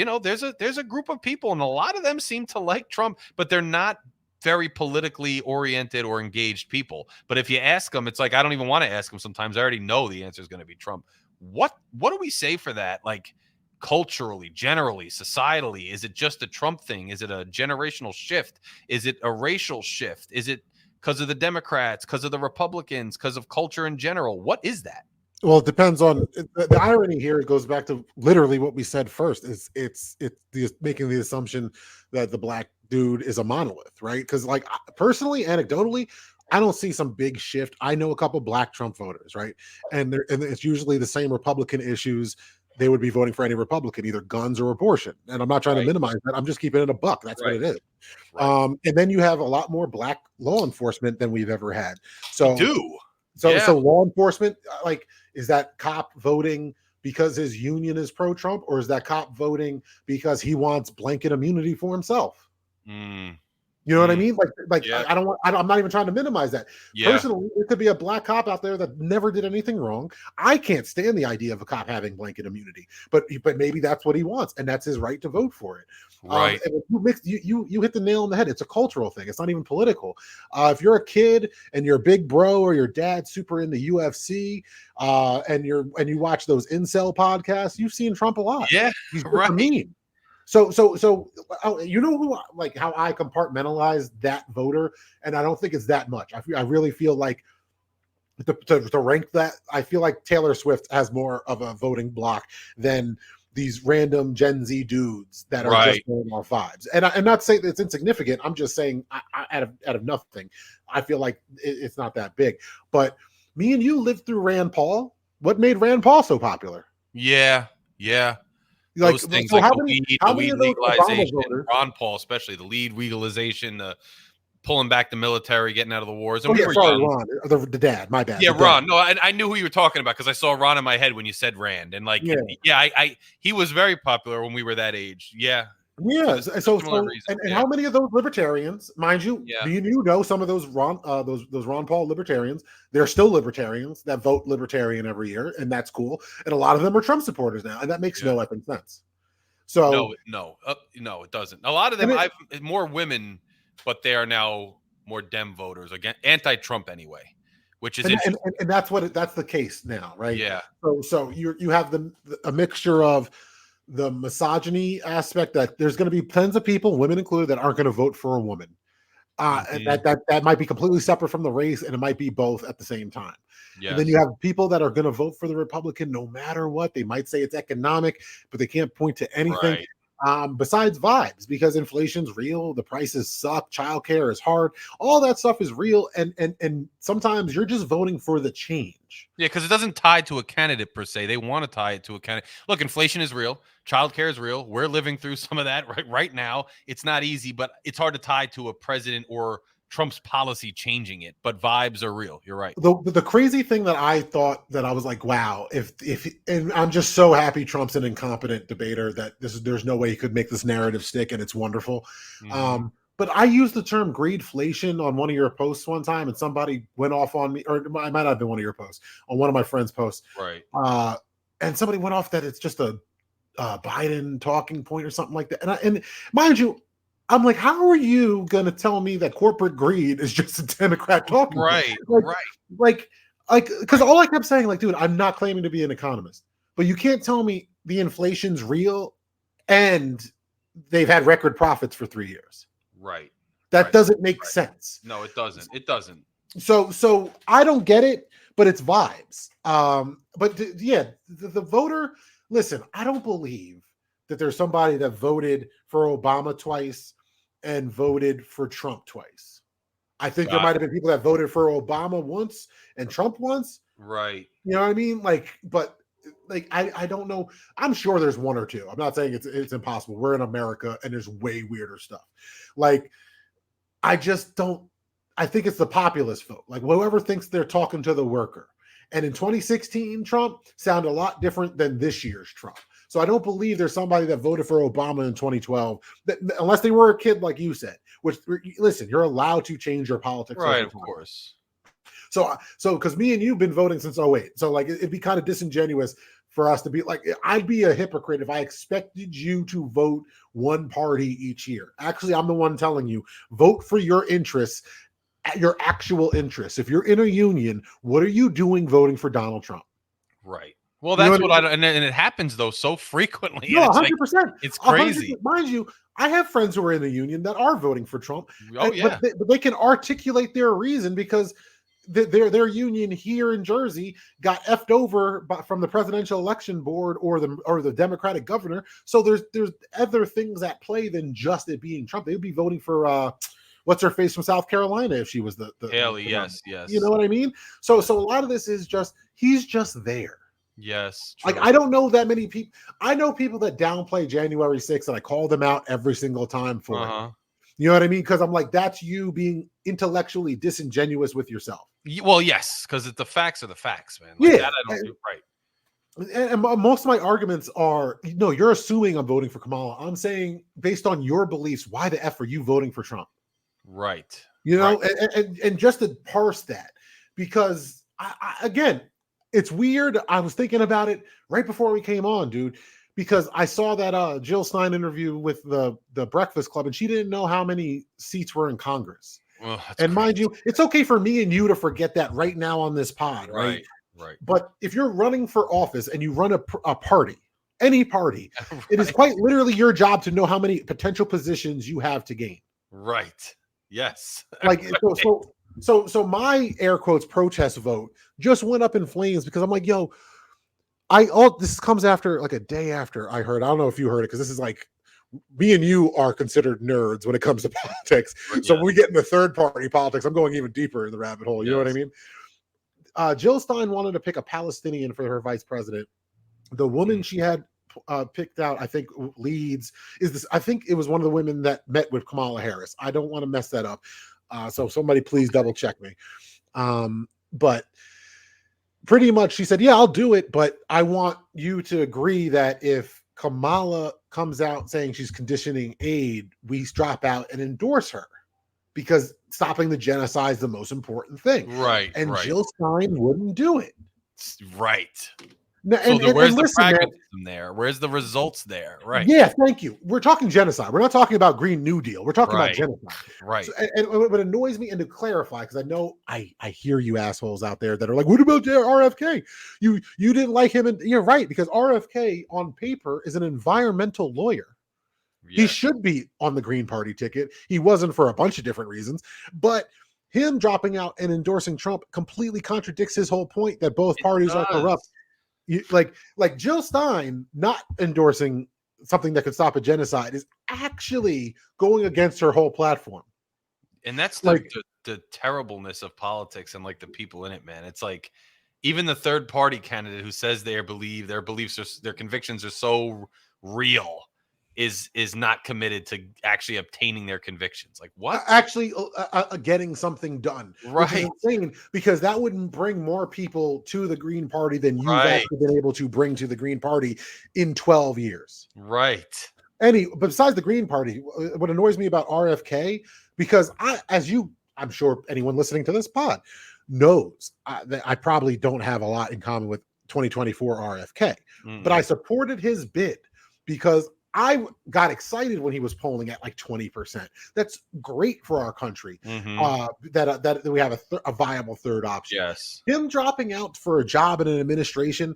There's a group of people, and a lot of them seem to like Trump, but they're not very politically oriented or engaged people. But if you ask them, it's like, I don't even want to ask them sometimes. I already know the answer is going to be Trump. What do we say for that? Like culturally, generally, societally, is it just a Trump thing? Is it a generational shift? Is it a racial shift? Is it because of the Democrats, because of the Republicans, because of culture in general? What is that? Well, it depends on the irony here. It goes back to literally what we said first. It's making the assumption that the black dude is a monolith, right? Because like personally, anecdotally, I don't see some big shift. I know a couple black Trump voters, right? And it's usually the same Republican issues. They would be voting for any Republican, either guns or abortion. And I'm not trying to minimize that. I'm just keeping it a buck. That's what it is. Right. And then you have a lot more black law enforcement than we've ever had. So So law enforcement, like, is that cop voting because his union is pro-Trump, or is that cop voting because he wants blanket immunity for himself? You know what I mean? Yeah. I'm not even trying to minimize that. Yeah. Personally, there could be a black cop out there that never did anything wrong. I can't stand the idea of a cop having blanket immunity, but maybe that's what he wants, and that's his right to vote for it. Right. And you hit the nail on the head. It's a cultural thing. It's not even political. If you're a kid and your big bro or your dad super into UFC, and you watch those incel podcasts, you've seen Trump a lot. Yeah. He's Right. a meme. So you know who, like, how I compartmentalize that voter, and I don't think it's that much. I really feel like to rank that, I feel like Taylor Swift has more of a voting block than these random Gen Z dudes that are just going off vibes. And I'm not saying that it's insignificant. I'm just saying out of nothing, I feel like it's not that big. But me and you lived through Rand Paul. What made Rand Paul so popular? Yeah. Like, those things, so like how the many weed of those legalization, voters, Ron Paul especially, the lead legalization, pulling back the military, getting out of the wars. And we were young. Ron, the dad. My bad. Yeah, Ron. No, I knew who you were talking about because I saw Ron in my head when you said Rand, and he was very popular when we were that age. Yeah. Yeah. So how many of those libertarians, mind you, you know some of those Ron Paul libertarians, they're still libertarians that vote libertarian every year, and that's cool. And a lot of them are Trump supporters now, and that makes no effing sense. So no, it doesn't. A lot of them, I've more women, but they are now more Dem voters, again, anti-Trump anyway, which is interesting. And that's the case now, right? Yeah. So you have a mixture of the misogyny aspect, that there's going to be tons of people, women included, that aren't going to vote for a woman. And that might be completely separate from the race, and it might be both at the same time. Yes. And then you have people that are going to vote for the Republican no matter what. They might say it's economic, but they can't point to anything besides vibes, because inflation's real, the prices suck, childcare is hard, all that stuff is real, and sometimes you're just voting for the change. Yeah, because it doesn't tie to a candidate per se. They want to tie it to a candidate. Look, inflation is real, childcare is real. We're living through some of that right now. It's not easy, but it's hard to tie to a president or Trump's policy changing it, but vibes are real. You're right. The crazy thing that I thought, that I was like, wow, and I'm just so happy Trump's an incompetent debater that there's no way he could make this narrative stick, and it's wonderful. Mm-hmm. But I used the term greedflation on one of your posts one time, and somebody went off on me, or it might not have been one of your posts, on one of my friends' posts. Right. And somebody went off that it's just a Biden talking point or something like that. And mind you, I'm like, how are you going to tell me that corporate greed is just a Democrat talking? Right. Because all I kept saying, like, dude, I'm not claiming to be an economist, but you can't tell me the inflation's real and they've had record profits for 3 years. Right. That doesn't make sense. No, it doesn't. It doesn't. So I don't get it, but it's vibes. But the voter, listen, I don't believe that there's somebody that voted for Obama twice and voted for Trump twice. I think there might have been people that voted for Obama once and Trump once. Right. You know what I mean? I don't know. I'm sure there's one or two. I'm not saying it's impossible. We're in America and there's way weirder stuff. I just don't. I think it's the populist vote. Like, whoever thinks they're talking to the worker. And in 2016, Trump sounded a lot different than this year's Trump. So I don't believe there's somebody that voted for Obama in 2012, unless they were a kid, like you said. Which, listen, you're allowed to change your politics, right? Of course. So because me and you've been voting since 2008, so it'd be kind of disingenuous for us to be like, I'd be a hypocrite if I expected you to vote one party each year. Actually, I'm the one telling you, vote for your interests, your actual interests. If you're in a union, what are you doing voting for Donald Trump? Right. Well, that's what I and it happens though so frequently. No, 100%. It's crazy. Mind you, I have friends who are in the union that are voting for Trump. Oh, yeah. But they can articulate their reason, because their union here in Jersey got effed over from the presidential election board or the Democratic governor. So there's other things at play than just it being Trump. They would be voting for what's her face from South Carolina if she was the Haley. Yes. You know what I mean? So a lot of this is just, he's just there. Yes. True. I don't know that many people. I know people that downplay January 6th, and I call them out every single time for it. You know what I mean? Because I'm like, that's you being intellectually disingenuous with yourself. Well, yes, because the facts are the facts, man. That I don't do right. And most of my arguments are, no, you're assuming I'm voting for Kamala. I'm saying, based on your beliefs, why the F are you voting for Trump? Right. You know, and just to parse that, because again, it's weird. I was thinking about it right before we came on, dude, because I saw that Jill Stein interview with the Breakfast Club, and she didn't know how many seats were in Congress. Well, and mind you, it's okay for me and you to forget that right now on this pod, right? Right. But if you're running for office and you run a party, any party, it is quite literally your job to know how many potential positions you have to gain. Right. Yes. Like so my air quotes protest vote just went up in flames because I'm like, yo, this comes after like a day after I heard. I don't know if you heard it, because this is like, me and you are considered nerds when it comes to politics. So when we get into third party politics, I'm going even deeper in the rabbit hole. You know what I mean? Jill Stein wanted to pick a Palestinian for her vice president. The woman she had picked out, I think, leads is this. I think it was one of the women that met with Kamala Harris. I don't want to mess that up. So somebody please double check me. But pretty much she said, yeah, I'll do it, but I want you to agree that if Kamala comes out saying she's conditioning aid, we drop out and endorse her, because stopping the genocide is the most important thing. Right. And Jill Stein wouldn't do it. Right. Now, where's the pragmatism there? Where's the results there? Right. Yeah, thank you. We're talking genocide. We're not talking about Green New Deal. We're talking about genocide. Right. So, and what annoys me, and to clarify, because I know I hear you assholes out there that are like, what about RFK? You didn't like him, and you're right, because RFK on paper is an environmental lawyer. Yeah. He should be on the Green Party ticket. He wasn't for a bunch of different reasons, but him dropping out and endorsing Trump completely contradicts his whole point that both parties are corrupt. Like Jill Stein not endorsing something that could stop a genocide is actually going against her whole platform. And that's the terribleness of politics and like the people in it, man. It's like even the third party candidate who says their beliefs, their convictions are so real is not committed to actually obtaining their convictions. Like what? Actually getting something done. Right. Which is insane, because that wouldn't bring more people to the Green Party than you've actually been able to bring to the Green Party in 12 years. Right. Besides the Green Party, what annoys me about RFK, because I'm sure anyone listening to this pod knows that I probably don't have a lot in common with 2024 RFK, but I supported his bid because I got excited when he was polling at like 20%. That's great for our country. That we have a viable third option. Yes. Him dropping out for a job in an administration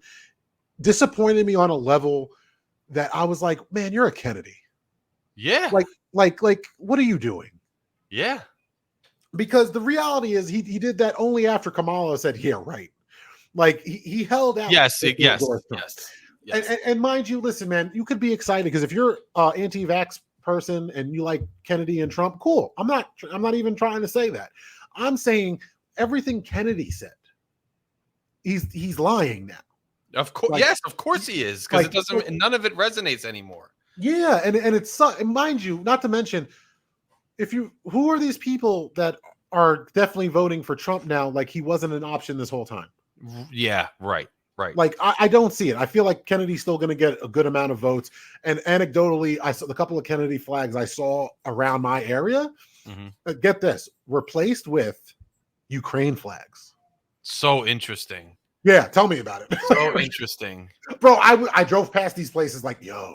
disappointed me on a level that I was like, man, you're a Kennedy. Yeah. Like, what are you doing? Yeah. Because the reality is he did that only after Kamala said, yeah, right. Like he held out. Yes. And mind you, listen, man, you could be excited because if you're an anti-vax person and you like Kennedy and Trump, cool. I'm not even trying to say that. I'm saying everything Kennedy said, he's lying now. Of course, yes, of course he is, because it doesn't. None of it resonates anymore. Yeah, and it's, and mind you, not to mention, who are these people that are definitely voting for Trump now? Like he wasn't an option this whole time. Yeah, right. Like I don't see it. I feel like Kennedy's still going to get a good amount of votes. And anecdotally, I saw the couple of Kennedy flags I saw around my area. Get this, replaced with Ukraine flags. So interesting. Yeah, tell me about it. So interesting, bro. I drove past these places like, yo,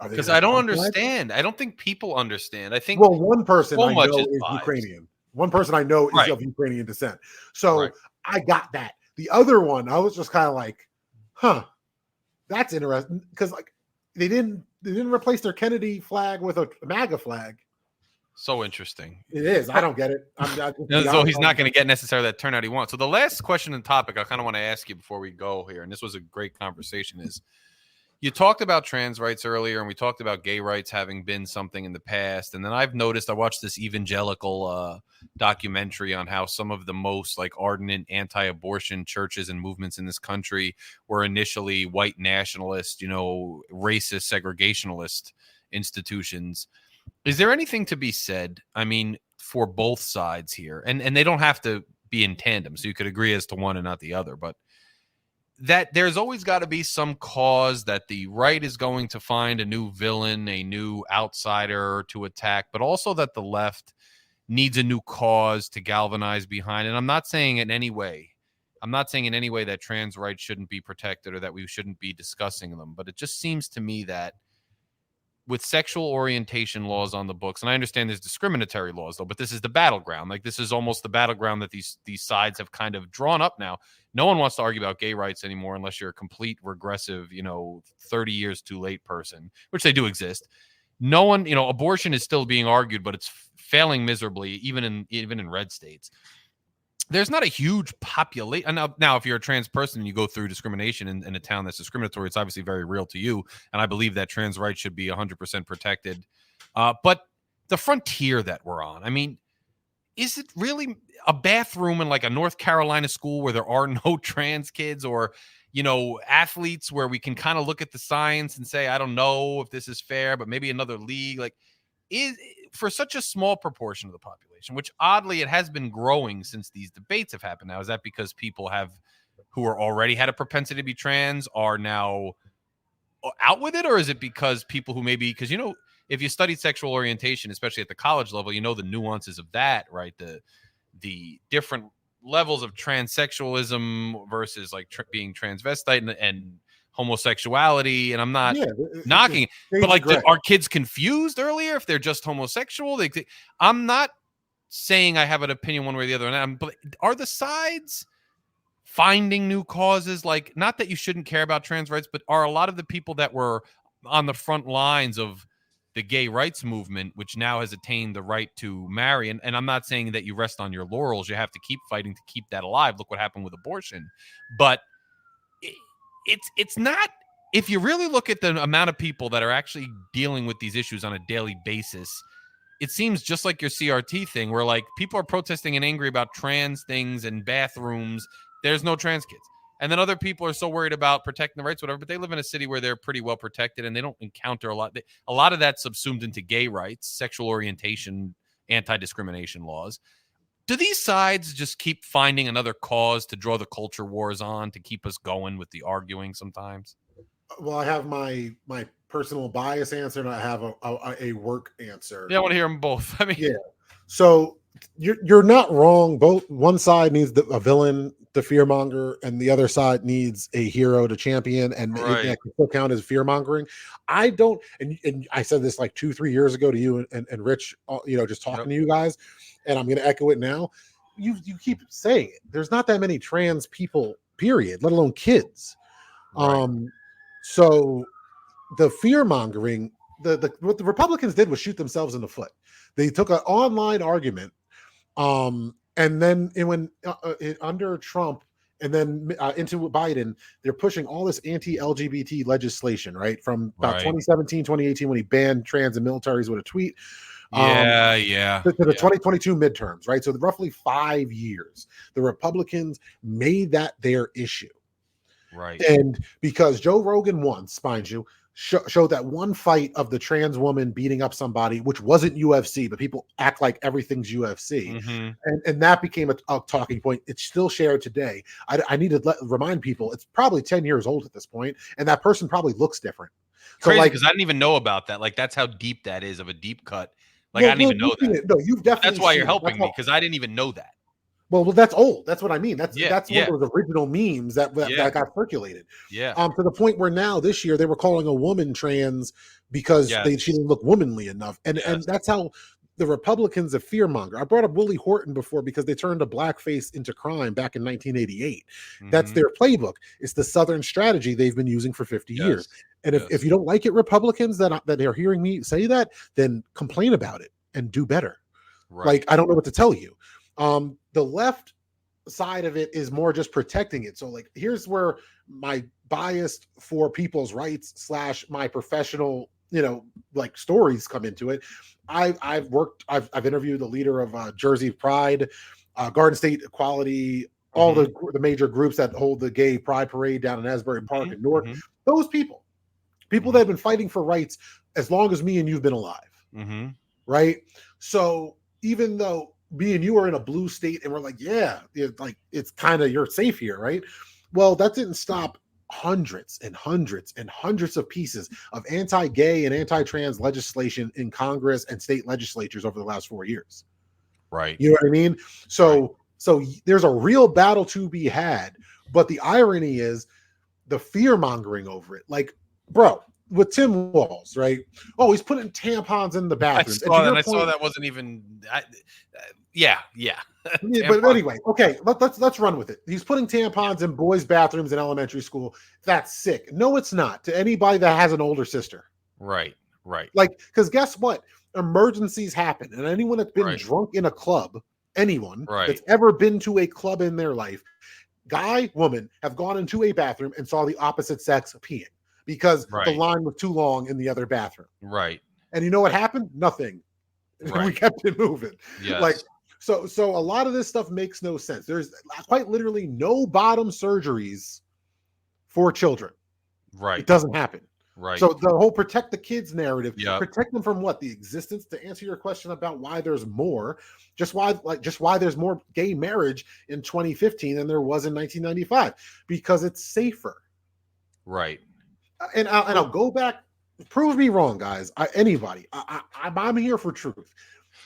because I don't understand. I don't think people understand. I think one person I know is Ukrainian. One person I know is of Ukrainian descent. So I got that. The other one, I was just kind of like, huh, that's interesting, because like they didn't replace their Kennedy flag with a MAGA flag. So interesting. It is. I don't get it. So he's not going to get necessarily that turnout he wants. So the last question and topic I kind of want to ask you before we go here, and this was a great conversation, is you talked about trans rights earlier, and we talked about gay rights having been something in the past. And then I watched this evangelical documentary on how some of the most like ardent anti-abortion churches and movements in this country were initially white nationalist, racist, segregationalist institutions. Is there anything to be said, I mean, for both sides here? And they don't have to be in tandem, so you could agree as to one and not the other, but that there's always got to be some cause that the right is going to find a new villain, a new outsider to attack, but also that the left needs a new cause to galvanize behind. And I'm not saying in any way that trans rights shouldn't be protected or that we shouldn't be discussing them. But it just seems to me that with sexual orientation laws on the books, and I understand there's discriminatory laws, though, but this is the battleground. Like, this is almost the battleground that these sides have kind of drawn up now. No one wants to argue about gay rights anymore unless you're a complete regressive, 30 years too late person, which they do exist. No one, abortion is still being argued, but it's failing miserably, even in red states. There's not a huge population. Now, if you're a trans person and you go through discrimination in a town that's discriminatory, it's obviously very real to you. And I believe that trans rights should be 100% protected. But the frontier that we're on, I mean, is it really a bathroom in like a North Carolina school where there are no trans kids, or, athletes where we can kind of look at the science and say, I don't know if this is fair, but maybe another league? Like, is for such a small proportion of the population, which oddly it has been growing since these debates have happened. Now, is that because people who are already had a propensity to be trans are now out with it, or is it because people who maybe, because if you studied sexual orientation, especially at the college level, the nuances of that, right? The different levels of transsexualism versus like being transvestite and homosexuality, and I'm not knocking it, but like, are kids confused earlier if they're just homosexual? I'm not saying I have an opinion one way or the other, but are the sides finding new causes? Like, not that you shouldn't care about trans rights, but are a lot of the people that were on the front lines of the gay rights movement, which now has attained the right to marry, and I'm not saying that you rest on your laurels, you have to keep fighting to keep that alive. Look what happened with abortion. But it's not, if you really look at the amount of people that are actually dealing with these issues on a daily basis, it seems just like your CRT thing, where like people are protesting and angry about trans things and bathrooms. There's no trans kids. And then other people are so worried about protecting the rights, whatever, but they live in a city where they're pretty well protected and they don't encounter a lot. A lot of that's subsumed into gay rights, sexual orientation, anti-discrimination laws. Do these sides just keep finding another cause to draw the culture wars on to keep us going with the arguing sometimes? Well, I have my personal bias answer, and I have a work answer. Yeah, I want to hear them both. I mean, yeah. So you're not wrong. Both, one side needs a villain, the fearmonger, and the other side needs a hero to champion, and that can still count as fear mongering. I don't, and I said this like 2-3 years ago to you and Rich, just talking to you guys, and I'm going to echo it now. You keep saying it. There's not that many trans people, period, let alone kids. Right. So the fear mongering, what the Republicans did was shoot themselves in the foot. They took an online argument, and then it went under Trump, and then into Biden. They're pushing all this anti-LGBT legislation, right? From about 2017, 2018, when he banned trans and militaries with a tweet. To the 2022 midterms, right? So roughly 5 years, the Republicans made that their issue. Right. And because Joe Rogan once, mind you, showed that one fight of the trans woman beating up somebody, which wasn't UFC, but people act like everything's UFC. Mm-hmm. And that became a talking point. It's still shared today. I need to remind people, it's probably 10 years old at this point, and that person probably looks different. Crazy, because I didn't even know about that. Like, that's how deep that is, of a deep cut. Like, I didn't even know that. No, you've definitely. That's why you're helping me, because I didn't even know that. Well, that's old. That's what I mean. That's one of those original memes that got circulated. Yeah. To the point where now this year they were calling a woman trans because she didn't look womanly enough, and that's how the Republicans are fearmonger. I brought up Willie Horton before because they turned a blackface into crime back in 1988. Mm-hmm. That's their playbook. It's the Southern strategy they've been using for 50 years. And if you don't like it, Republicans that are hearing me say that, then complain about it and do better. Right. Like, I don't know what to tell you. The left side of it is more just protecting it. So like, here's where my bias for people's rights / my professional, like stories come into it. I've interviewed the leader of Jersey Pride, Garden State Equality, all the major groups that hold the gay pride parade down in Asbury Park in Newark. Those people that have been fighting for rights as long as me and you've been alive. Right. So even though me and you are in a blue state and we're like, it's kind of, you're safe here, right? Well, that didn't stop hundreds and hundreds and hundreds of pieces of anti-gay and anti-trans legislation in Congress and state legislatures over the last 4 years. Right. You know what I mean? So there's a real battle to be had, but the irony is the fear mongering over it. Like, bro, with Tim Walz, right? Oh, he's putting tampons in the bathrooms. I saw that wasn't even. Yeah. But anyway, okay, let's run with it. He's putting tampons in boys' bathrooms in elementary school. That's sick. No, it's not. To anybody that has an older sister, right. Like, because guess what? Emergencies happen, and anyone that's been drunk in a club, anyone that's ever been to a club in their life, guy, woman, have gone into a bathroom and saw the opposite sex peeing because the line was too long in the other bathroom. Right. And you know what happened? Nothing. We kept it moving. Yes. Like, so a lot of this stuff makes no sense. There's quite literally no bottom surgeries for children. Right. It doesn't happen. Right. So the whole protect the kids narrative, Yep. protect them from what? The existence, to answer your question about why there's more, just why there's more gay marriage in 2015 than there was in 1995, because it's safer. Right. And I'll go back, prove me wrong, guys. I'm here for truth.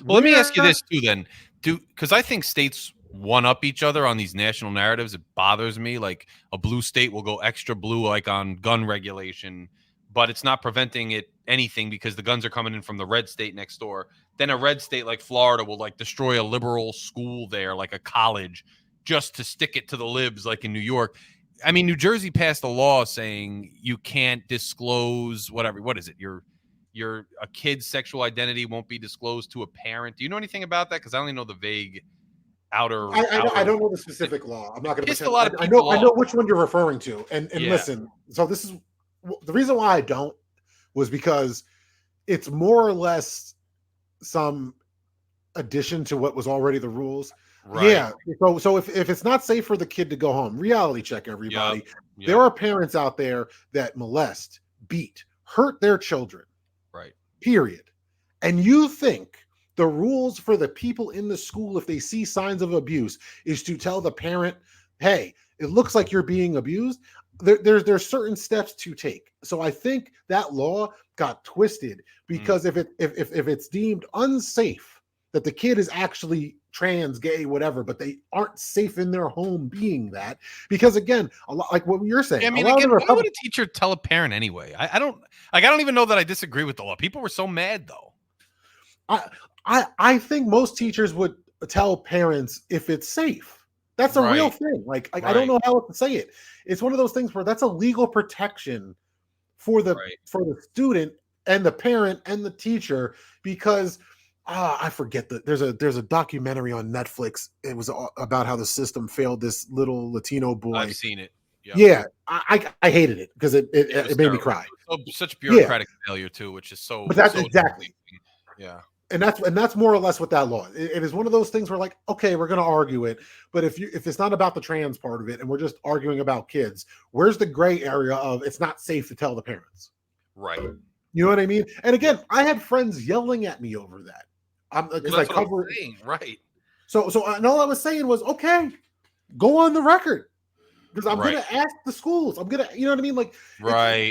Well, let me ask you this too, then, because I think states one up each other on these national narratives. It bothers me. Like, a blue state will go extra blue, like on gun regulation, but it's not preventing anything because the guns are coming in from the red state next door. Then a red state like Florida will like destroy a liberal school there, like a college, just to stick it to the libs, like in New York. I mean, New Jersey passed a law saying you can't disclose whatever. What is it? A kid's sexual identity won't be disclosed to a parent. Do you know anything about that? Because I only know the vague outer. I don't know the specific law. I'm not going to pretend. A lot of I know which one you're referring to. And listen, so this is the reason why I don't was because it's more or less some addition to what was already the rules. Right. Yeah. So if it's not safe for the kid to go home, reality check, everybody. Yep. There are parents out there that molest, beat, hurt their children. Right. Period. And you think the rules for the people in the school, if they see signs of abuse, is to tell the parent, hey, it looks like you're being abused. There's certain steps to take. So I think that law got twisted because if it's deemed unsafe that the kid is actually trans, gay, whatever, but they aren't safe in their home being that, because again, a lot like what you're saying. I mean, again, why would a teacher tell a parent anyway? I don't even know that I disagree with the law. People were so mad though. I think most teachers would tell parents if it's safe. That's a real thing. Like I don't know how else to say it. It's one of those things where that's a legal protection for the student and the parent and the teacher, because I forget that there's a documentary on Netflix. It was about how the system failed this little Latino boy. I've seen it. Yep. Yeah, I hated it because it made me cry. Such bureaucratic failure too, which is so. But that's exactly. Yeah. And that's more or less what that law is. It is one of those things where, like, okay, we're going to argue it, but if it's not about the trans part of it and we're just arguing about kids, where's the gray area of it's not safe to tell the parents? Right. You know what I mean? And again, I had friends yelling at me over that. Because I cover right. So and all I was saying was, okay, go on the record, because I'm going to ask the schools. I'm going to, you know what I mean? Like,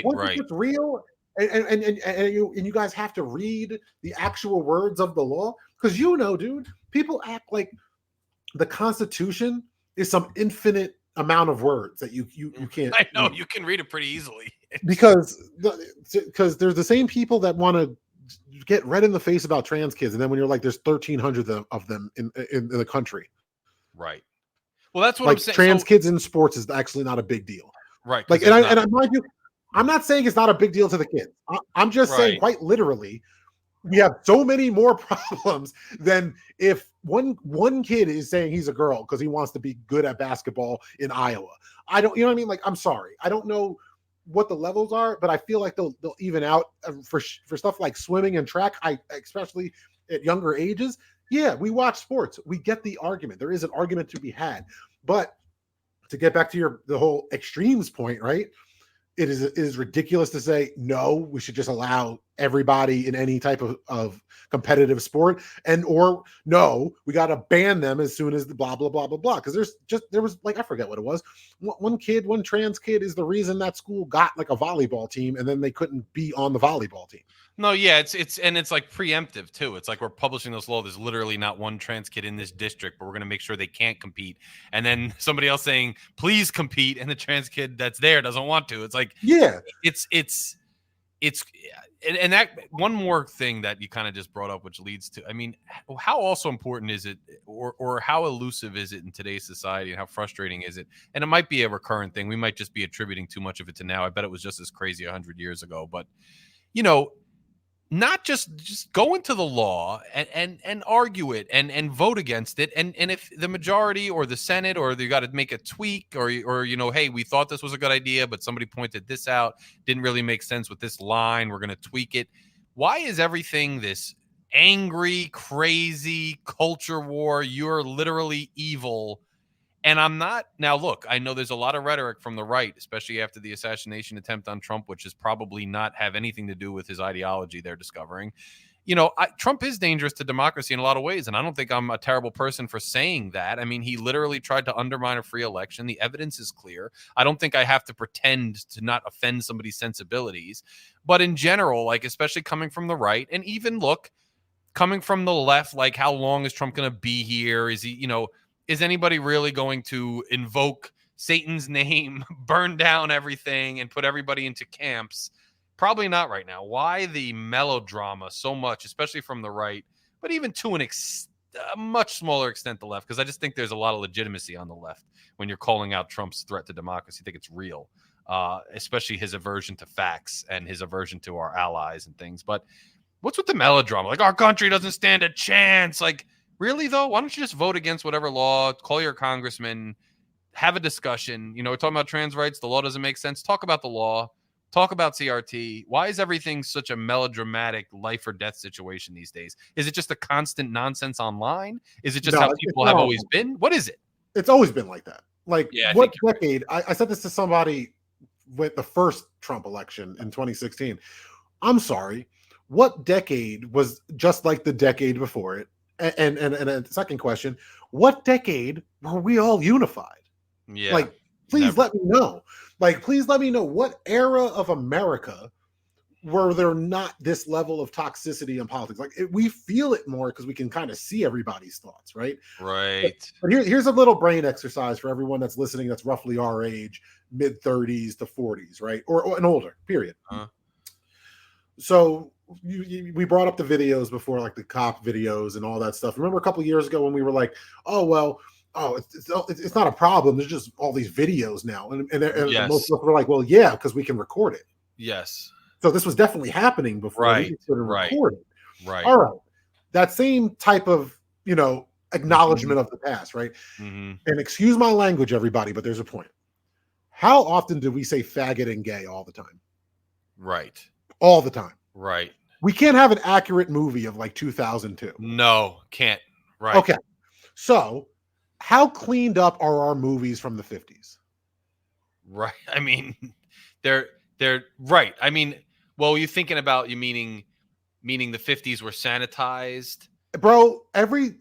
once it's real. And you guys have to read the actual words of the law, because dude, people act like the Constitution is some infinite amount of words that you can't. I know you can read it pretty easily because there's the same people that want to get red in the face about trans kids, and then when you're like, there's 1,300 of them in the country. Right. Well, that's what like I'm saying. Trans kids in sports is actually not a big deal. Right. Like, and I mind you, I'm not saying it's not a big deal to the kids. I'm just saying, quite literally, we have so many more problems than if one kid is saying he's a girl because he wants to be good at basketball in Iowa. You know what I mean? Like, I'm sorry, I don't know what the levels are, but I feel like they'll even out for stuff like swimming and track. Especially at younger ages. Yeah, we watch sports. We get the argument. There is an argument to be had, but to get back to the whole extremes point, right? It is ridiculous to say, no, we should just allow everybody in any type of competitive sport, or no, we got to ban them as soon as the blah blah blah blah blah, because there was like, I forget what it was, one trans kid is the reason that school got like a volleyball team, and then they couldn't be on the volleyball team. No, yeah, it's like preemptive too. It's like we're publishing this law. There's literally not one trans kid in this district, but we're going to make sure they can't compete. And then somebody else saying, please compete, and the trans kid that's there doesn't want to. It's like, yeah, and that one more thing that you kind of just brought up, which leads to, I mean, how also important is it, or how elusive is it in today's society, and how frustrating is it? And it might be a recurrent thing. We might just be attributing too much of it to now. I bet it was just as crazy 100 years ago, but not just go into the law and argue it and vote against it. And if the majority or the Senate, or you got to make a tweak, or hey, we thought this was a good idea, but somebody pointed this out, didn't really make sense with this line, we're going to tweak it. Why is everything this angry, crazy culture war? You're literally evil. And I'm not. Now, look, I know there's a lot of rhetoric from the right, especially after the assassination attempt on Trump, which is probably not have anything to do with his ideology they're discovering. Trump is dangerous to democracy in a lot of ways, and I don't think I'm a terrible person for saying that. I mean, he literally tried to undermine a free election. The evidence is clear. I don't think I have to pretend to not offend somebody's sensibilities. But in general, like, especially coming from the right, and even, look, coming from the left, like, how long is Trump going to be here? Is he, is anybody really going to invoke Satan's name, burn down everything, and put everybody into camps? Probably not right now. Why the melodrama so much, especially from the right, but even to a much smaller extent the left? Because I just think there's a lot of legitimacy on the left when you're calling out Trump's threat to democracy. I think it's real, especially his aversion to facts and his aversion to our allies and things. But what's with the melodrama? Like, our country doesn't stand a chance. Like, really, though? Why don't you just vote against whatever law, call your congressman, have a discussion? We're talking about trans rights. The law doesn't make sense. Talk about the law. Talk about CRT. Why is everything such a melodramatic life or death situation these days? Is it just a constant nonsense online? Is it just how people have always been? What is it? It's always been like that. Like, yeah, what decade? I said this to somebody with the first Trump election in 2016. I'm sorry. What decade was just like the decade before it? And a second question, what decade were we all unified? Yeah. Like, please let me know. Like, please let me know what era of America were there not this level of toxicity in politics? Like, we feel it more because we can kind of see everybody's thoughts, right? Right. But here's a little brain exercise for everyone that's listening that's roughly our age, mid-30s to 40s, right? Or and older, period. So we brought up the videos before, like the cop videos and all that stuff. Remember a couple of years ago when we were like, it's not a problem. There's just all these videos now. And yes. Most of us were like, well, yeah, because we can record it. Yes. So this was definitely happening before. Right. Record it. Right. All right. That same type of, acknowledgement of the past, right? Mm-hmm. And excuse my language, everybody, but there's a point. How often do we say faggot and gay all the time? Right. All the time. Right. We can't have an accurate movie of like 2002. No, can't. Right. Okay. So how cleaned up are our movies from the 50s? Right. I mean, they're right. I mean, well, you're thinking about, meaning the 50s were sanitized? Bro, every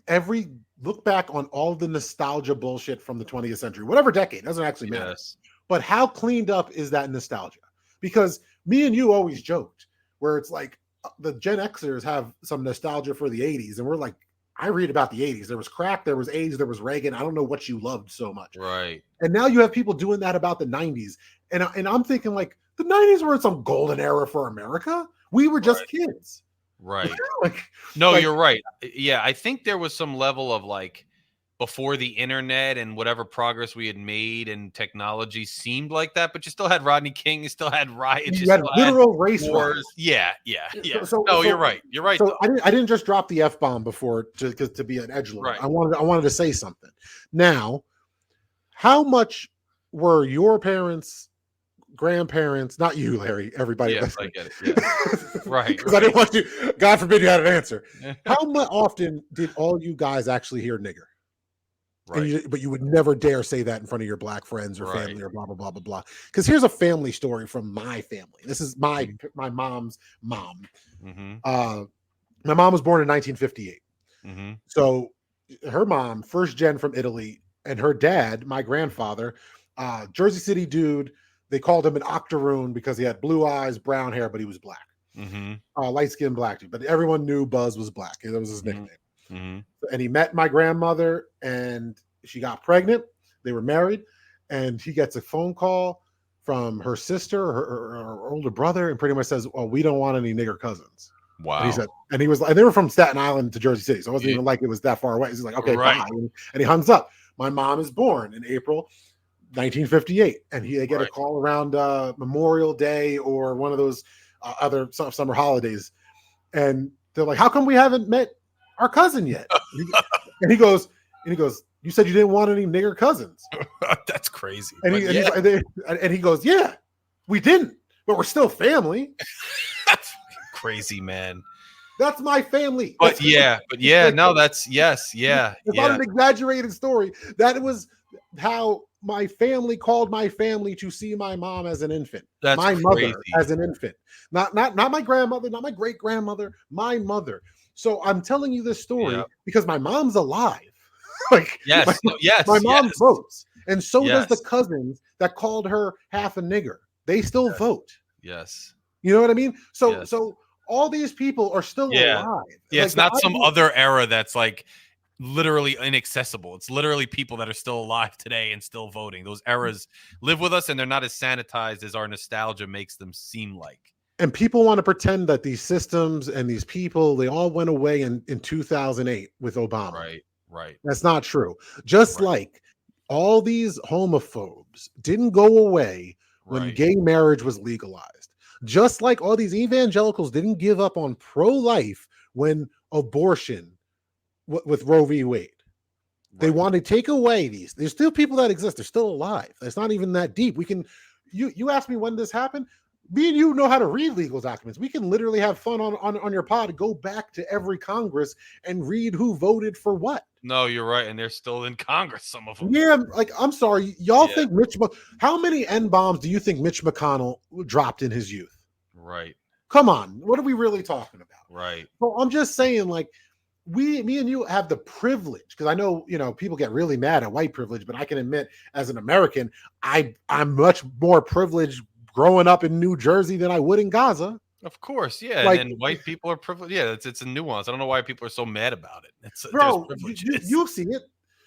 look back on all the nostalgia bullshit from the 20th century, whatever decade, doesn't actually matter. Yes. But how cleaned up is that nostalgia? Because me and you always joked where it's like the Gen Xers have some nostalgia for the 80s. And we're like, I read about the 80s. There was crack, there was AIDS, there was Reagan. I don't know what you loved so much. Right. And now you have people doing that about the 90s. And I'm thinking, like, the 90s weren't some golden era for America. We were just kids. Right. No, you're right. Yeah, I think there was some level of, like, before the internet and whatever progress we had made and technology seemed like that, but you still had Rodney King, you still had riots, you had literal race wars. Yeah. So you're right. You're right. So I didn't just drop the F-bomb before to be an edgelord. Right. I wanted to say something. Now, how much were your parents, grandparents, not you, Larry, everybody? Yes, I get it. Yeah. Right. Because I didn't want you, God forbid you had an answer. How often did all you guys actually hear nigger? But you would never dare say that in front of your black friends or family or blah blah blah blah blah. Because here's a family story from my family. This is my mom's mom. My mom was born in 1958. So her mom, first gen from Italy, and her dad, my grandfather, Jersey City dude. They called him an octoroon because he had blue eyes, brown hair, but he was black. Light skinned black dude. But everyone knew Buzz was black. That was his nickname. And he met my grandmother and she got pregnant. They were married and he gets a phone call from her sister or her older brother and pretty much says, "Well, we don't want any nigger cousins." Wow. And he said, and he was like, they were from Staten Island to Jersey City. So it wasn't even like it was that far away. He's like, okay, bye. And he hangs up. My mom is born in April 1958. And they get a call around Memorial Day or one of those other summer holidays. And they're like, how come we haven't met our cousin yet? and he goes, you said you didn't want any nigger cousins. That's crazy. And he goes, yeah, we didn't, but we're still family. Crazy, man. That's my family. But that's yes. It's not an exaggerated story. That was how my family called my family to see my mom as an infant. That's my crazy. Mother as an infant. Not my grandmother, not my great grandmother, my mother. So I'm telling you this story because my mom's alive. My mom votes, and so does the cousins that called her half a nigger. They still vote. Yes, you know what I mean. So all these people are still alive. Yeah, it's not some other era that's like literally inaccessible. It's literally people that are still alive today and still voting. Those eras live with us, and they're not as sanitized as our nostalgia makes them seem like. And people want to pretend that these systems and these people, they all went away in 2008 with Obama. Right. That's not true. Just like all these homophobes didn't go away when gay marriage was legalized. Just like all these evangelicals didn't give up on pro-life when abortion with Roe v. Wade. They want to take away these. There's still people that exist. They're still alive. It's not even that deep. We can. You asked me when this happened. Me and you know how to read legal documents. We can literally have fun on your pod, go back to every Congress and read who voted for what. No, you're right. And they're still in Congress, some of them. Yeah, like, I'm sorry. Y'all think how many N-bombs do you think Mitch McConnell dropped in his youth? Right. Come on. What are we really talking about? Right. Well, I'm just saying, like, me and you have the privilege, because I know, people get really mad at white privilege, but I can admit as an American, I'm much more privileged growing up in New Jersey than I would in Gaza. Of course, yeah. Like, and white people are privileged. Yeah, it's a nuance. I don't know why people are so mad about it. Bro, you see it.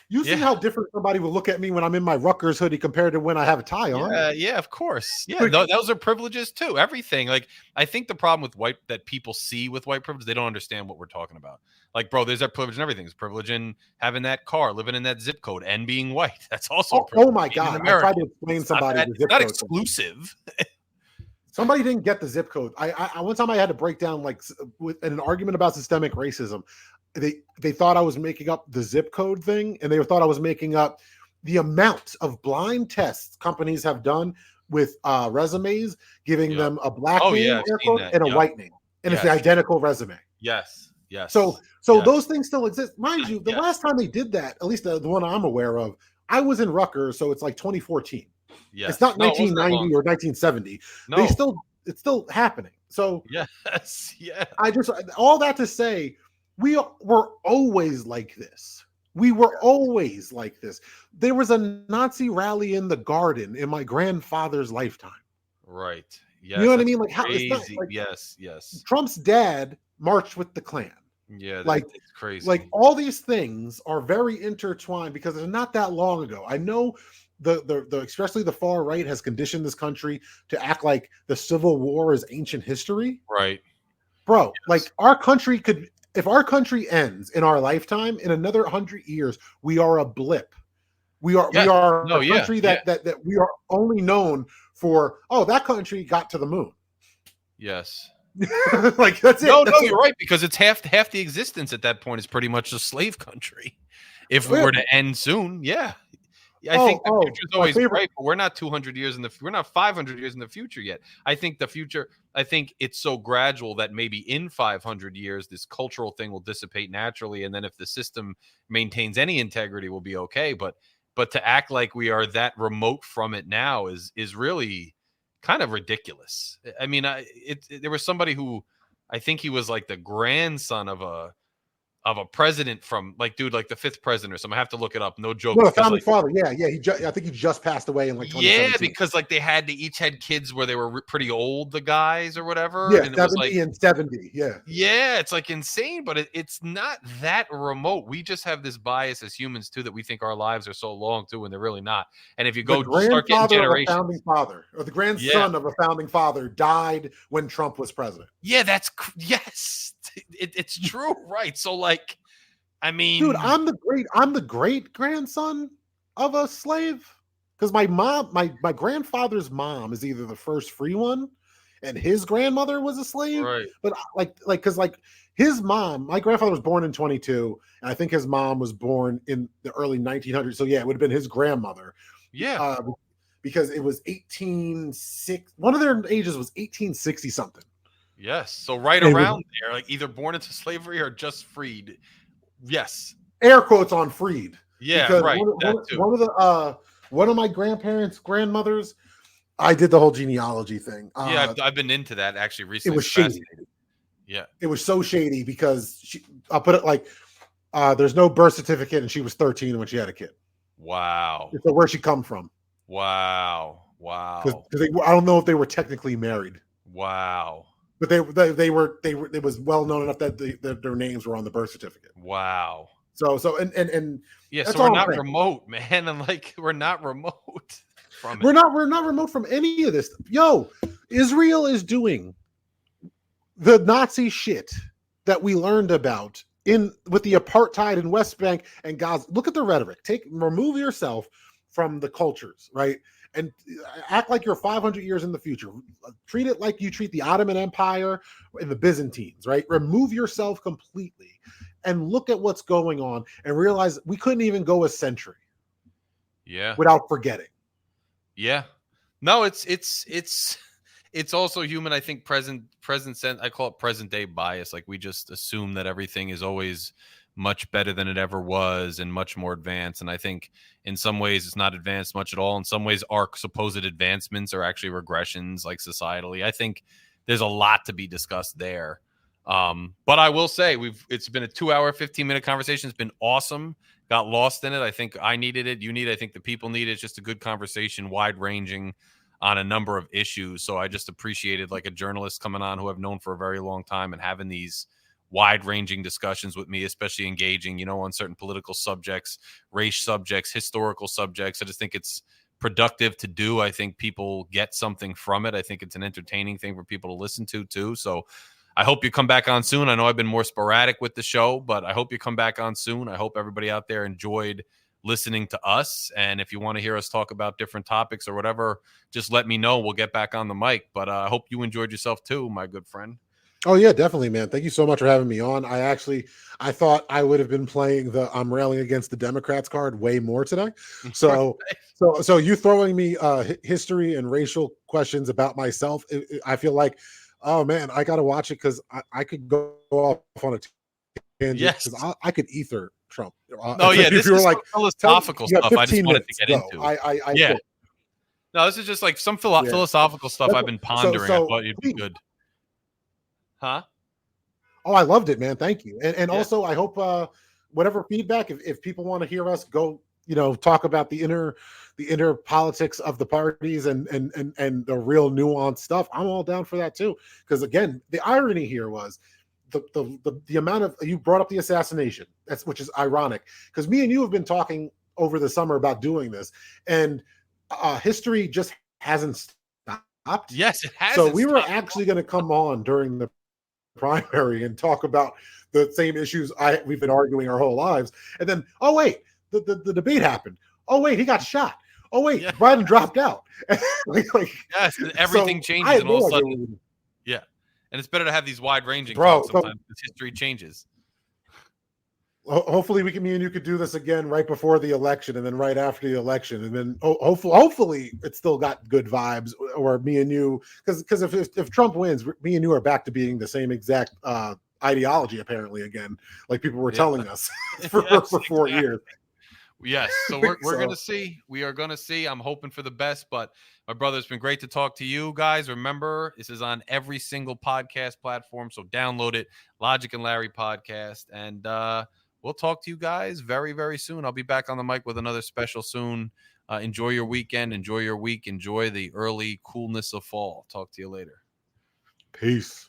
You see how different somebody will look at me when I'm in my Rutgers hoodie compared to when I have a tie on. Yeah, of course. Yeah, those are privileges too. Everything. Like, I think the problem with that people see with white privilege, they don't understand what we're talking about. Like, bro, there's that privilege in everything. There's privilege in having that car, living in that zip code, and being white. That's also oh my God. I tried to explain somebody the zip code. It's not exclusive. exclusive. Somebody didn't get the zip code. I one time I had to break down, like, with an argument about systemic racism. They thought I was making up the zip code thing, and they thought I was making up the amount of blind tests companies have done with resumes, giving them a black name and a white name, and it's the identical resume. Yes. So those things still exist, mind you. The last time they did that, at least the one I'm aware of, I was in Rutgers, so it's like 2014. Yes. It's not 1990 or 1970. No. It's still happening. So all that to say, we were always like this. We were always like this. There was a Nazi rally in the garden in my grandfather's lifetime. Right. Yes. You know what I mean? Like, how crazy. It's not, like, yes. Trump's dad marched with the Klan. Yeah, like, it's crazy. Like, all these things are very intertwined because it's not that long ago. I know the especially the far right has conditioned this country to act like the Civil War is ancient history. Right. Bro, like, our country could, if our country ends in our lifetime, in another 100 years, we are a blip. We are a country that we are only known for, that country got to the moon. Yes. Like, that's it. No, you're right, because it's half the existence at that point is pretty much a slave country. If we were to end soon, I think the future is always bright, but we're not 200 years we're not 500 years in the future yet. I think the future, I think it's so gradual that maybe in 500 years, this cultural thing will dissipate naturally. And then if the system maintains any integrity, we'll be okay. But to act like we are that remote from it now is really kind of ridiculous. I mean, there was somebody who, I think he was like the grandson of a president from like the fifth president or something. I have to look it up. No joke. No, the founding father. Yeah. I think he just passed away in like 2017. Yeah, because like they each had kids where they were pretty old, the guys or whatever. Yeah, and 70 and 70. Yeah. Yeah, it's like insane, but it's not that remote. We just have this bias as humans too that we think our lives are so long too, and they're really not. And if you go start getting generations, founding father or the grandson of a founding father died when Trump was president. Yeah, yes, it's true, right? So like, I mean, dude, I'm the great grandson of a slave because my grandfather's mom is either the first free one, and his grandmother was a slave. Right. But because his mom, my grandfather was born in 22, and I think his mom was born in the early 1900s. So yeah, it would have been his grandmother. Yeah. Because it was 1860. One of their ages was 1860 something. Yes. So right around there, like either born into slavery or just freed. Yes. Air quotes on freed. Yeah, because right. One of my grandparents' grandmothers, I did the whole genealogy thing. Yeah, I've been into that actually recently. It was shady. Yeah. It was so shady because I'll put it like there's no birth certificate and she was 13 when she had a kid. Wow. So where'd she come from? Wow. Because I don't know if they were technically married. Wow. But they were. It was well known enough that their names were on the birth certificate. Wow. So yeah. So we're not remote, man, and like we're not remote from it. We're not remote from any of this. Yo, Israel is doing the Nazi shit that we learned about with the apartheid in West Bank and Gaza. Look at the rhetoric. Remove yourself from the cultures, right? And act like you're 500 years in the future. Treat it like you treat the Ottoman Empire and the Byzantines, right? Remove yourself completely and look at what's going on and realize we couldn't even go a century. Yeah. Without forgetting. Yeah. No, it's also human. I think present sense. I call it present day bias. Like we just assume that everything is always much better than it ever was and much more advanced. And I think in some ways it's not advanced much at all. In some ways our supposed advancements are actually regressions, like societally. I think there's a lot to be discussed there. But I will say it's been a 2-hour, 15-minute conversation. It's been awesome. Got lost in it. I think I needed it. You need it. I think the people need it. It's just a good conversation, wide ranging on a number of issues. So I just appreciated like a journalist coming on who I've known for a very long time and having these wide-ranging discussions with me, especially engaging, on certain political subjects, race subjects, historical subjects. I just think it's productive to do. I think people get something from it. I think it's an entertaining thing for people to listen to too. So I hope you come back on soon. I know I've been more sporadic with the show, but I hope you come back on soon. I hope everybody out there enjoyed listening to us. And if you want to hear us talk about different topics or whatever, just let me know. We'll get back on the mic. But I hope you enjoyed yourself too, my good friend. Oh yeah, definitely, man. Thank you so much for having me on. I thought I would have been playing the I'm railing against the Democrats card way more today. So you throwing me history and racial questions about myself, I feel like, oh man, I got to watch it because I could go off on a tangent. Yes, I could ether Trump. This is like philosophical stuff. I just wanted to get into. Yeah. No, this is just like some philosophical stuff I've been pondering. I thought you'd be good. Huh? Oh, I loved it, man. Thank you. And also I hope whatever feedback, if people want to hear us go, talk about the inner politics of the parties and the real nuanced stuff, I'm all down for that too. Because again, the irony here was the amount of, you brought up the assassination, which is ironic because me and you have been talking over the summer about doing this, and history just hasn't stopped. Yes, it has. So we were actually going to come on during the primary and talk about the same issues we've been arguing our whole lives, and then the debate happened. Oh wait, he got shot. Oh wait, Biden dropped out. Yes, everything changes, and all of a sudden, and it's better to have these wide-ranging talks sometimes because history changes. Hopefully me and you could do this again right before the election and then right after the election, and then hopefully it's still got good vibes, or me and you, because if Trump wins, me and you are back to being the same exact ideology apparently again, like people were telling us for 4 years. Yes, so we're gonna see. We are gonna see. I'm hoping for the best, but my brother, it's been great to talk to you guys. Remember, this is on every single podcast platform, so download it, Logic and Larry podcast, and we'll talk to you guys very, very soon. I'll be back on the mic with another special soon. Enjoy your weekend, enjoy your week, enjoy the early coolness of fall. Talk to you later. Peace.